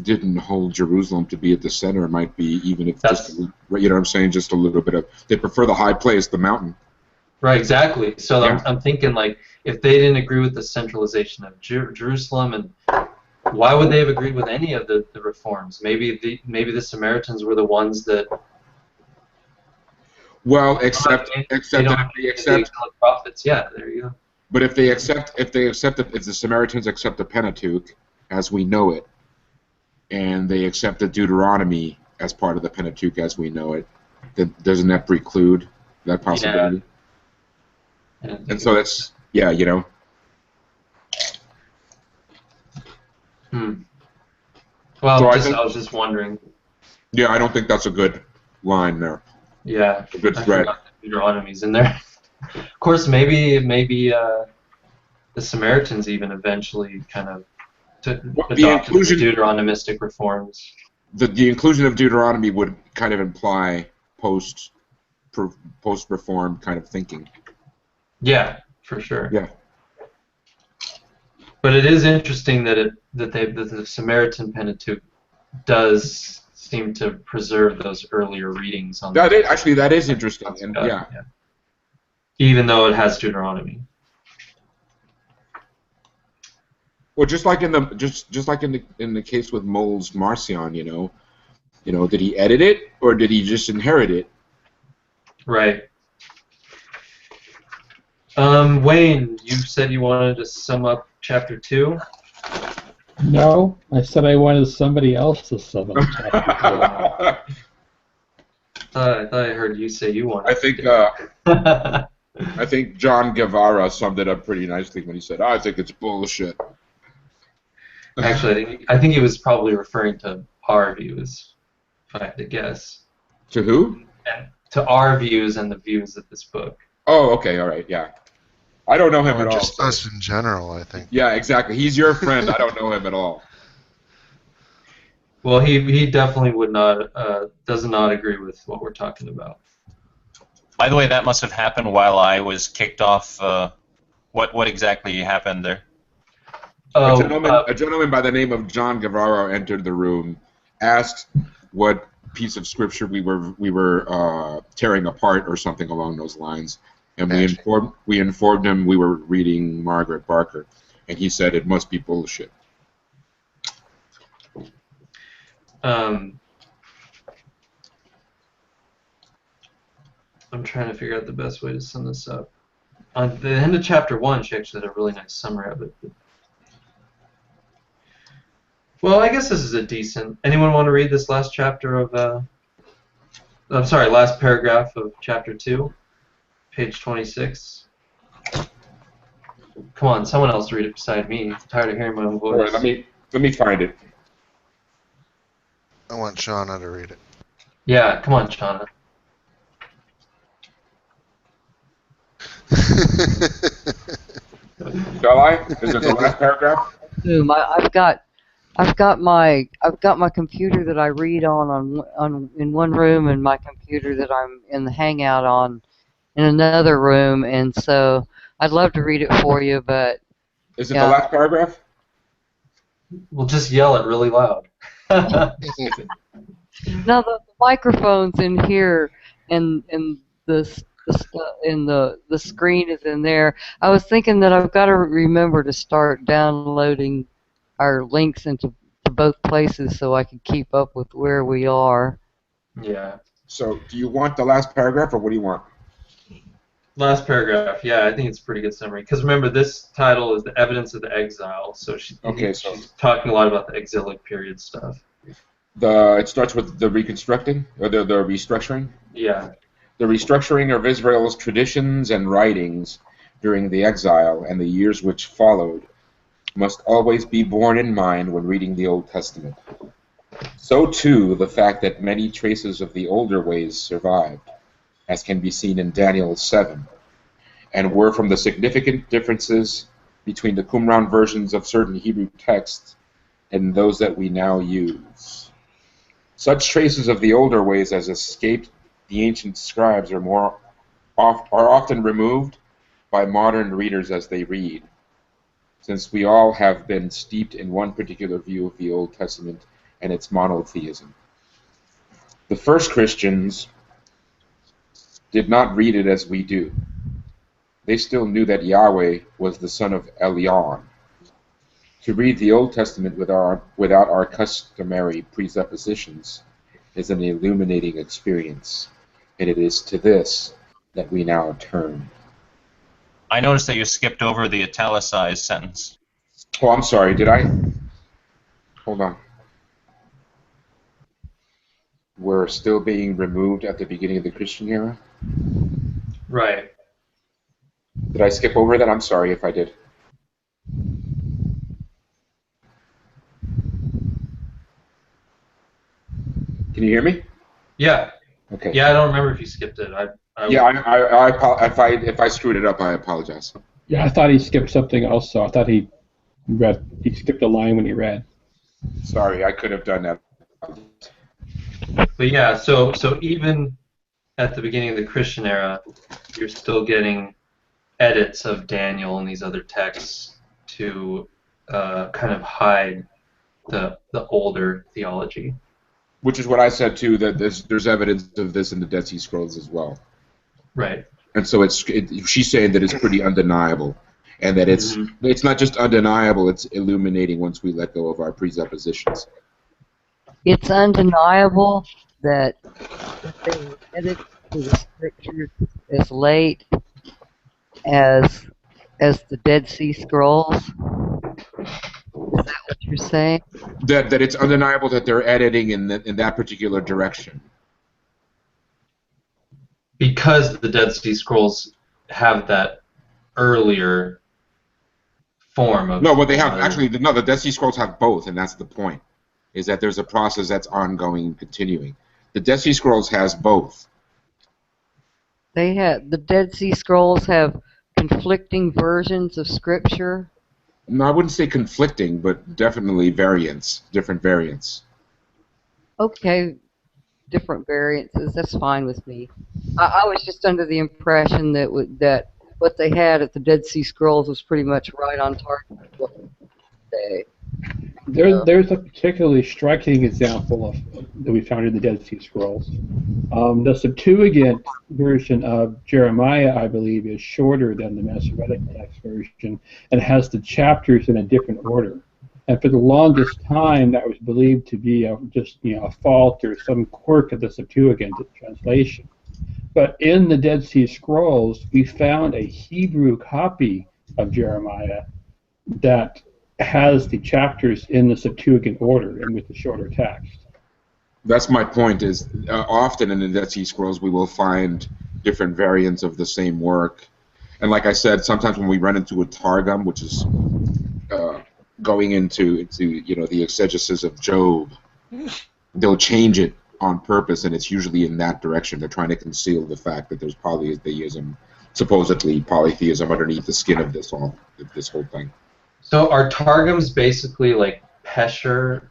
[SPEAKER 2] didn't hold Jerusalem to be at the center might be, even if just, you know what I'm saying, just a little bit of, they prefer the high place, the mountain.
[SPEAKER 1] Right, exactly. So
[SPEAKER 2] Yeah.
[SPEAKER 1] I'm thinking, like, if they didn't agree with the centralization of Jerusalem, and why would they have agreed with any of the reforms? Maybe the Samaritans were the ones that.
[SPEAKER 2] Well, except
[SPEAKER 1] they
[SPEAKER 2] if
[SPEAKER 1] don't
[SPEAKER 2] they accept,
[SPEAKER 1] the prophets. Yeah, there you go.
[SPEAKER 2] but if the Samaritans accept the Pentateuch as we know it, and they accept the Deuteronomy as part of the Pentateuch as we know it, then doesn't that preclude that possibility?
[SPEAKER 1] Yeah.
[SPEAKER 2] And so that's, yeah, you know.
[SPEAKER 1] Well,
[SPEAKER 2] So
[SPEAKER 1] I was just wondering.
[SPEAKER 2] Yeah, I don't think that's a good line there.
[SPEAKER 1] Yeah,
[SPEAKER 2] A good
[SPEAKER 1] I
[SPEAKER 2] thread.
[SPEAKER 1] forgot the Deuteronomy's in there. Of course, maybe the Samaritans even eventually kind of adopted the Deuteronomistic reforms.
[SPEAKER 2] The inclusion of Deuteronomy would kind of imply post-reform kind of thinking.
[SPEAKER 1] Yeah, for sure.
[SPEAKER 2] Yeah.
[SPEAKER 1] But it is interesting that the Samaritan Pentateuch does seem to preserve those earlier readings on.
[SPEAKER 2] That is interesting, and yeah.
[SPEAKER 1] Even though it has Deuteronomy.
[SPEAKER 2] Well, just like in the case with Moll's Marcion, you know, did he edit it or did he just inherit it?
[SPEAKER 1] Right. Wayne, you said you wanted to sum up chapter 2.
[SPEAKER 3] No, I said I wanted somebody else to sum up chapter 2.
[SPEAKER 1] I thought I heard you say you wanted.
[SPEAKER 2] I think John Guevara summed it up pretty nicely when he said, "I think it's bullshit."
[SPEAKER 1] Actually, I think he was probably referring to our views, if I had to guess.
[SPEAKER 2] To who?
[SPEAKER 1] To our views and the views of this book.
[SPEAKER 2] Oh, okay, all right, yeah. I don't know him at all.
[SPEAKER 5] Just us in general, I think.
[SPEAKER 2] Yeah, exactly. He's your friend. I don't know him at all.
[SPEAKER 1] Well, he definitely would not does not agree with what we're talking about.
[SPEAKER 4] By the way, that must have happened while I was kicked off. What exactly happened there?
[SPEAKER 1] Oh,
[SPEAKER 2] a gentleman by the name of John Guevara entered the room, asked what piece of scripture we were tearing apart or something along those lines, and we informed him we were reading Margaret Barker, and he said it must be bullshit.
[SPEAKER 1] I'm trying to figure out the best way to sum this up. On the end of chapter 1, she actually did a really nice summary of it. Well, I guess this is a decent. Anyone want to read this last chapter of? I'm sorry, last paragraph of chapter 2, page 26. Come on, someone else read it beside me. I'm tired of hearing my own voice.
[SPEAKER 2] All right, let me find it.
[SPEAKER 5] I want Shauna to read it.
[SPEAKER 1] Yeah, come on, Shauna.
[SPEAKER 2] Shall I? Is it the last paragraph?
[SPEAKER 7] I've got my computer that I read on in one room, and my computer that I'm in the Hangout on in another room, and so I'd love to read it for you, but
[SPEAKER 2] is it the last paragraph?
[SPEAKER 1] We'll just yell it really loud.
[SPEAKER 7] Now the microphone's in here, and the screen is in there. I was thinking that I've got to remember to start downloading our links into to both places so I can keep up with where we are.
[SPEAKER 1] Yeah.
[SPEAKER 2] So, do you want the last paragraph, or what do you want?
[SPEAKER 1] Last paragraph. Yeah, I think it's a pretty good summary. Because remember, this title is the evidence of the exile. So she's talking a lot about the exilic period stuff.
[SPEAKER 2] It starts with the reconstructing, or the restructuring?
[SPEAKER 1] Yeah.
[SPEAKER 2] The restructuring of Israel's traditions and writings during the exile and the years which followed must always be borne in mind when reading the Old Testament. So too the fact that many traces of the older ways survived, as can be seen in Daniel 7, and were from the significant differences between the Qumran versions of certain Hebrew texts and those that we now use. Such traces of the older ways as escaped the ancient scribes are often removed by modern readers as they read, since we all have been steeped in one particular view of the Old Testament and its monotheism. The first Christians did not read it as we do. They still knew that Yahweh was the son of Elion. To read the Old Testament without our customary presuppositions is an illuminating experience, and it is to this that we now turn.
[SPEAKER 4] I noticed that you skipped over the italicized sentence.
[SPEAKER 2] Oh, I'm sorry, did I? Hold on. We're still being removed at the beginning of the Christian era?
[SPEAKER 1] Right.
[SPEAKER 2] Did I skip over that? I'm sorry if I did. Can you hear me?
[SPEAKER 1] Yeah.
[SPEAKER 2] Okay.
[SPEAKER 1] Yeah, I don't remember if you skipped it.
[SPEAKER 2] If I screwed it up, I apologize.
[SPEAKER 3] Yeah, I thought he skipped something else, so I thought he skipped a line when he read.
[SPEAKER 2] Sorry, I could have done that.
[SPEAKER 1] But yeah, so even at the beginning of the Christian era, you're still getting edits of Daniel and these other texts to kind of hide the older theology.
[SPEAKER 2] Which is what I said too. That there's evidence of this in the Dead Sea Scrolls as well.
[SPEAKER 1] Right.
[SPEAKER 2] And so she's saying that it's pretty undeniable, and that it's not just undeniable; it's illuminating once we let go of our presuppositions.
[SPEAKER 7] It's undeniable that they were edited to the scriptures as late as the Dead Sea Scrolls. Is that what you're saying?
[SPEAKER 2] That it's undeniable that they're editing in that particular direction.
[SPEAKER 1] Because the Dead Sea Scrolls have that earlier form of...
[SPEAKER 2] No, what they have, the Dead Sea Scrolls have both, and that's the point, is that there's a process that's ongoing and continuing. The Dead Sea Scrolls has both.
[SPEAKER 7] The Dead Sea Scrolls have conflicting versions of Scripture.
[SPEAKER 2] No, I wouldn't say conflicting, but definitely different variants.
[SPEAKER 7] Okay, different variances. That's fine with me. I was just under the impression that what they had at the Dead Sea Scrolls was pretty much right on target with what they.
[SPEAKER 3] There's a particularly striking example that we found in the Dead Sea Scrolls. The Septuagint version of Jeremiah, I believe, is shorter than the Masoretic text version and has the chapters in a different order. And for the longest time, that was believed to be a fault or some quirk of the Septuagint translation. But in the Dead Sea Scrolls, we found a Hebrew copy of Jeremiah that has the chapters in the Septuagint order and with the shorter text.
[SPEAKER 2] That's my point, is often in the Dead Sea Scrolls we will find different variants of the same work. And like I said, sometimes when we run into a Targum, which is going into the exegesis of Job, they'll change it on purpose, and it's usually in that direction. They're trying to conceal the fact that there's polytheism, supposedly polytheism, underneath the skin of this whole thing.
[SPEAKER 1] So are Targums basically like Pesher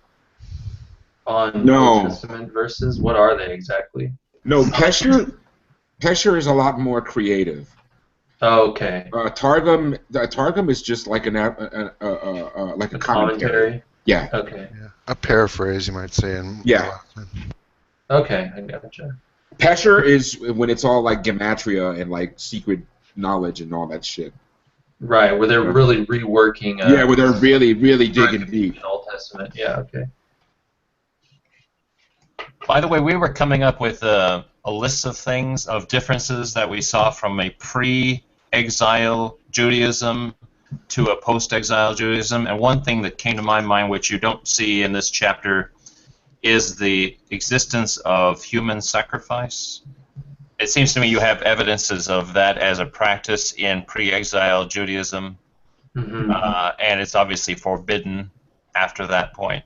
[SPEAKER 1] on Old Testament verses? What are they exactly?
[SPEAKER 2] No, Pesher is a lot more creative.
[SPEAKER 1] Oh, okay.
[SPEAKER 2] Targum is just like a commentary. Yeah.
[SPEAKER 1] Okay.
[SPEAKER 5] Yeah. A paraphrase, you might say.
[SPEAKER 2] Yeah.
[SPEAKER 1] Okay, I gotcha.
[SPEAKER 2] Pesher is when it's all like gematria and like secret knowledge and all that shit.
[SPEAKER 1] Right, where they're really reworking.
[SPEAKER 2] Yeah, where they're really, really digging deep.
[SPEAKER 1] Old Testament. Yeah. Okay.
[SPEAKER 4] By the way, we were coming up with a list of things, of differences that we saw from a pre-exile Judaism to a post-exile Judaism, and one thing that came to my mind, which you don't see in this chapter, is the existence of human sacrifice. It seems to me you have evidences of that as a practice in pre-exile Judaism, and it's obviously forbidden after that point.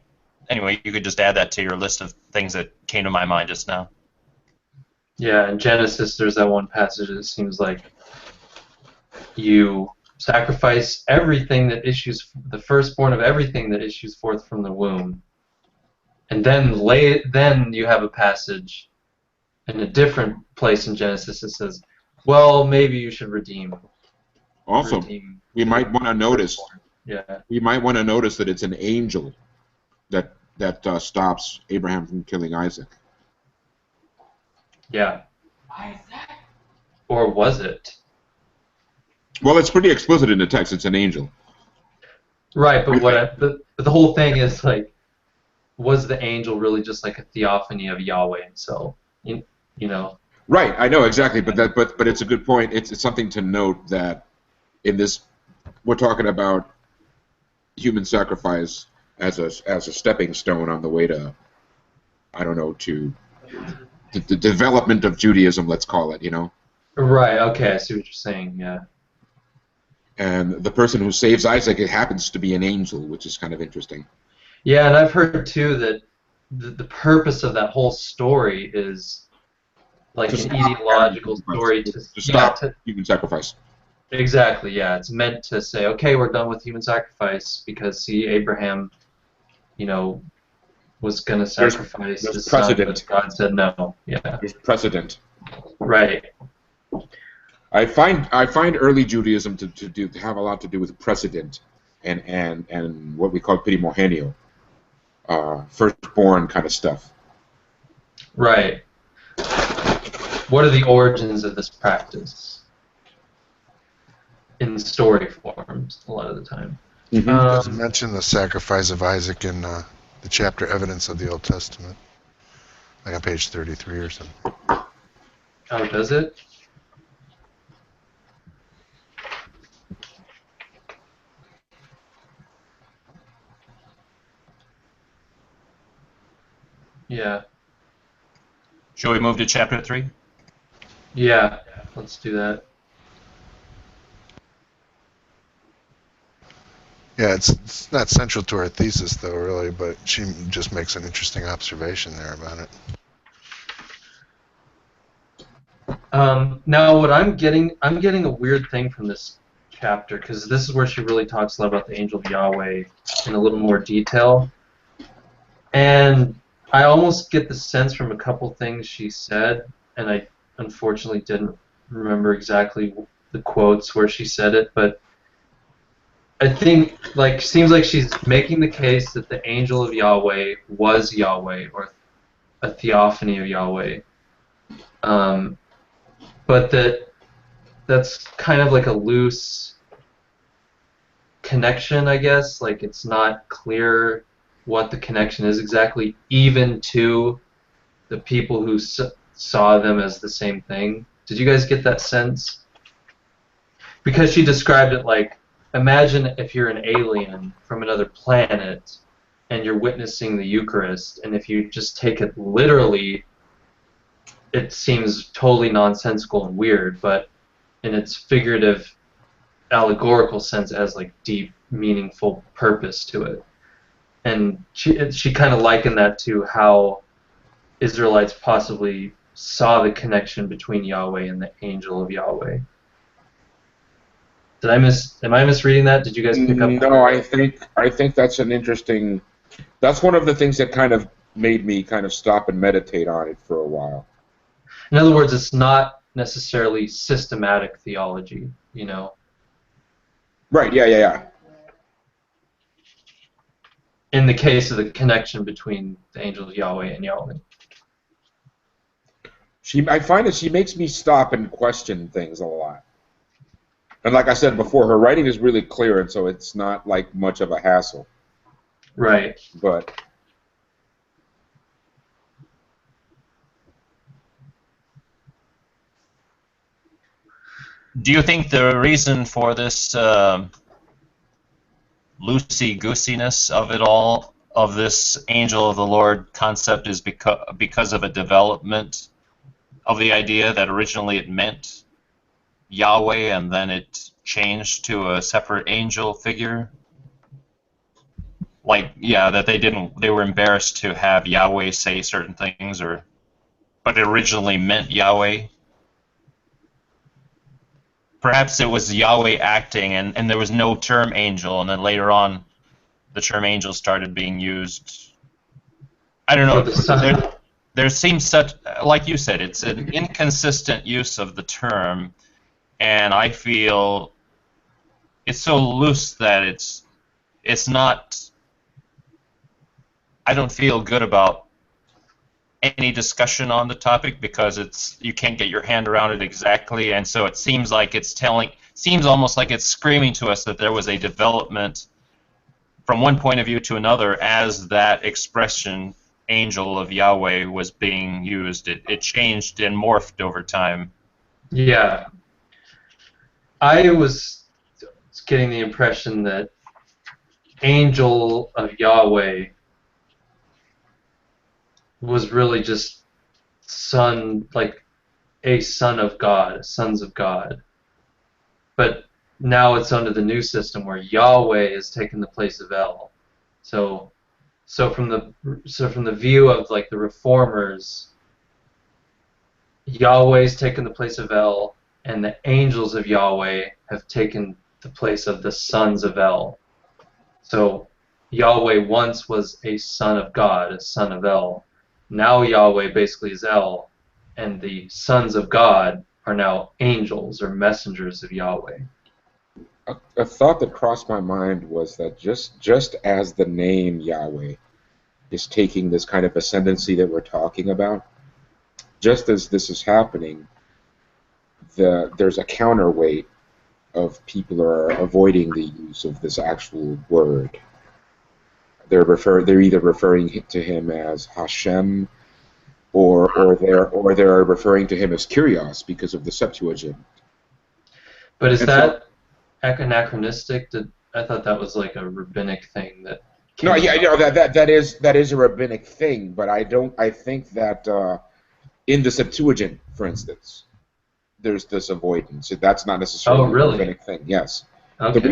[SPEAKER 4] Anyway, you could just add that to your list of things that came to my mind just now.
[SPEAKER 1] Yeah, in Genesis, there's that one passage that seems like you sacrifice everything that issues, the firstborn of everything that issues forth from the womb. And then you have a passage in a different place in Genesis that says, well, maybe you should redeem.
[SPEAKER 2] Also, we might want to notice.
[SPEAKER 1] Yeah.
[SPEAKER 2] We might want to notice that it's an angel that stops Abraham from killing Isaac.
[SPEAKER 1] Yeah. Or was it?
[SPEAKER 2] Well, it's pretty explicit in the text. It's an angel.
[SPEAKER 1] Right, but but the whole thing is like, was the angel really just like a theophany of Yahweh himself? You know.
[SPEAKER 2] Right, I know exactly, but it's a good point. It's something to note that in this, we're talking about human sacrifice as a stepping stone on the way to, I don't know, to the development of Judaism, let's call it, you know.
[SPEAKER 1] Right. Okay, I see what you're saying. Yeah.
[SPEAKER 2] And the person who saves Isaac, it happens to be an angel, which is kind of interesting.
[SPEAKER 1] Yeah, and I've heard too that the purpose of that whole story is like an ideological story to
[SPEAKER 2] stop human sacrifice.
[SPEAKER 1] Exactly. Yeah, it's meant to say, okay, we're done with human sacrifice because see, Abraham, was going to sacrifice his son, but God said no. Yeah.
[SPEAKER 2] There's precedent.
[SPEAKER 1] Right.
[SPEAKER 2] I find early Judaism to have a lot to do with precedent and what we call primogenio, firstborn kind of stuff.
[SPEAKER 1] Right. What are the origins of this practice? In story forms, a lot of the time.
[SPEAKER 5] It doesn't mention the sacrifice of Isaac in the chapter Evidence of the Old Testament, like on page 33 or something.
[SPEAKER 1] Oh, does it? Yeah.
[SPEAKER 4] Shall we move to chapter 3?
[SPEAKER 1] Yeah, let's do that.
[SPEAKER 5] Yeah, it's not central to our thesis, though, really, but she just makes an interesting observation there about it.
[SPEAKER 1] Now, what I'm getting a weird thing from this chapter, because this is where she really talks a lot about the angel of Yahweh in a little more detail. And I almost get the sense from a couple things she said, and I unfortunately didn't remember exactly the quotes where she said it, but I think, seems like she's making the case that the angel of Yahweh was Yahweh, or a theophany of Yahweh. But that's kind of like a loose connection, I guess. Like, it's not clear what the connection is exactly, even to the people who saw them as the same thing. Did you guys get that sense? Because she described it like, imagine if you're an alien from another planet and you're witnessing the Eucharist, and if you just take it literally, it seems totally nonsensical and weird, but in its figurative, allegorical sense, it has like deep, meaningful purpose to it. And she kind of likened that to how Israelites possibly saw the connection between Yahweh and the angel of Yahweh. Am I misreading that? Did you guys pick up?
[SPEAKER 2] No, I think that's an interesting. That's one of the things that kind of made me kind of stop and meditate on it for a while.
[SPEAKER 1] In other words, it's not necessarily systematic theology,
[SPEAKER 2] Right. Yeah.
[SPEAKER 1] in the case of the connection between the angels Yahweh and Yahweh.
[SPEAKER 2] I find that she makes me stop and question things a lot. And like I said before, her writing is really clear, and so it's not like much of a hassle.
[SPEAKER 1] Right.
[SPEAKER 2] But
[SPEAKER 4] Do you think the reason for this loosey-goosiness of it all, of this angel of the Lord concept, is because of a development of the idea that originally it meant Yahweh and then it changed to a separate angel figure? Like, yeah, that they were embarrassed to have Yahweh say certain things, but it originally meant Yahweh. Perhaps it was Yahweh acting, and there was no term angel, and then later on, the term angel started being used. I don't know. There seems such, like you said, it's an inconsistent use of the term, and I feel it's so loose that it's not. I don't feel good about any discussion on the topic because you can't get your hand around it exactly, and so it seems like seems almost like it's screaming to us that there was a development from one point of view to another as that expression angel of Yahweh was being used. It changed and morphed over time.
[SPEAKER 1] Yeah. I was getting the impression that angel of Yahweh was really just like a son of God, sons of God. But now it's under the new system where Yahweh has taken the place of El. So from the view of like the reformers, Yahweh's taken the place of El, and the angels of Yahweh have taken the place of the sons of El. So Yahweh once was a son of God, a son of El. Now Yahweh basically is El, and the sons of God are now angels or messengers of Yahweh.
[SPEAKER 2] a thought that crossed my mind was that just as the name Yahweh is taking this kind of ascendancy that we're talking about, just as this is happening, there's a counterweight of people are avoiding the use of this actual word. They're either referring to him as Hashem, or they're referring to him as Kyrios because of the Septuagint.
[SPEAKER 1] But is that anachronistic? I thought that was like a rabbinic thing that.
[SPEAKER 2] No, yeah, you know, that is a rabbinic thing, but I think that in the Septuagint, for instance, there's this avoidance. That's not necessarily a rabbinic thing. Yes.
[SPEAKER 1] Okay.
[SPEAKER 2] The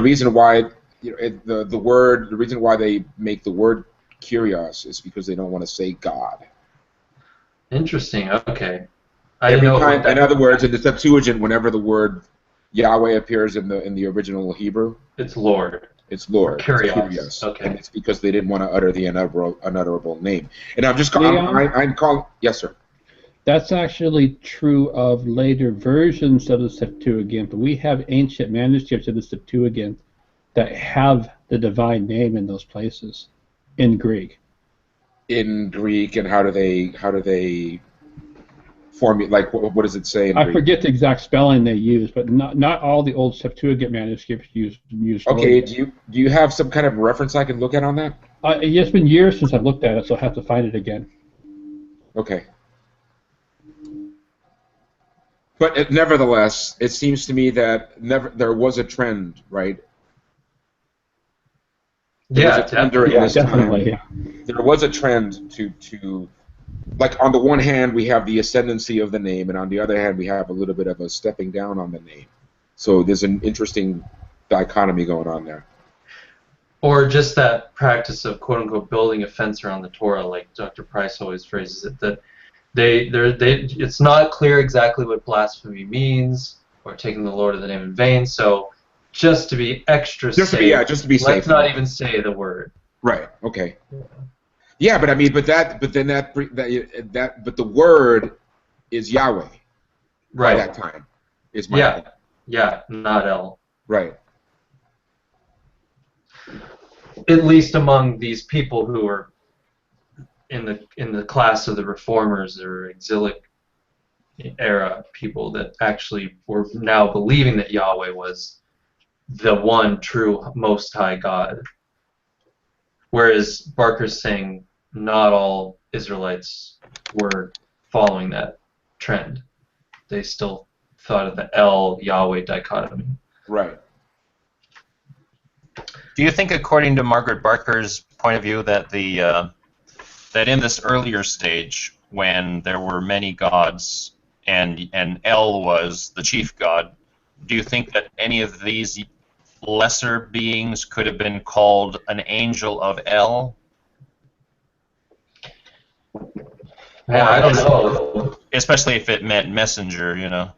[SPEAKER 2] reason why the reason why they make the word Kyrios is because they don't want to say God.
[SPEAKER 1] Interesting. Okay.
[SPEAKER 2] In other words, in the Septuagint, whenever the word Yahweh appears in the original Hebrew,
[SPEAKER 1] it's Lord.
[SPEAKER 2] It's Lord.
[SPEAKER 1] Kyrios.
[SPEAKER 2] It's Kyrios.
[SPEAKER 1] Okay.
[SPEAKER 2] And it's because they didn't want to utter the unutterable name. And I'm calling. Yes, sir.
[SPEAKER 3] That's actually true of later versions of the Septuagint, but we have ancient manuscripts of the Septuagint that have the divine name in those places in Greek.
[SPEAKER 2] In Greek, and how do they formulate? Like, what does it say in Greek?
[SPEAKER 3] I forget the exact spelling they use, but not all the old Septuagint manuscripts use.
[SPEAKER 2] Okay, do you have some kind of reference I can look at on that?
[SPEAKER 3] It's been years since I've looked at it, so I'll have to find it again.
[SPEAKER 2] Okay. But nevertheless, it seems to me that there was a trend, right?
[SPEAKER 3] Definitely. Yeah.
[SPEAKER 2] There was a trend to, like, on the one hand, we have the ascendancy of the name, and on the other hand, we have a little bit of a stepping down on the name. So there's an interesting dichotomy going on there.
[SPEAKER 1] Or just that practice of quote-unquote building a fence around the Torah, like Dr. Price always phrases it, that it's not clear exactly what blasphemy means, or taking the Lord of the name in vain, so just to be extra safe,
[SPEAKER 2] just to be safe.
[SPEAKER 1] Let's not even say the word.
[SPEAKER 2] Right. Okay. Yeah, but I mean, but the word is Yahweh.
[SPEAKER 1] Right.
[SPEAKER 2] By that time, is my point.
[SPEAKER 1] Yeah, not El.
[SPEAKER 2] Right.
[SPEAKER 1] at least among these people who are in the class of the reformers or exilic era people that actually were now believing that Yahweh was the one true most high God. Whereas Barker's saying not all Israelites were following that trend. They still thought of the El-Yahweh dichotomy.
[SPEAKER 2] Right.
[SPEAKER 4] Do you think, according to Margaret Barker's point of view, that that in this earlier stage, when there were many gods and El was the chief god, do you think that any of these lesser beings could have been called an angel of El?
[SPEAKER 1] Yeah, I don't know.
[SPEAKER 4] Especially if it meant messenger, you know.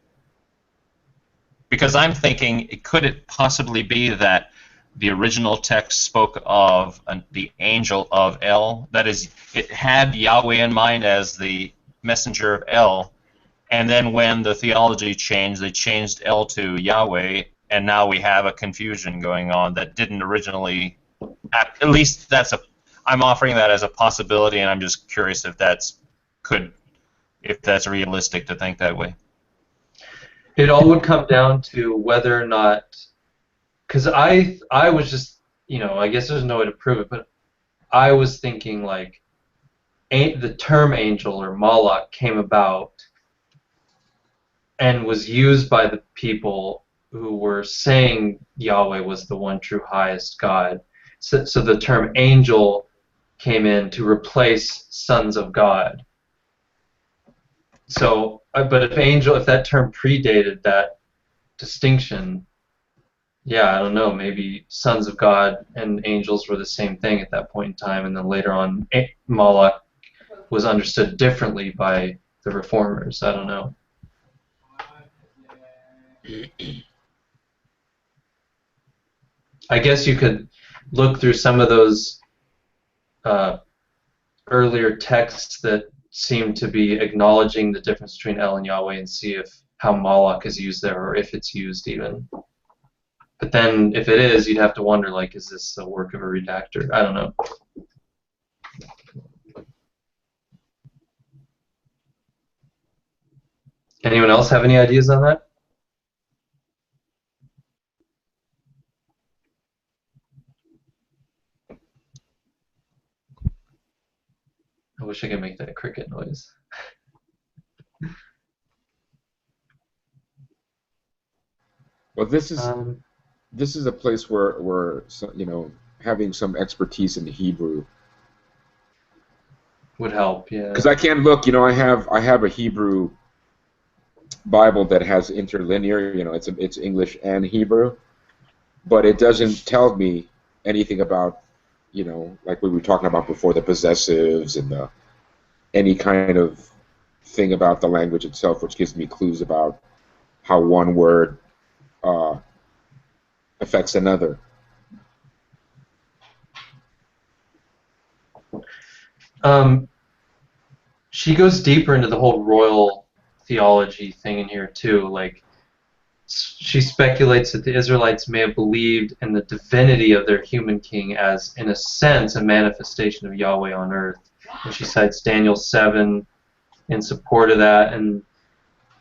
[SPEAKER 4] Because I'm thinking, could it possibly be that the original text spoke of the angel of El? That is, it had Yahweh in mind as the messenger of El, and then when the theology changed, they changed El to Yahweh, and now we have a confusion going on that didn't originally. At least I'm offering that as a possibility, and I'm just curious if that's realistic to think that way.
[SPEAKER 1] It all would come down to whether or not, because I was just, I guess there's no way to prove it, but I was thinking like the term angel or Malach came about and was used by the people who were saying Yahweh was the one true highest God. So the term angel came in to replace sons of God. So, but if that term predated that distinction, yeah, I don't know, maybe sons of God and angels were the same thing at that point in time, and then later on, Malach was understood differently by the reformers. I don't know. I guess you could look through some of those earlier texts that seem to be acknowledging the difference between El and Yahweh and see how Malach is used there, or if it's used even. But then, if it is, you'd have to wonder, like, is this a work of a redactor? I don't know. Anyone else have any ideas on that? I wish I could make that cricket noise.
[SPEAKER 2] Well, this is a place where having some expertise in Hebrew
[SPEAKER 1] would help, yeah.
[SPEAKER 2] Because I can look, I have a Hebrew Bible that has interlinear, it's English and Hebrew, but it doesn't tell me anything about, like we were talking about before, the possessives and any kind of thing about the language itself, which gives me clues about how one word affects another.
[SPEAKER 1] She goes deeper into the whole royal theology thing in here too. Like, she speculates that the Israelites may have believed in the divinity of their human king as, in a sense, a manifestation of Yahweh on earth. And she cites Daniel 7 in support of that, and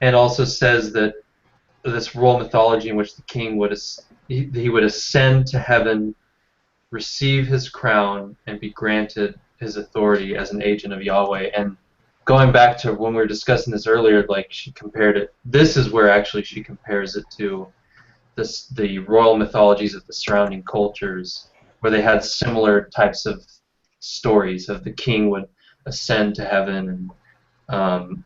[SPEAKER 1] also says that this royal mythology in which the king would ascend to heaven, receive his crown, and be granted his authority as an agent of Yahweh. And going back to when we were discussing this earlier, like, she compared it. This is where actually she compares it to the royal mythologies of the surrounding cultures, where they had similar types of stories of the king would ascend to heaven and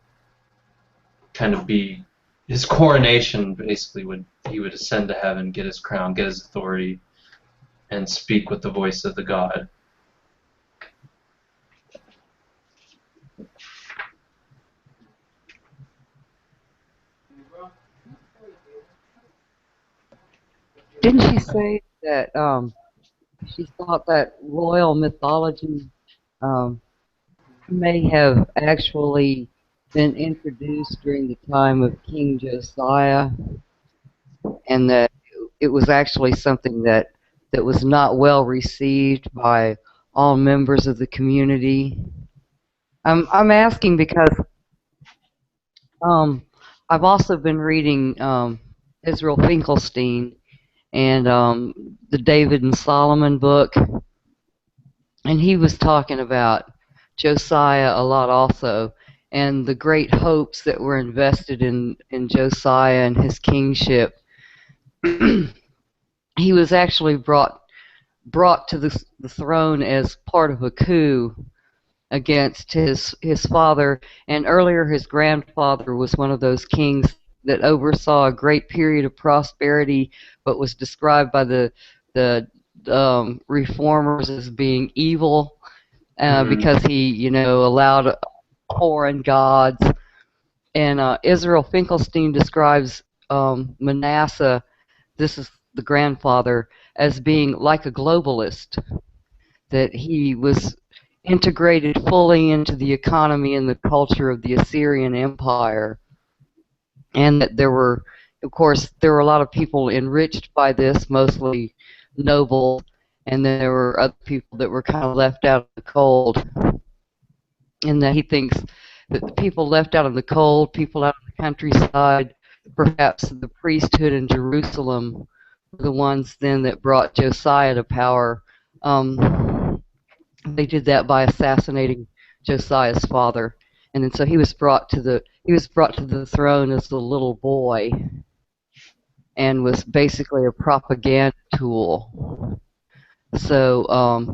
[SPEAKER 1] kind of be his coronation. Basically, he would ascend to heaven, get his crown, get his authority, and speak with the voice of the God.
[SPEAKER 7] Didn't she say that she thought that royal mythology may have actually been introduced during the time of King Josiah, and that it was actually something that that was not well received by all members of the community? I'm asking because I've also been reading Israel Finkelstein and the David and Solomon book, and he was talking about Josiah a lot also, and the great hopes that were invested in Josiah and his kingship. He was actually brought to the throne as part of a coup against his father, and earlier his grandfather was one of those kings that oversaw a great period of prosperity, but was described by the reformers as being evil because he, allowed foreign gods. And Israel Finkelstein describes Manasseh, this is the grandfather, as being like a globalist, that he was integrated fully into the economy and the culture of the Assyrian Empire, and that there were a lot of people enriched by this, mostly nobles, and then there were other people that were kind of left out of the cold, and that he thinks that the people left out of the cold, people out of the countryside, perhaps the priesthood in Jerusalem, were the ones then that brought Josiah to power. They did that by assassinating Josiah's father, and then so he was brought to the throne as a little boy, and was basically a propaganda tool. So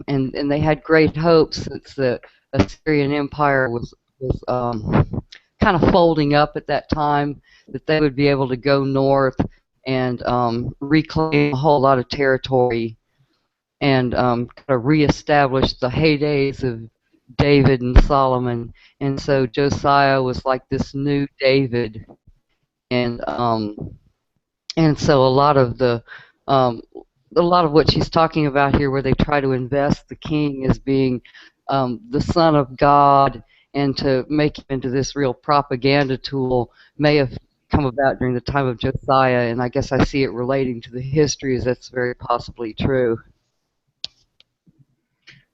[SPEAKER 7] and they had great hopes since the Assyrian Empire was kind of folding up at that time, that they would be able to go north and reclaim a whole lot of territory and kind of reestablish the heydays of David and Solomon. And so Josiah was like this new David, and so a lot of what she's talking about here, where they try to invest the king as being the son of God and to make him into this real propaganda tool, may have come about during the time of Josiah, and I guess I see it relating to the history as that's very possibly true.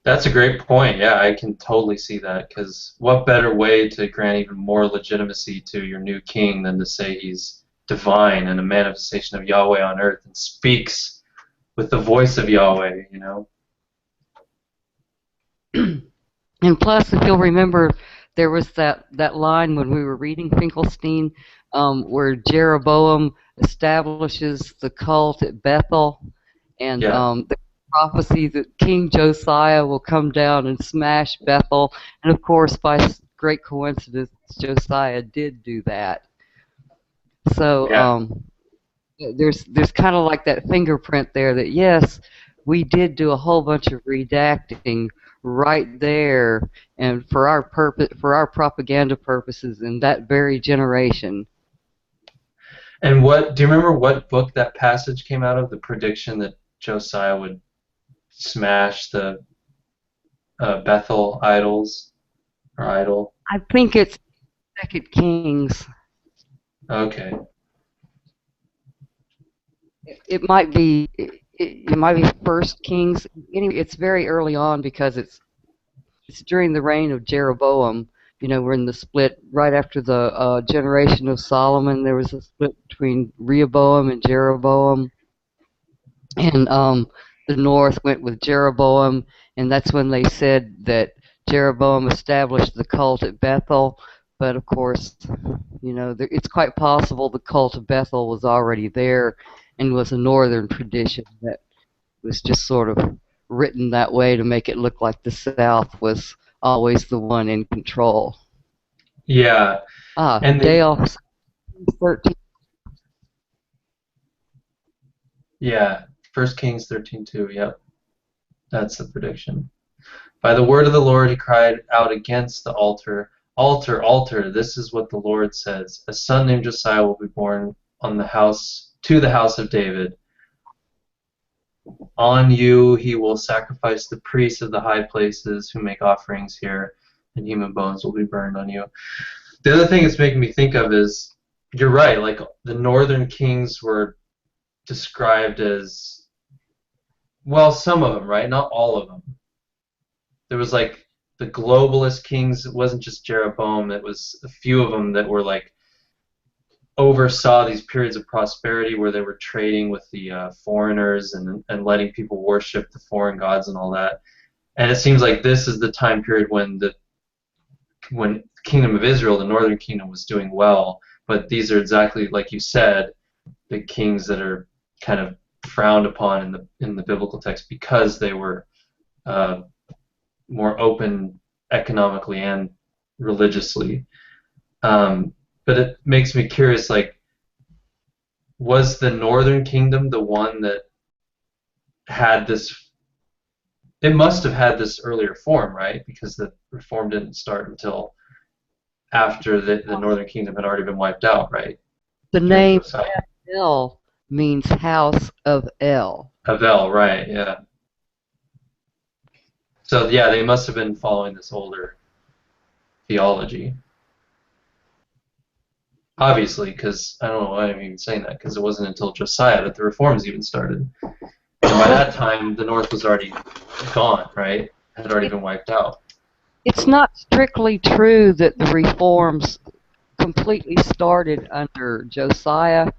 [SPEAKER 1] That's a great point. Yeah, I can totally see that, because what better way to grant even more legitimacy to your new king than to say he's divine and a manifestation of Yahweh on earth and speaks with the voice of Yahweh,
[SPEAKER 7] And plus, if you'll remember, there was that line when we were reading Finkelstein where Jeroboam establishes the cult at Bethel, and the prophecy that King Josiah will come down and smash Bethel, and of course, by great coincidence, Josiah did do that. So there's kind of like that fingerprint there that yes, we did do a whole bunch of redacting right there, and for our propaganda purposes in that very generation.
[SPEAKER 1] And do you remember what book that passage came out of? The prediction that Josiah would smash the Bethel idols or idol?
[SPEAKER 7] I think it's 2 Kings.
[SPEAKER 1] Okay.
[SPEAKER 7] It might be 1 Kings. Anyway, it's very early on because it's during the reign of Jeroboam. We're in the split right after the generation of Solomon. There was a split between Rehoboam and Jeroboam, and the north went with Jeroboam, and that's when they said that Jeroboam established the cult at Bethel. But of course, it's quite possible the cult of Bethel was already there and was a northern tradition that was just sort of written that way to make it look like the South was always the one in control.
[SPEAKER 1] Yeah.
[SPEAKER 7] And Dale, 13.
[SPEAKER 1] Yeah, 1 Kings 13:2. Yep, that's the prediction. By the word of the Lord he cried out against the altar. Altar, altar, this is what the Lord says. A son named Josiah will be born to the house of David. On you he will sacrifice the priests of the high places who make offerings here, and human bones will be burned on you. The other thing it's making me think of is, you're right, like the northern kings were described as well, some of them, right? Not all of them. There was like the globalist kings. It wasn't just Jeroboam. It was a few of them that were like oversaw these periods of prosperity where they were trading with the foreigners and letting people worship the foreign gods and all that. And it seems like this is the time period when the Kingdom of Israel, the northern kingdom, was doing well. But these are exactly like you said, the kings that are kind of frowned upon in the biblical text because they were more open economically and religiously. But it makes me curious, like, was the northern kingdom the one that had this? It must have had this earlier form, right? Because the reform didn't start until after the northern kingdom had already been wiped out, right?
[SPEAKER 7] The
[SPEAKER 1] During
[SPEAKER 7] name
[SPEAKER 1] Josiah.
[SPEAKER 7] El means house of El.
[SPEAKER 1] Havel, right? Yeah. So yeah, they must have been following this older theology. Obviously, because I don't know why I'm even saying that, because it wasn't until Josiah that the reforms even started. And by that time, the North was already gone, right? Had already been wiped out.
[SPEAKER 7] It's not strictly true that the reforms completely started under Josiah,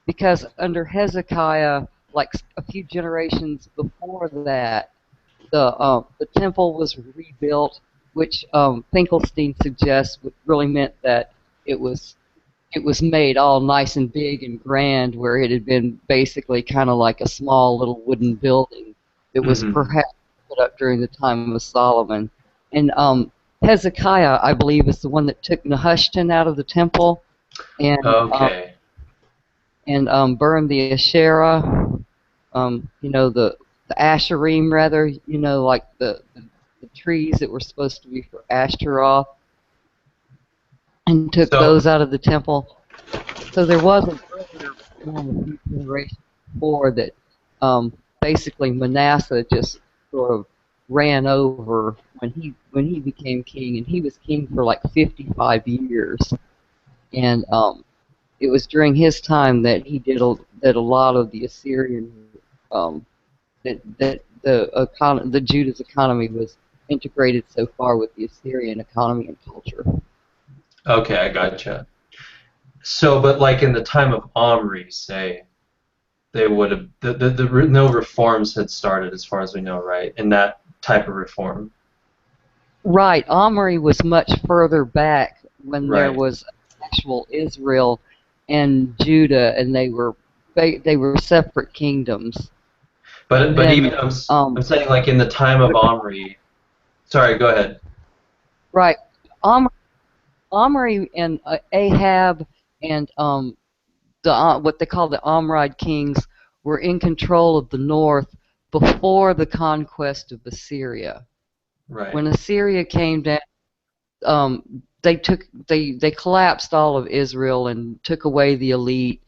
[SPEAKER 7] because under Hezekiah, like a few generations before that, the temple was rebuilt, which Finkelstein suggests really meant that it was made all nice and big and grand, where it had been basically kind of like a small little wooden building that was perhaps put up during the time of Solomon. And Hezekiah, I believe, is the one that took Nehushtan out of the temple and
[SPEAKER 1] Okay.
[SPEAKER 7] Burned the Asherah, the Asherim, rather, like the trees that were supposed to be for Ashtaroth, and took those out of the temple. So there was an earlier form a few generations before that basically Manasseh just sort of ran over when he became king, and he was king for like 55 years. And it was during his time that he did that a lot of the Assyrian the Judah's economy was integrated so far with the Assyrian economy and culture.
[SPEAKER 1] Okay, I gotcha. So, but like in the time of Omri, say, they would have no reforms had started, as far as we know, right? In that type of reform.
[SPEAKER 7] Right, Omri was much further back when there was actual Israel and Judah, and they were separate kingdoms.
[SPEAKER 1] But even I'm saying, like, in the time of Omri. Sorry, go ahead.
[SPEAKER 7] Right, Omri and Ahab and what they call the Omride kings were in control of the north before the conquest of Assyria.
[SPEAKER 1] Right.
[SPEAKER 7] When Assyria came down, they collapsed all of Israel and took away the elite,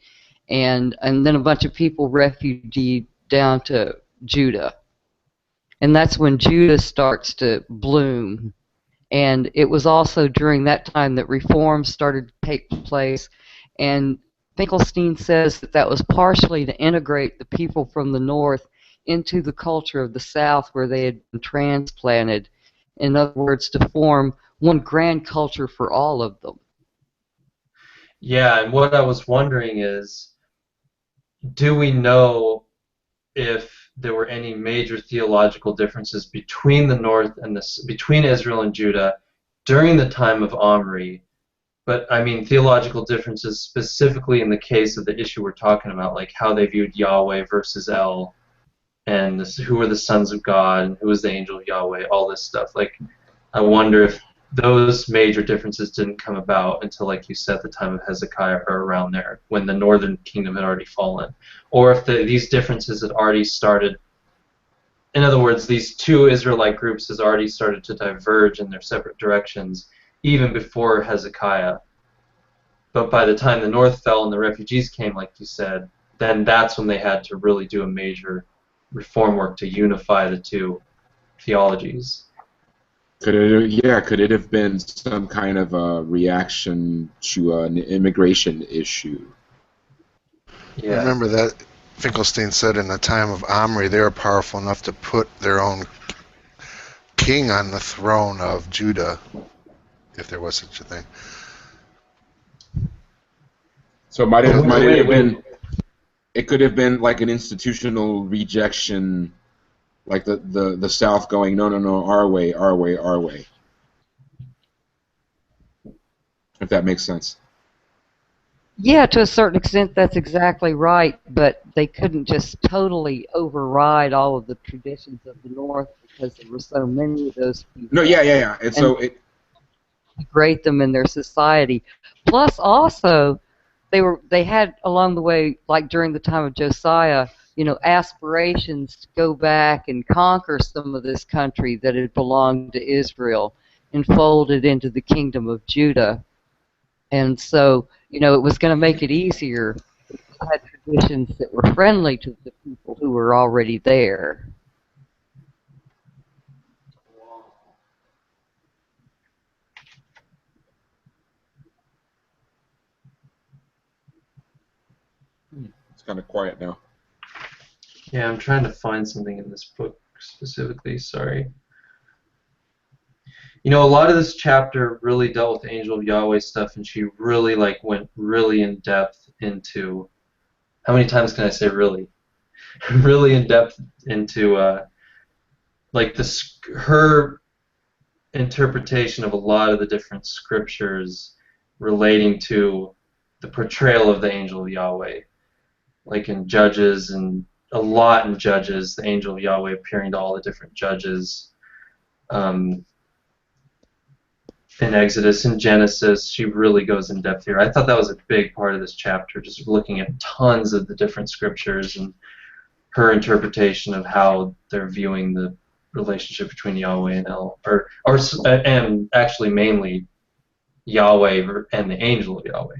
[SPEAKER 7] and then a bunch of people refugeed down to Judah, and that's when Judah starts to bloom. And it was also during that time that reforms started to take place, and Finkelstein says that was partially to integrate the people from the north into the culture of the south where they had been transplanted. In other words, to form one grand culture for all of them.
[SPEAKER 1] Yeah, and what I was wondering is, do we know if there were any major theological differences between the north and between Israel and Judah during the time of Omri? But I mean theological differences specifically in the case of the issue we're talking about, like how they viewed Yahweh versus El, and who were the sons of God, and who was the angel of Yahweh, all this stuff. Like, I wonder if those major differences didn't come about until, like you said, the time of Hezekiah or around there, when the northern kingdom had already fallen, or if these differences had already started. In other words, these two Israelite groups has already started to diverge in their separate directions even before Hezekiah. But by the time the north fell and the refugees came, like you said, then that's when they had to really do a major reform work to unify the two theologies.
[SPEAKER 2] Could it have been some kind of a reaction to an immigration issue?
[SPEAKER 1] Yeah.
[SPEAKER 5] Remember that Finkelstein said in the time of Omri, they were powerful enough to put their own king on the throne of Judah, if there was such a thing.
[SPEAKER 2] So it could have been like an institutional rejection, like the South going, no, our way, our way, our way. If that makes sense.
[SPEAKER 7] Yeah, to a certain extent, that's exactly right. But they couldn't just totally override all of the traditions of the North because there were so many of those people.
[SPEAKER 2] No, yeah. And so it
[SPEAKER 7] integrate them in their society. Plus, also, they had along the way, like during the time of Josiah, aspirations to go back and conquer some of this country that had belonged to Israel and fold it into the kingdom of Judah. And so, it was going to make it easier if you had traditions that were friendly to the people who were already there.
[SPEAKER 2] It's kind of quiet now.
[SPEAKER 1] Yeah, I'm trying to find something in this book specifically. Sorry. A lot of this chapter really dealt with Angel of Yahweh stuff, and she really went really in depth into. How many times can I say really? Really in depth into her interpretation of a lot of the different scriptures relating to the portrayal of the Angel of Yahweh, like in Judges, and a lot in Judges, the Angel of Yahweh appearing to all the different judges. In Exodus and Genesis, she really goes in depth here. I thought that was a big part of this chapter, just looking at tons of the different scriptures and her interpretation of how they're viewing the relationship between Yahweh and El, and actually mainly Yahweh and the angel of Yahweh.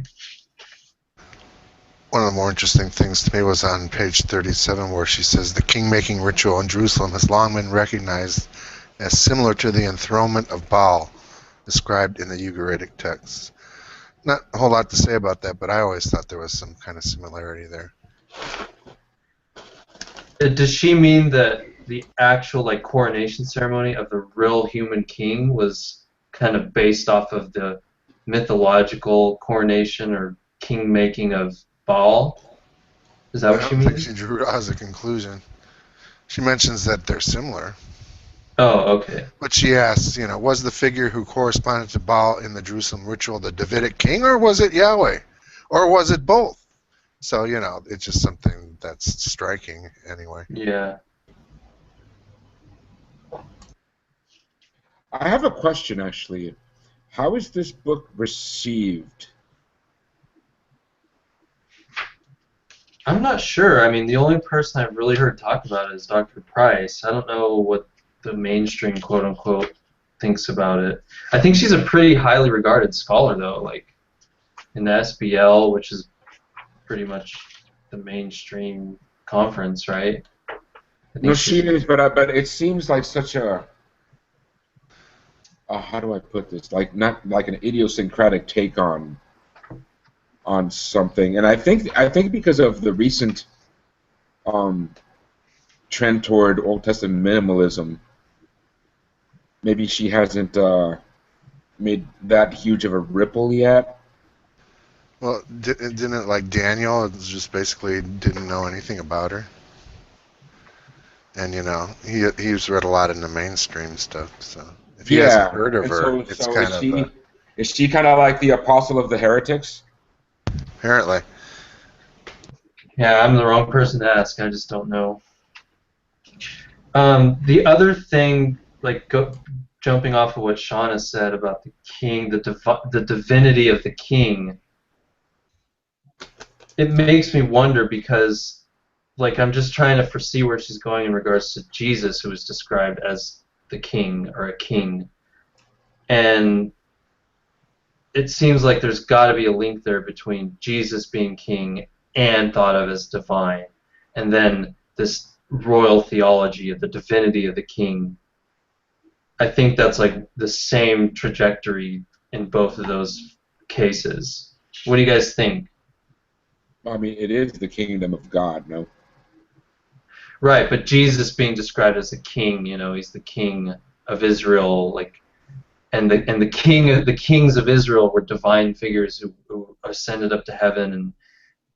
[SPEAKER 5] One of the more interesting things to me was on page 37, where she says the king-making ritual in Jerusalem has long been recognized as similar to the enthronement of Baal, described in the Ugaritic texts. Not a whole lot to say about that, but I always thought there was some kind of similarity there.
[SPEAKER 1] Does she mean that the actual coronation ceremony of the real human king was kind of based off of the mythological coronation or king making of Baal? Is that what she means?
[SPEAKER 5] I don't think she drew it as a conclusion. She mentions that they're similar.
[SPEAKER 1] Oh, okay.
[SPEAKER 5] But she asks, was the figure who corresponded to Baal in the Jerusalem ritual the Davidic king, or was it Yahweh? Or was it both? So, it's just something that's striking anyway.
[SPEAKER 1] Yeah.
[SPEAKER 2] I have a question, actually. How is this book received?
[SPEAKER 1] I'm not sure. I mean, the only person I've really heard talk about it is Dr. Price. I don't know what the mainstream, quote-unquote, thinks about it. I think she's a pretty highly regarded scholar, though, in the SBL, which is pretty much the mainstream conference, right?
[SPEAKER 2] No, she is, but it seems like such a how do I put this? Not like an idiosyncratic take on something, and I think because of the recent trend toward Old Testament minimalism, maybe she hasn't made that huge of a ripple yet.
[SPEAKER 5] Well, didn't it like Daniel? It was just basically didn't know anything about her, and he's read a lot in the mainstream stuff. So if he hasn't heard of her, it's kind of.
[SPEAKER 2] Is she kind of like the apostle of the heretics?
[SPEAKER 5] Apparently.
[SPEAKER 1] Yeah, I'm the wrong person to ask. I just don't know. The other thing, jumping off of what Shauna said about the king, the divinity of the king, it makes me wonder because, I'm just trying to foresee where she's going in regards to Jesus, who is described as the king or a king. And it seems like there's got to be a link there between Jesus being king and thought of as divine, and then this royal theology of the divinity of the king. I think that's the same trajectory in both of those cases. What do you guys think?
[SPEAKER 2] I mean, it is the kingdom of God, no?
[SPEAKER 1] Right, but Jesus being described as a king, he's the king of Israel, and the kings of Israel were divine figures who ascended up to heaven and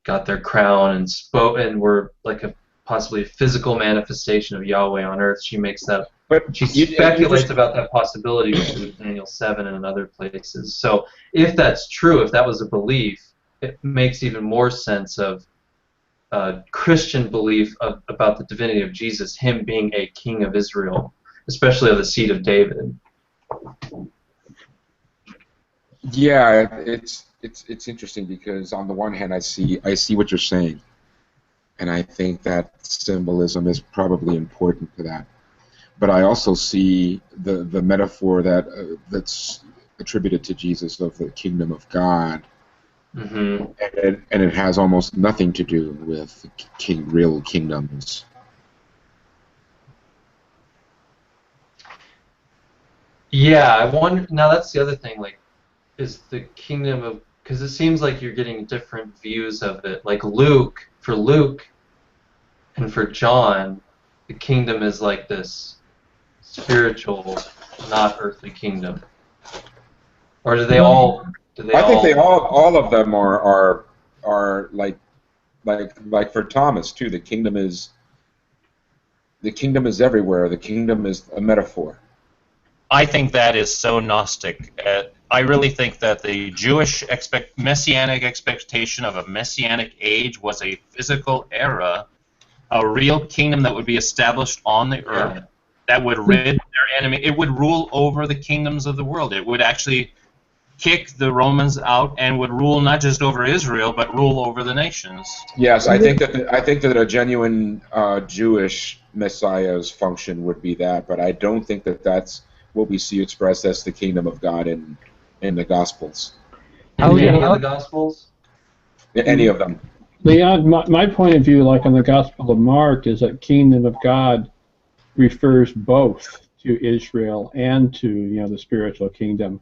[SPEAKER 1] got their crown and spoke and were like possibly a physical manifestation of Yahweh on earth. She makes that.
[SPEAKER 2] But
[SPEAKER 1] She speculates about that possibility with Daniel 7 and in other places. So if that's true, if that was a belief, it makes even more sense of Christian belief about the divinity of Jesus, him being a king of Israel, especially of the seed of David.
[SPEAKER 2] Yeah, it's interesting because on the one hand I see what you're saying, and I think that symbolism is probably important to that. But I also see the metaphor that's attributed to Jesus of the kingdom of God, and it has almost nothing to do with real kingdoms.
[SPEAKER 1] Yeah, I wonder. Now that's the other thing. Is the kingdom of, because it seems like you're getting different views of it. Like for Luke and for John, the kingdom is like this spiritual, not earthly kingdom. Or do they all?
[SPEAKER 2] I think all of them are like for Thomas too. The kingdom is everywhere. The kingdom is a metaphor.
[SPEAKER 4] I think that is so Gnostic. I really think that the Jewish messianic expectation of a messianic age was a physical era, a real kingdom that would be established on the earth, that would rid their enemy. It would rule over the kingdoms of the world. It would actually kick the Romans out and would rule not just over Israel, but rule over the nations.
[SPEAKER 2] Yes, I think that a genuine Jewish Messiah's function would be that, but I don't think that that's what we see expressed as the kingdom of God in the Gospels.
[SPEAKER 1] Any of the Gospels?
[SPEAKER 2] Any of them.
[SPEAKER 3] Leon, my point of view, like on the Gospel of Mark, is that kingdom of God refers both to Israel and to the spiritual kingdom.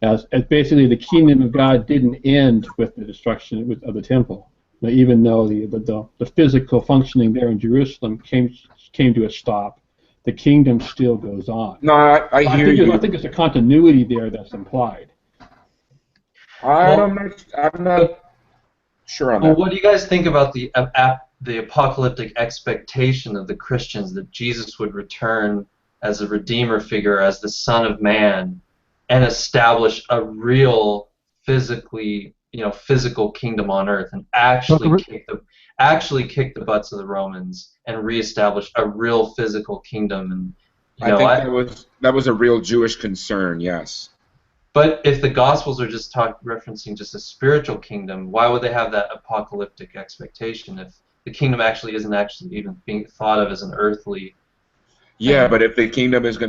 [SPEAKER 3] As basically the kingdom of God didn't end with the destruction of the temple, even though the physical functioning there in Jerusalem came to a stop. The kingdom still goes on.
[SPEAKER 2] No, I hear you.
[SPEAKER 3] I think there's a continuity there that's implied.
[SPEAKER 2] I'm not sure on that.
[SPEAKER 1] Well, what do you guys think about the apocalyptic expectation of the Christians that Jesus would return as a redeemer figure, as the Son of Man, and establish a real physical kingdom on earth, and actually kick the butts of the Romans and reestablish a real physical kingdom? And
[SPEAKER 2] I think that was a real Jewish concern, yes.
[SPEAKER 1] But if the Gospels are just referencing just a spiritual kingdom, why would they have that apocalyptic expectation if the kingdom actually isn't even being thought of as an earthly?
[SPEAKER 2] Yeah, but if the kingdom is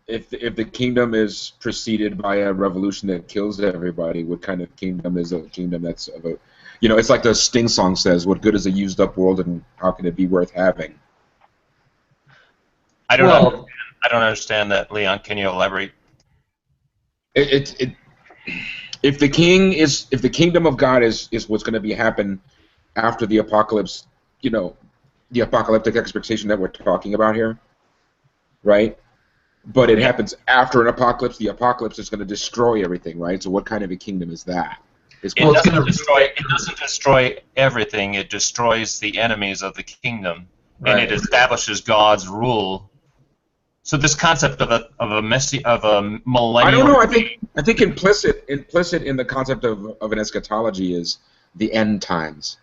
[SPEAKER 2] if the kingdom is preceded by a revolution that kills everybody, what kind of kingdom is a kingdom that's of a, it's like the Sting song says, "What good is a used up world, and how can it be worth having?"
[SPEAKER 4] I don't understand that, Leon. Can you elaborate?
[SPEAKER 2] If the kingdom of God is what's going to happen after the apocalypse, the apocalyptic expectation that we're talking about here, right? But it happens after an apocalypse. The apocalypse is going to destroy everything, right? So what kind of a kingdom is that?
[SPEAKER 4] It doesn't destroy everything. It destroys the enemies of the kingdom, right. And it establishes God's rule. So this concept of a millennial.
[SPEAKER 2] I don't know. I think implicit in the concept of an eschatology is the end times.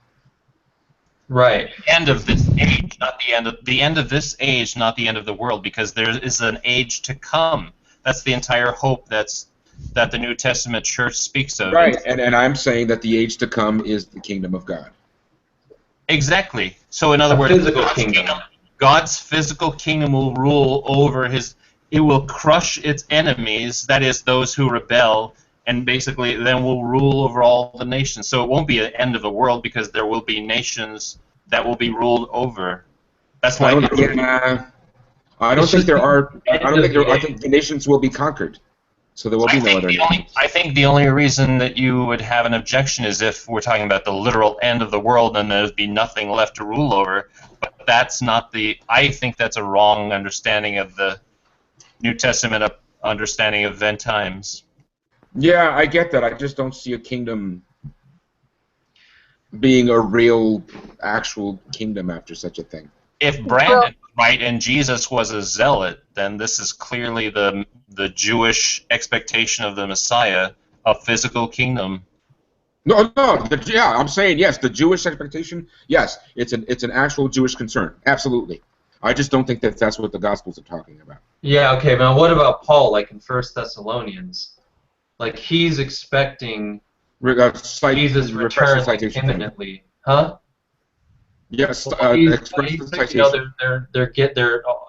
[SPEAKER 1] Right.
[SPEAKER 4] The end of this age, not the end of this age, not the end of the world, because there is an age to come. That's the entire hope that the New Testament church speaks of.
[SPEAKER 2] Right, and I'm saying that the age to come is the kingdom of God.
[SPEAKER 4] Exactly. So in other words,
[SPEAKER 1] physical kingdom.
[SPEAKER 4] God's physical kingdom will rule over it will crush its enemies, that is, those who rebel, and basically then will rule over all the nations. So it won't be an end of the world because there will be nations that will be ruled over. That's why.
[SPEAKER 2] I think the nations will be conquered. So there will be no other nations.
[SPEAKER 4] I think the only reason that you would have an objection is if we're talking about the literal end of the world and there'd be nothing left to rule over. But but that's not the. I think that's a wrong understanding of the New Testament understanding of end times.
[SPEAKER 2] Yeah, I get that. I just don't see a kingdom being a real, actual kingdom after such a thing.
[SPEAKER 4] If Brandon was right and Jesus was a zealot, then this is clearly the Jewish expectation of the Messiah, a physical kingdom.
[SPEAKER 2] No, yeah, I'm saying yes. The Jewish expectation, yes, it's an actual Jewish concern, absolutely. I just don't think that that's what the Gospels are talking about.
[SPEAKER 1] Yeah, okay, now what about Paul, like in 1 Thessalonians? Like, he's expecting Jesus' return like, imminently. Huh?
[SPEAKER 2] Yes,
[SPEAKER 1] Well,
[SPEAKER 2] express the citation.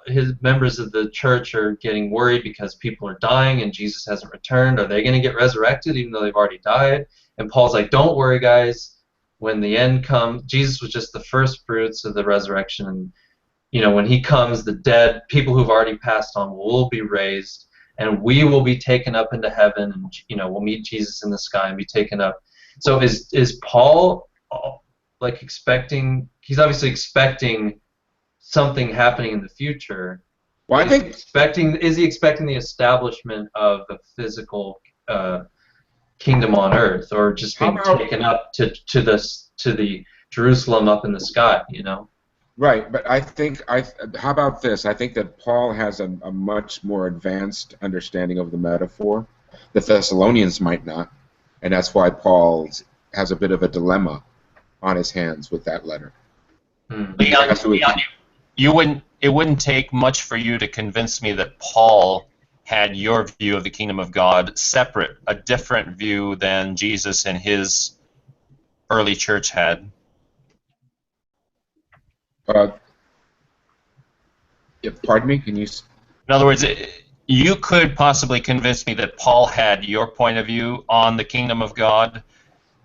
[SPEAKER 1] His members of the church are getting worried because people are dying and Jesus hasn't returned. Are they going to get resurrected even though they've already died? And Paul's like, don't worry, guys. When the end comes, Jesus was just the first fruits of the resurrection, and when he comes, the dead, people who've already passed on, will be raised, and we will be taken up into heaven, and we'll meet Jesus in the sky and be taken up. So is Paul like expecting? He's obviously expecting something happening in the future.
[SPEAKER 2] Well, I think
[SPEAKER 1] is he expecting the establishment of a physical kingdom on earth, or just being taken up to the Jerusalem up in the sky?
[SPEAKER 2] Right, but I think how about this? I think that Paul has a much more advanced understanding of the metaphor. The Thessalonians might not, and that's why Paul has a bit of a dilemma on his hands with that letter.
[SPEAKER 4] Leon, it wouldn't take much for you to convince me that Paul had your view of the kingdom of God separate, a different view than Jesus and his early church had.
[SPEAKER 2] Pardon me? Can you?
[SPEAKER 4] In other words, you could possibly convince me that Paul had your point of view on the kingdom of God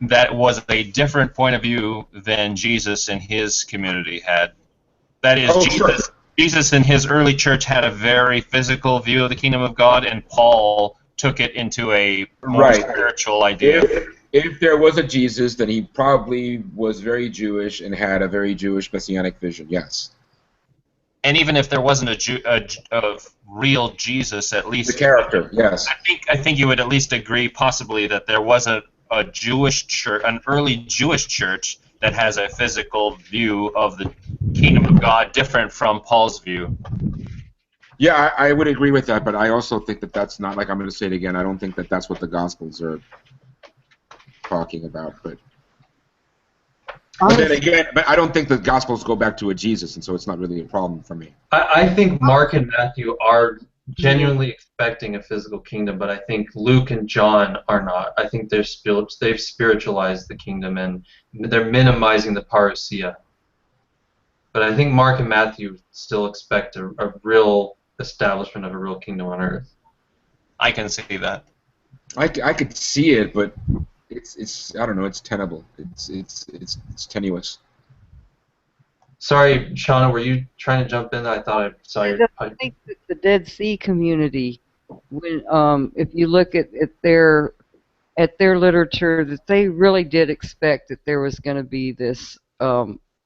[SPEAKER 4] that was a different point of view than Jesus and his community had. That is, Jesus and his early church had a very physical view of the kingdom of God, and Paul took it into a more spiritual idea.
[SPEAKER 2] If there was a Jesus, then he probably was very Jewish and had a very Jewish messianic vision, yes.
[SPEAKER 4] And even if there wasn't a real Jesus, at least
[SPEAKER 2] the character, yes.
[SPEAKER 4] I think you would at least agree, possibly, that there wasn't a Jewish church, an early Jewish church that has a physical view of the kingdom of God different from Paul's view.
[SPEAKER 2] Yeah, I would agree with that, but I also think that that's not, like I'm going to say it again, I don't think that that's what the Gospels are talking about, but then again, but I don't think the Gospels go back to a Jesus, and so it's not really a problem for me.
[SPEAKER 1] I think Mark and Matthew are genuinely expecting a physical kingdom, but I think Luke and John are not. I think they've spiritualized the kingdom, and they're minimizing the parousia. But I think Mark and Matthew still expect a real establishment of a real kingdom on earth.
[SPEAKER 4] I can see that.
[SPEAKER 2] I could see it, but it's I don't know. It's tenable. It's tenuous.
[SPEAKER 1] Sorry, Shauna, were you trying to jump in? I thought I saw your pipe.
[SPEAKER 7] I think that the Dead Sea community, when if you look at their literature, that they really did expect that there was going to be this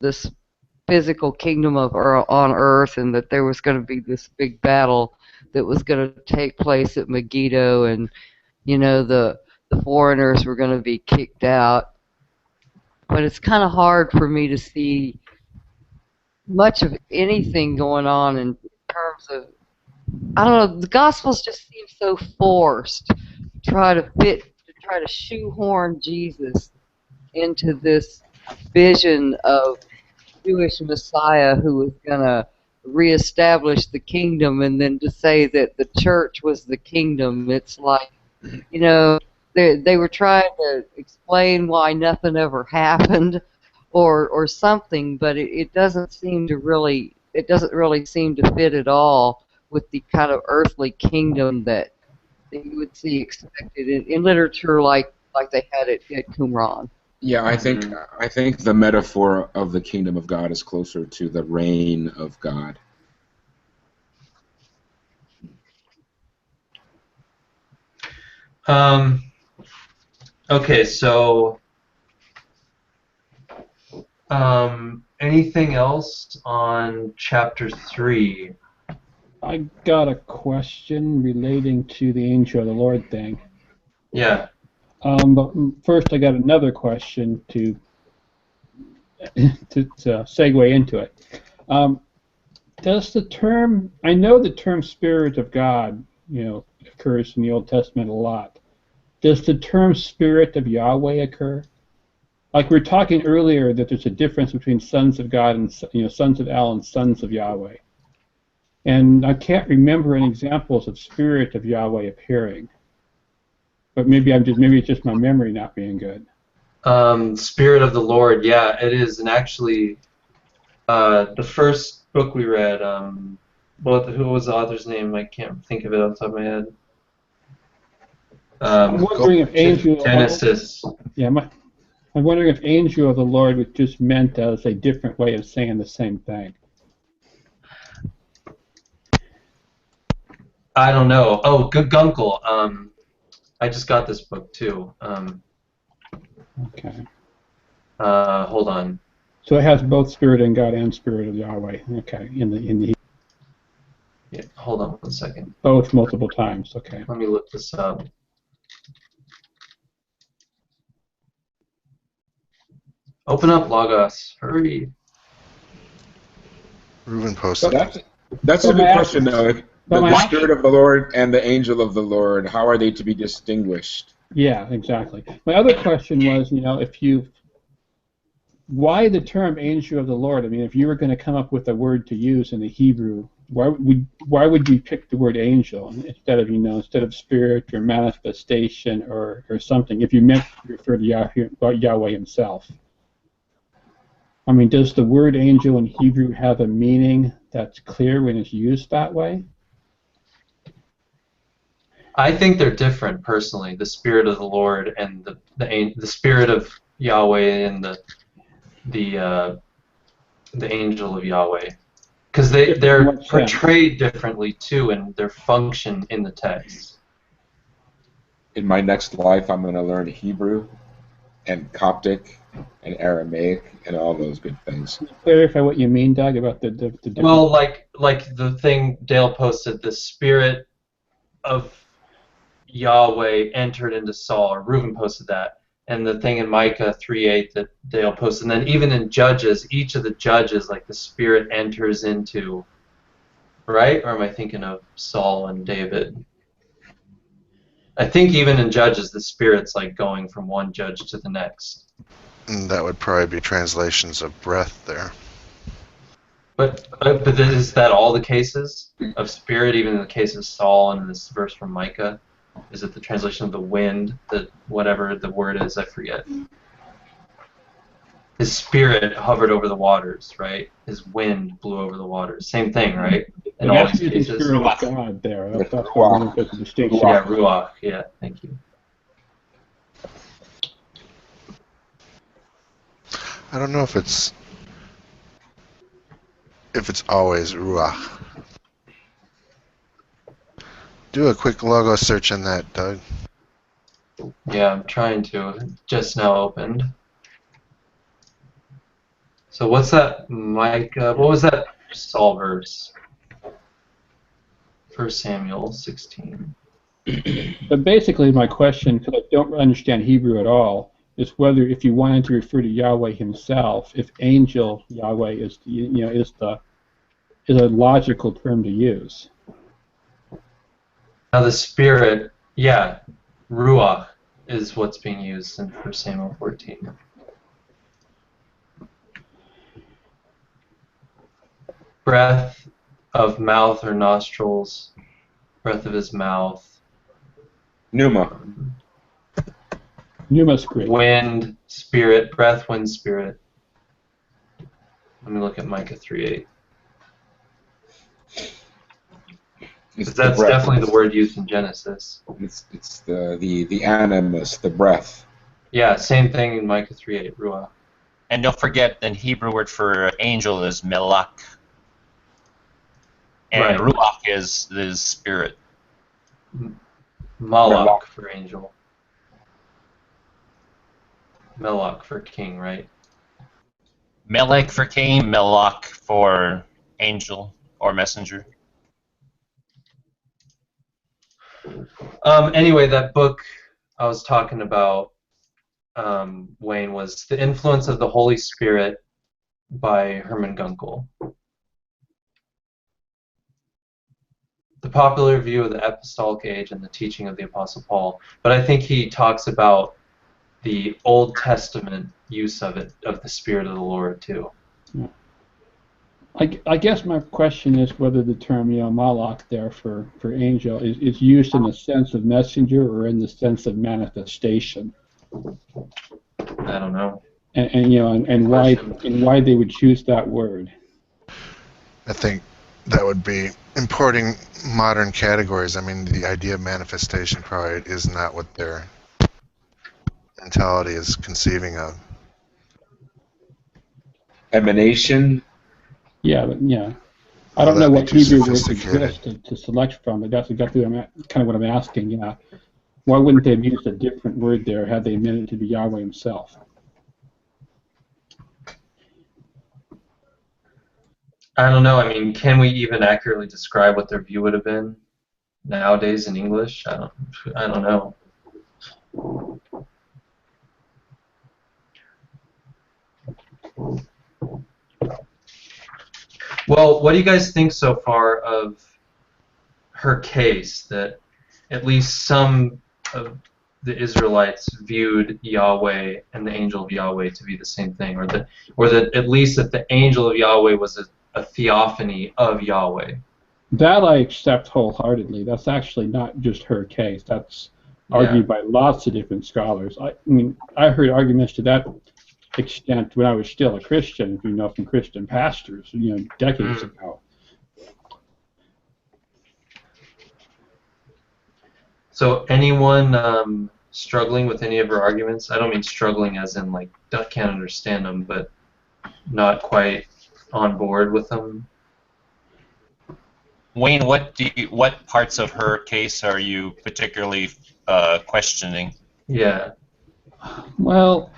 [SPEAKER 7] this physical kingdom on earth, and that there was going to be this big battle that was going to take place at Megiddo, and the foreigners were going to be kicked out. But it's kind of hard for me to see much of anything going on in terms of, I don't know, the Gospels just seem so forced to try to shoehorn Jesus into this vision of Jewish Messiah who was going to reestablish the kingdom, and then to say that the church was the kingdom. It's like, they were trying to explain why nothing ever happened or something, but it doesn't really seem to fit at all with the kind of earthly kingdom that you would see expected in literature like they had at Qumran.
[SPEAKER 2] Yeah, I think the metaphor of the kingdom of God is closer to the reign of God.
[SPEAKER 1] Okay, so Anything else on chapter 3?
[SPEAKER 3] I got a question relating to the angel of the Lord thing.
[SPEAKER 1] Yeah.
[SPEAKER 3] But first, I got another question to segue into it. Does the term, I know the term Spirit of God, occurs in the Old Testament a lot. Does the term Spirit of Yahweh occur? Like we were talking earlier that there's a difference between sons of God and sons of El and sons of Yahweh. And I can't remember any examples of Spirit of Yahweh appearing. But maybe it's just my memory not being good.
[SPEAKER 1] Spirit of the Lord, yeah, it is. And actually, the first book we read, who was the author's name? I can't think of it off the top of my head.
[SPEAKER 3] I'm wondering if angel.
[SPEAKER 1] Genesis.
[SPEAKER 3] Yeah, I'm wondering if angel of the Lord was just meant as a different way of saying the same thing.
[SPEAKER 1] I don't know. Oh, Gunkel. I just got this book too.
[SPEAKER 3] Okay.
[SPEAKER 1] Hold on.
[SPEAKER 3] So it has both Spirit and God and Spirit of Yahweh. Okay. In the.
[SPEAKER 1] Yeah. Hold on 1 second.
[SPEAKER 3] Both multiple times. Okay.
[SPEAKER 1] Let me look this up. Open up Logos. Hurry.
[SPEAKER 5] Reuven posted.
[SPEAKER 2] That's a good question, though. The Spirit of the Lord and the angel of the Lord, how are they to be distinguished?
[SPEAKER 3] Yeah, exactly. My other question was, why the term angel of the Lord? I mean, if you were going to come up with a word to use in the Hebrew, why would you pick the word angel instead of spirit or manifestation or something? If you meant to refer to Yahweh himself. I mean, does the word angel in Hebrew have a meaning that's clear when it's used that way?
[SPEAKER 1] I think they're different personally. The Spirit of the Lord and the Spirit of Yahweh and the angel of Yahweh, because they're portrayed differently too in their function in the text.
[SPEAKER 2] In my next life, I'm going to learn Hebrew and Coptic and Aramaic and all those good things.
[SPEAKER 3] Can you clarify what you mean, Doug, about the difference?
[SPEAKER 1] Well, like the thing Dale posted, the Spirit of Yahweh entered into Saul, or Reuven posted that, and the thing in Micah 3:8 that Dale posted, and then even in Judges, each of the judges, like the Spirit enters into, right? Or am I thinking of Saul and David? I think even in Judges, the Spirit's like going from one judge to the next.
[SPEAKER 5] And that would probably be translations of breath there.
[SPEAKER 1] But is that all the cases of Spirit, even in the case of Saul and in this verse from Micah? Is it the translation of the wind, whatever the word is, I forget. His Spirit hovered over the waters, right? His wind blew over the waters. Same thing, right? In all these cases.
[SPEAKER 3] The Spirit of God there. That's what there's a distinction.
[SPEAKER 1] Yeah, Ruach. Yeah, thank you.
[SPEAKER 5] I don't know if it's always Ruach. Do a quick logo search on that, Doug.
[SPEAKER 1] Yeah, I'm trying to. It just now opened. So what's that, Micah? What was that Saul verse? 1 Samuel 16.
[SPEAKER 3] But basically, my question, because I don't understand Hebrew at all, is whether if you wanted to refer to Yahweh himself, if angel Yahweh is a logical term to use.
[SPEAKER 1] Now the Spirit, yeah, Ruach is what's being used in 1 Samuel 14. Breath of mouth or nostrils, breath of his mouth.
[SPEAKER 2] Pneuma.
[SPEAKER 3] Pneuma's Greek.
[SPEAKER 1] Wind, spirit, breath, wind, spirit. Let me look at Micah 3:8. That's definitely the word used in Genesis.
[SPEAKER 2] It's the animus, the breath.
[SPEAKER 1] Yeah, same thing in Micah 3:8, Ruach.
[SPEAKER 4] And don't forget, the Hebrew word for angel is melach. And
[SPEAKER 1] right.
[SPEAKER 4] Ruach is spirit.
[SPEAKER 1] Malach for angel. Melach for king, right?
[SPEAKER 4] Melech for king, Melach for angel or messenger.
[SPEAKER 1] Anyway, that book I was talking about, Wayne, was The Influence of the Holy Spirit by Hermann Gunkel. The popular view of the apostolic age and the teaching of the Apostle Paul. But I think he talks about the Old Testament use of it, of the Spirit of the Lord, too.
[SPEAKER 3] Yeah. I guess my question is whether the term, malach there for angel is used in the sense of messenger or in the sense of manifestation.
[SPEAKER 1] I don't know.
[SPEAKER 3] And why they would choose that word.
[SPEAKER 5] I think that would be importing modern categories. I mean, the idea of manifestation probably is not what their mentality is conceiving of.
[SPEAKER 2] Emanation.
[SPEAKER 3] Yeah, but I don't know what
[SPEAKER 5] too
[SPEAKER 3] Hebrew words
[SPEAKER 5] sophisticated.
[SPEAKER 3] exist to select from, but that's exactly kind of what I'm asking. Why wouldn't they have used a different word there had they meant it to be Yahweh himself?
[SPEAKER 1] I don't know. I mean, can we even accurately describe what their view would have been nowadays in English? I don't know. Well, what do you guys think so far of her case that at least some of the Israelites viewed Yahweh and the angel of Yahweh to be the same thing, or that at least that the angel of Yahweh was a theophany of Yahweh?
[SPEAKER 3] That I accept wholeheartedly. That's actually not just her case. That's argued by lots of different scholars. I mean, I heard arguments to that extent when I was still a Christian, from Christian pastors, decades ago.
[SPEAKER 1] So anyone struggling with any of her arguments? I don't mean struggling as in like can't understand them, but not quite on board with them.
[SPEAKER 4] Wayne, what parts of her case are you particularly questioning?
[SPEAKER 1] Yeah.
[SPEAKER 3] Well,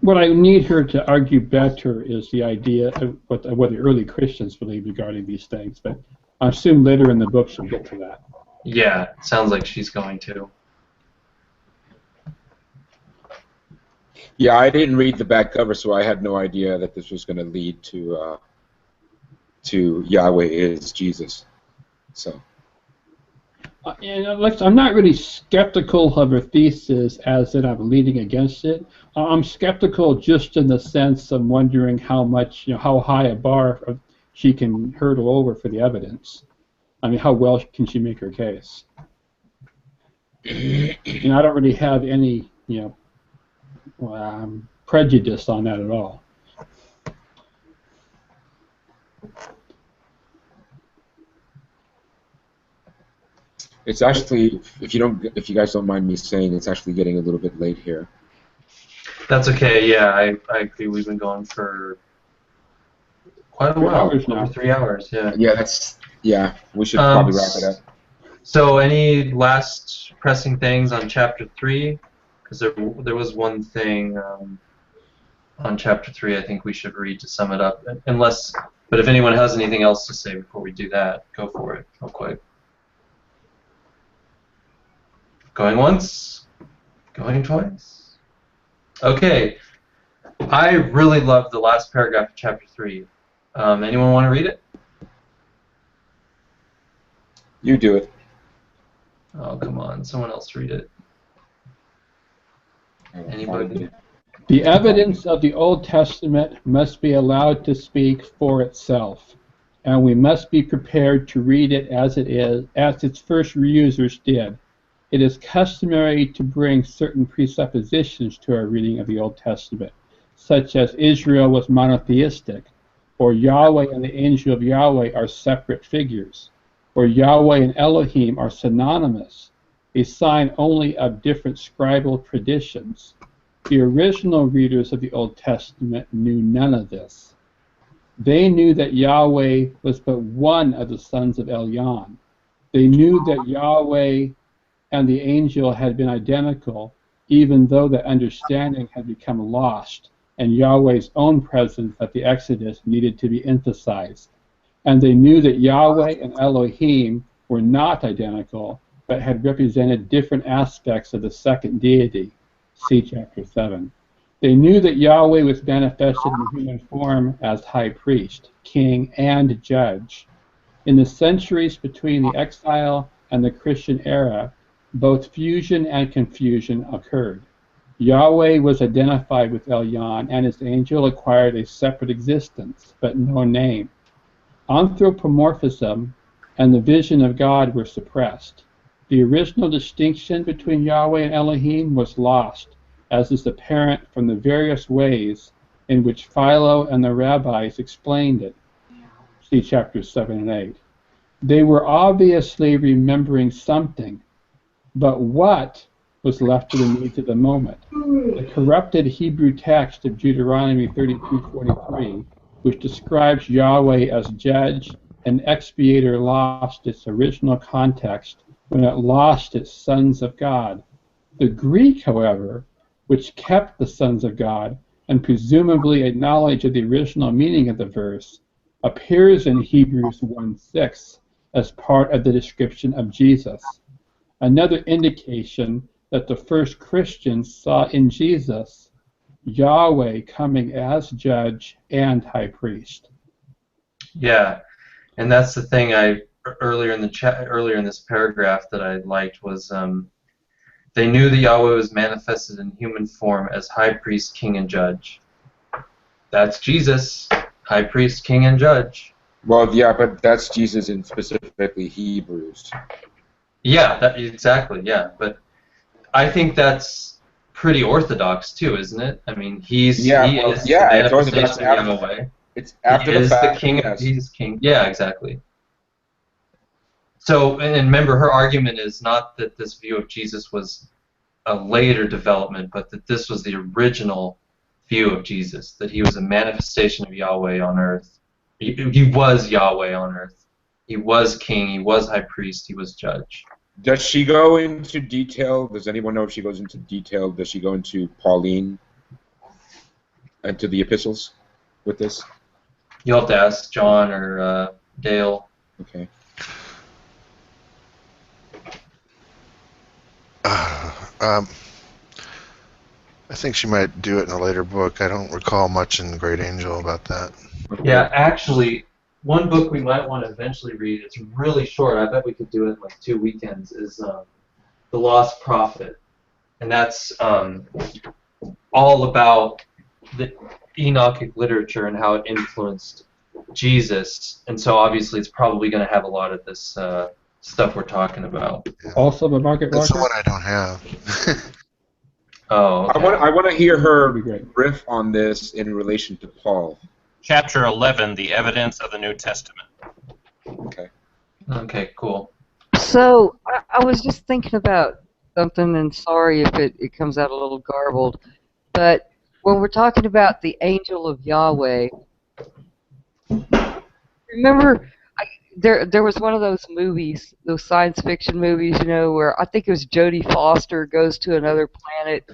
[SPEAKER 3] what I need her to argue better is the idea of what the early Christians believed regarding these things, but I assume later in the book she'll get to that.
[SPEAKER 1] Yeah, sounds like she's going to.
[SPEAKER 2] Yeah, I didn't read the back cover, so I had no idea that this was going to lead to Yahweh is Jesus. So.
[SPEAKER 3] I'm not really skeptical of her thesis as that I'm leading against it. I'm skeptical just in the sense of wondering how much, how high a bar she can hurdle over for the evidence. I mean, how well can she make her case? I don't really have any, prejudice on that at all.
[SPEAKER 2] It's actually, if you guys don't mind me saying, it's actually getting a little bit late here.
[SPEAKER 1] That's okay. Yeah, I agree. We've been going for quite a while. Over 3 hours. Yeah.
[SPEAKER 2] Yeah, we should probably wrap it up.
[SPEAKER 1] So, any last pressing things on chapter 3? Because there was one thing on chapter 3 I think we should read to sum it up. But if anyone has anything else to say before we do that, go for it real quick. Going once, going twice. Okay. I really love the last paragraph of chapter 3. Anyone want to read it?
[SPEAKER 2] You do it.
[SPEAKER 1] Oh, come on. Someone else read it. Anybody?
[SPEAKER 3] The evidence of the Old Testament must be allowed to speak for itself, and we must be prepared to read it as it is, as its first users did. It is customary to bring certain presuppositions to our reading of the Old Testament, such as Israel was monotheistic, or Yahweh and the angel of Yahweh are separate figures, or Yahweh and Elohim are synonymous, a sign only of different scribal traditions. The original readers of the Old Testament knew none of this. They knew that Yahweh was but one of the sons of Elyon. They knew that Yahweh and the angel had been identical, even though that understanding had become lost and Yahweh's own presence at the Exodus needed to be emphasized. And they knew that Yahweh and Elohim were not identical, but had represented different aspects of the second deity. See chapter 7. They knew that Yahweh was manifested in human form as high priest, king, and judge. In the centuries between the exile and the Christian era, both fusion and confusion occurred. Yahweh was identified with Elyon, and his angel acquired a separate existence, but no name. Anthropomorphism and the vision of God were suppressed. The original distinction between Yahweh and Elohim was lost, as is apparent from the various ways in which Philo and the rabbis explained it. See chapters 7 and 8. They were obviously remembering something, but what was left to the needs of the moment? The corrupted Hebrew text of Deuteronomy 32:43, which describes Yahweh as judge and expiator, lost its original context when it lost its sons of God. The Greek, however, which kept the sons of God and presumably a knowledge of the original meaning of the verse, appears in Hebrews 1:6 as part of the description of Jesus. Another indication that the first Christians saw in Jesus Yahweh coming as judge and high priest.
[SPEAKER 1] Yeah, and that's the thing earlier in this paragraph that I liked was they knew that Yahweh was manifested in human form as high priest, king, and judge. That's Jesus, high priest, king, and judge.
[SPEAKER 2] Well, yeah, but that's Jesus in specifically Hebrews.
[SPEAKER 1] Yeah, exactly, yeah. But I think that's pretty orthodox too, isn't it? I mean, he is the manifestation of Yahweh.
[SPEAKER 2] It's after the fact.
[SPEAKER 1] The king.
[SPEAKER 2] Yes.
[SPEAKER 1] He's king. Yeah, exactly. So, and remember, her argument is not that this view of Jesus was a later development, but that this was the original view of Jesus, that he was a manifestation of Yahweh on earth. He was Yahweh on earth. He was king. He was high priest. He was judge.
[SPEAKER 2] Does she go into detail? Does anyone know if she goes into detail? Does she go into Pauline and to the epistles with this?
[SPEAKER 1] You'll have to ask John or Dale.
[SPEAKER 2] Okay.
[SPEAKER 5] I think she might do it in a later book. I don't recall much in the Great Angel about that.
[SPEAKER 1] Yeah, actually, one book we might want to eventually read, it's really short, I bet we could do it in like 2 weekends, is The Lost Prophet. And that's all about the Enochic literature and how it influenced Jesus. And so obviously it's probably going to have a lot of this stuff we're talking about.
[SPEAKER 5] Yeah.
[SPEAKER 3] Also by Margaret.
[SPEAKER 5] That's the one I don't have.
[SPEAKER 1] Oh, okay.
[SPEAKER 2] I want to hear her riff on this in relation to Paul.
[SPEAKER 4] Chapter 11, The Evidence of the New Testament.
[SPEAKER 2] Okay.
[SPEAKER 1] Okay, cool.
[SPEAKER 7] So I was just thinking about something, and sorry if it comes out a little garbled, but when we're talking about the angel of Yahweh, remember there was one of those movies, those science fiction movies, you know, where I think it was Jodie Foster goes to another planet,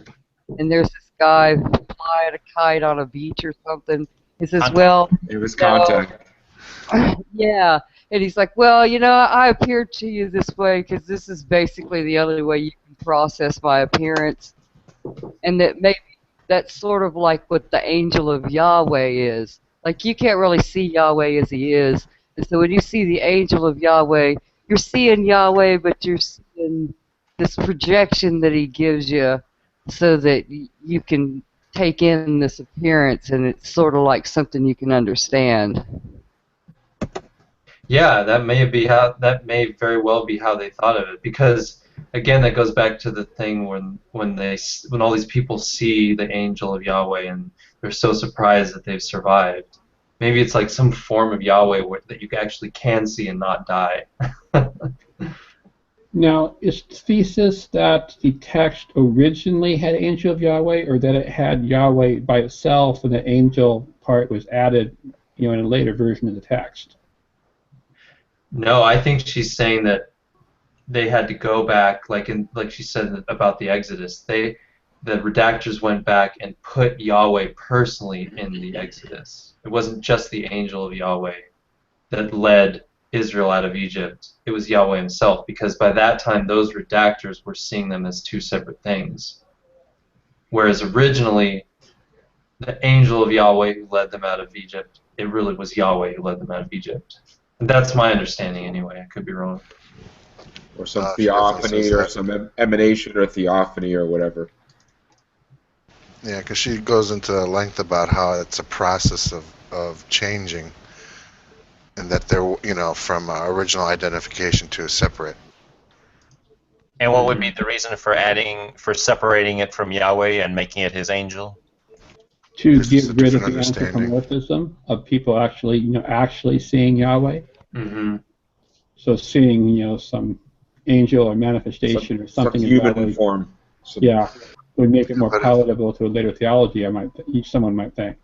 [SPEAKER 7] and there's this guy flying a kite on a beach or something. He says, well,
[SPEAKER 2] it was Contact.
[SPEAKER 7] Yeah, and he's like, well, you know, I appeared to you this way because this is basically the only way you can process my appearance, and that maybe that's sort of like what the angel of Yahweh is. Like, you can't really see Yahweh as he is, and so when you see the angel of Yahweh, you're seeing Yahweh, but you're seeing this projection that he gives you so that you can take in this appearance, and it's sort of like something you can understand.
[SPEAKER 1] Yeah, that may very well be how they thought of it, because again, that goes back to the thing when all these people see the angel of Yahweh and they're so surprised that they've survived. Maybe it's like some form of Yahweh that you actually can see and not die.
[SPEAKER 3] Now, is the thesis that the text originally had angel of Yahweh, or that it had Yahweh by itself and the angel part was added, you know, in a later version of the text?
[SPEAKER 1] No, I think she's saying that they had to go back, like she said about the Exodus. They the redactors went back and put Yahweh personally in the Exodus. It wasn't just the angel of Yahweh that led Israel out of Egypt. It was Yahweh himself, because by that time those redactors were seeing them as two separate things. Whereas originally, the angel of Yahweh who led them out of Egypt, it really was Yahweh who led them out of Egypt. And that's my understanding anyway. I could be wrong.
[SPEAKER 2] Or some theophany or some emanation or theophany or whatever.
[SPEAKER 5] Yeah, because she goes into length about how it's a process of changing, and that they're, you know, from original identification to a separate.
[SPEAKER 4] And what would be the reason for separating it from Yahweh and making it his angel?
[SPEAKER 3] To
[SPEAKER 5] This is
[SPEAKER 3] get
[SPEAKER 5] a
[SPEAKER 3] rid of
[SPEAKER 5] different
[SPEAKER 3] the
[SPEAKER 5] understanding.
[SPEAKER 3] anthropomorphism of people actually, actually seeing Yahweh.
[SPEAKER 1] Mm-hmm.
[SPEAKER 3] So seeing, some angel or manifestation or something
[SPEAKER 2] Some
[SPEAKER 3] in
[SPEAKER 2] human
[SPEAKER 3] Yahweh,
[SPEAKER 2] form.
[SPEAKER 3] yeah, would make it more
[SPEAKER 5] But if-
[SPEAKER 3] palatable to a later theology. Someone might think.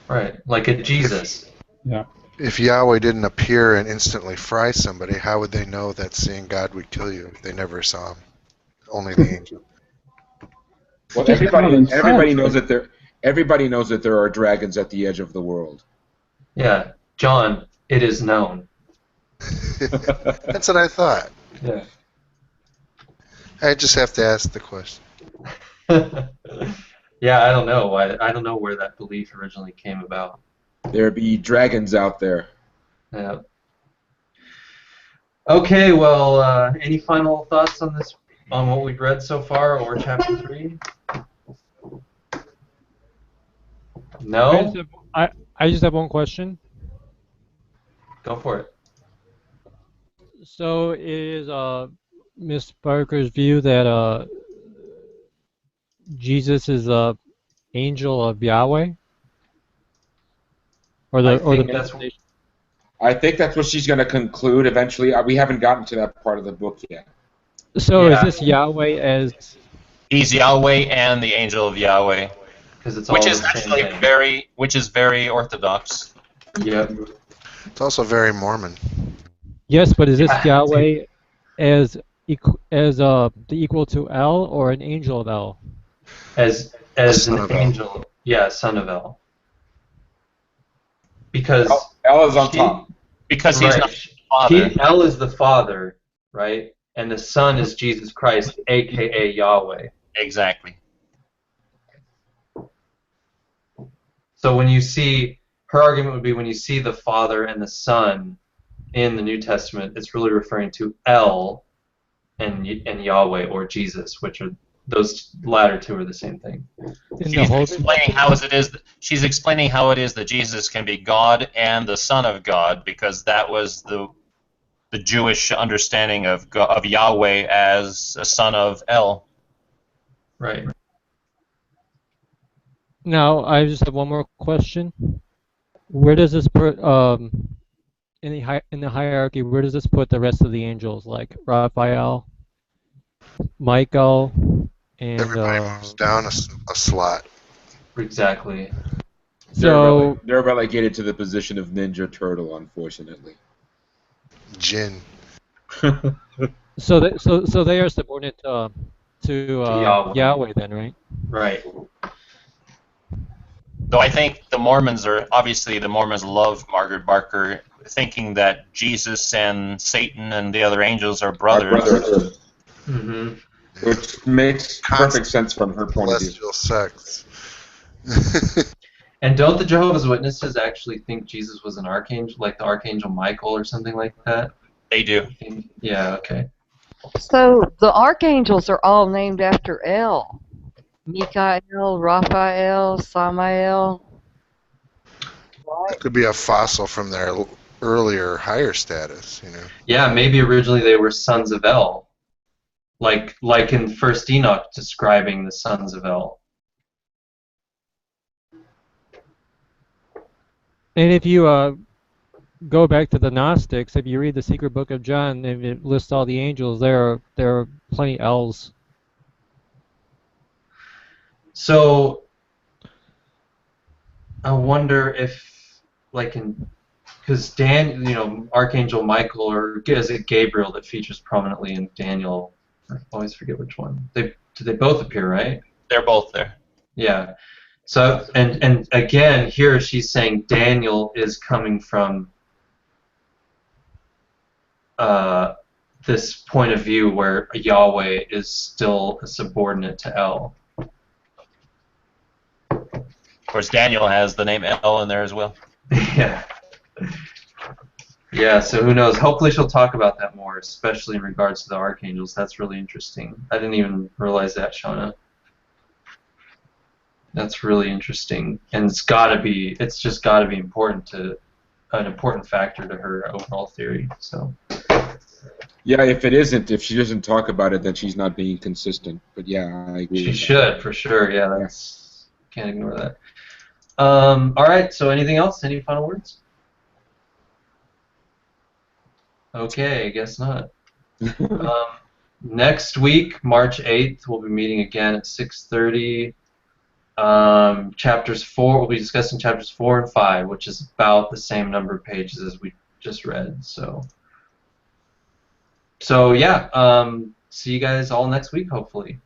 [SPEAKER 1] Right, like a Jesus.
[SPEAKER 3] Yeah.
[SPEAKER 5] If Yahweh didn't appear and instantly fry somebody, how would they know that seeing God would kill you if they never saw him? Only the angel.
[SPEAKER 2] Well,
[SPEAKER 3] Just common
[SPEAKER 2] everybody
[SPEAKER 3] sense.
[SPEAKER 2] knows that there are dragons at the edge of the world.
[SPEAKER 1] Yeah, John, it is known.
[SPEAKER 5] That's what I thought.
[SPEAKER 1] Yeah.
[SPEAKER 5] I just have to ask the question.
[SPEAKER 1] Yeah, I don't know why. I don't know where that belief originally came about.
[SPEAKER 2] There be dragons out there.
[SPEAKER 1] Yeah. Okay, well, any final thoughts on this, on what we've read so far, or chapter 3? No?
[SPEAKER 8] I just have one question.
[SPEAKER 1] Go for it.
[SPEAKER 8] So is Miss Barker's view that Jesus is a angel of Yahweh, or
[SPEAKER 1] I
[SPEAKER 8] the
[SPEAKER 1] think that's
[SPEAKER 8] manifestation?
[SPEAKER 2] I think that's what she's going to conclude eventually. We haven't gotten to that part of the book yet.
[SPEAKER 8] So
[SPEAKER 1] Yeah.
[SPEAKER 8] is this Yahweh as?
[SPEAKER 4] He's Yahweh and the angel of Yahweh,
[SPEAKER 1] because it's all
[SPEAKER 4] which
[SPEAKER 1] the
[SPEAKER 4] is
[SPEAKER 1] same
[SPEAKER 4] actually
[SPEAKER 1] thing.
[SPEAKER 4] very orthodox.
[SPEAKER 1] Yep.
[SPEAKER 5] It's also very Mormon.
[SPEAKER 8] Yes, but is this
[SPEAKER 1] Yeah.
[SPEAKER 8] Yahweh as the equal to El or an angel of El?
[SPEAKER 1] As
[SPEAKER 5] son
[SPEAKER 1] an
[SPEAKER 5] of El.
[SPEAKER 1] angel. Yeah, son of El. Because
[SPEAKER 2] El is on top.
[SPEAKER 4] Because he's
[SPEAKER 1] right,
[SPEAKER 4] not the father.
[SPEAKER 1] El is the father, right? And the son is Jesus Christ, a.k.a. Yahweh.
[SPEAKER 4] Exactly.
[SPEAKER 1] So when you see, her argument would be when you see the Father and the Son in the New Testament, it's really referring to El and Yahweh or Jesus, which are those latter two are the same thing.
[SPEAKER 8] In the whole
[SPEAKER 4] She's explaining how it is that Jesus can be God and the Son of God, because that was the Jewish understanding of Yahweh as a son of El.
[SPEAKER 1] Right.
[SPEAKER 8] Now, I just have one more question. Where does this put in the hierarchy? Where does this put the rest of the angels, like Raphael, Michael, and
[SPEAKER 5] Everybody moves down a slot.
[SPEAKER 1] Exactly.
[SPEAKER 8] so
[SPEAKER 2] They're relegated to the position of Ninja Turtle, unfortunately.
[SPEAKER 5] Jinn.
[SPEAKER 8] so they are subordinate to Yahweh then, right?
[SPEAKER 1] Right.
[SPEAKER 4] Though I think the Mormons love Margaret Barker, thinking that Jesus and Satan and the other angels are brothers.
[SPEAKER 1] Mm-hmm.
[SPEAKER 2] Which makes perfect sense from her point of view.
[SPEAKER 5] Celestial sects.
[SPEAKER 1] And don't the Jehovah's Witnesses actually think Jesus was an archangel, like the Archangel Michael or something like that?
[SPEAKER 4] They do.
[SPEAKER 1] Yeah, okay.
[SPEAKER 7] So the archangels are all named after El. Michael, Raphael, Samael.
[SPEAKER 5] It could be a fossil from their earlier higher status, you know.
[SPEAKER 1] Yeah, maybe originally they were sons of El. Like in First Enoch describing the sons of El.
[SPEAKER 8] And if you go back to the Gnostics, if you read the Secret Book of John and it lists all the angels, there are plenty L's.
[SPEAKER 1] So I wonder if, like because Archangel Michael, or is it Gabriel that features prominently in Daniel? I always forget which one. Do they both appear, right?
[SPEAKER 4] They're both there.
[SPEAKER 1] Yeah. So and again here she's saying Daniel is coming from this point of view where Yahweh is still a subordinate to El.
[SPEAKER 4] Of course, Daniel has the name El in there as well.
[SPEAKER 1] Yeah. Yeah, so who knows? Hopefully she'll talk about that more, especially in regards to the archangels. That's really interesting. I didn't even realize that, Shauna. That's really interesting. And it's just gotta be an important factor to her overall theory. So
[SPEAKER 2] Yeah, if she doesn't talk about it, then she's not being consistent. But yeah, I agree.
[SPEAKER 1] she should, for sure. Yeah, can't ignore that. All right, so anything else? Any final words? Okay, I guess not. Next week, March 8th, we'll be meeting again at 6:30. We'll be discussing chapters 4 and 5, which is about the same number of pages as we just read. So yeah, see you guys all next week, hopefully.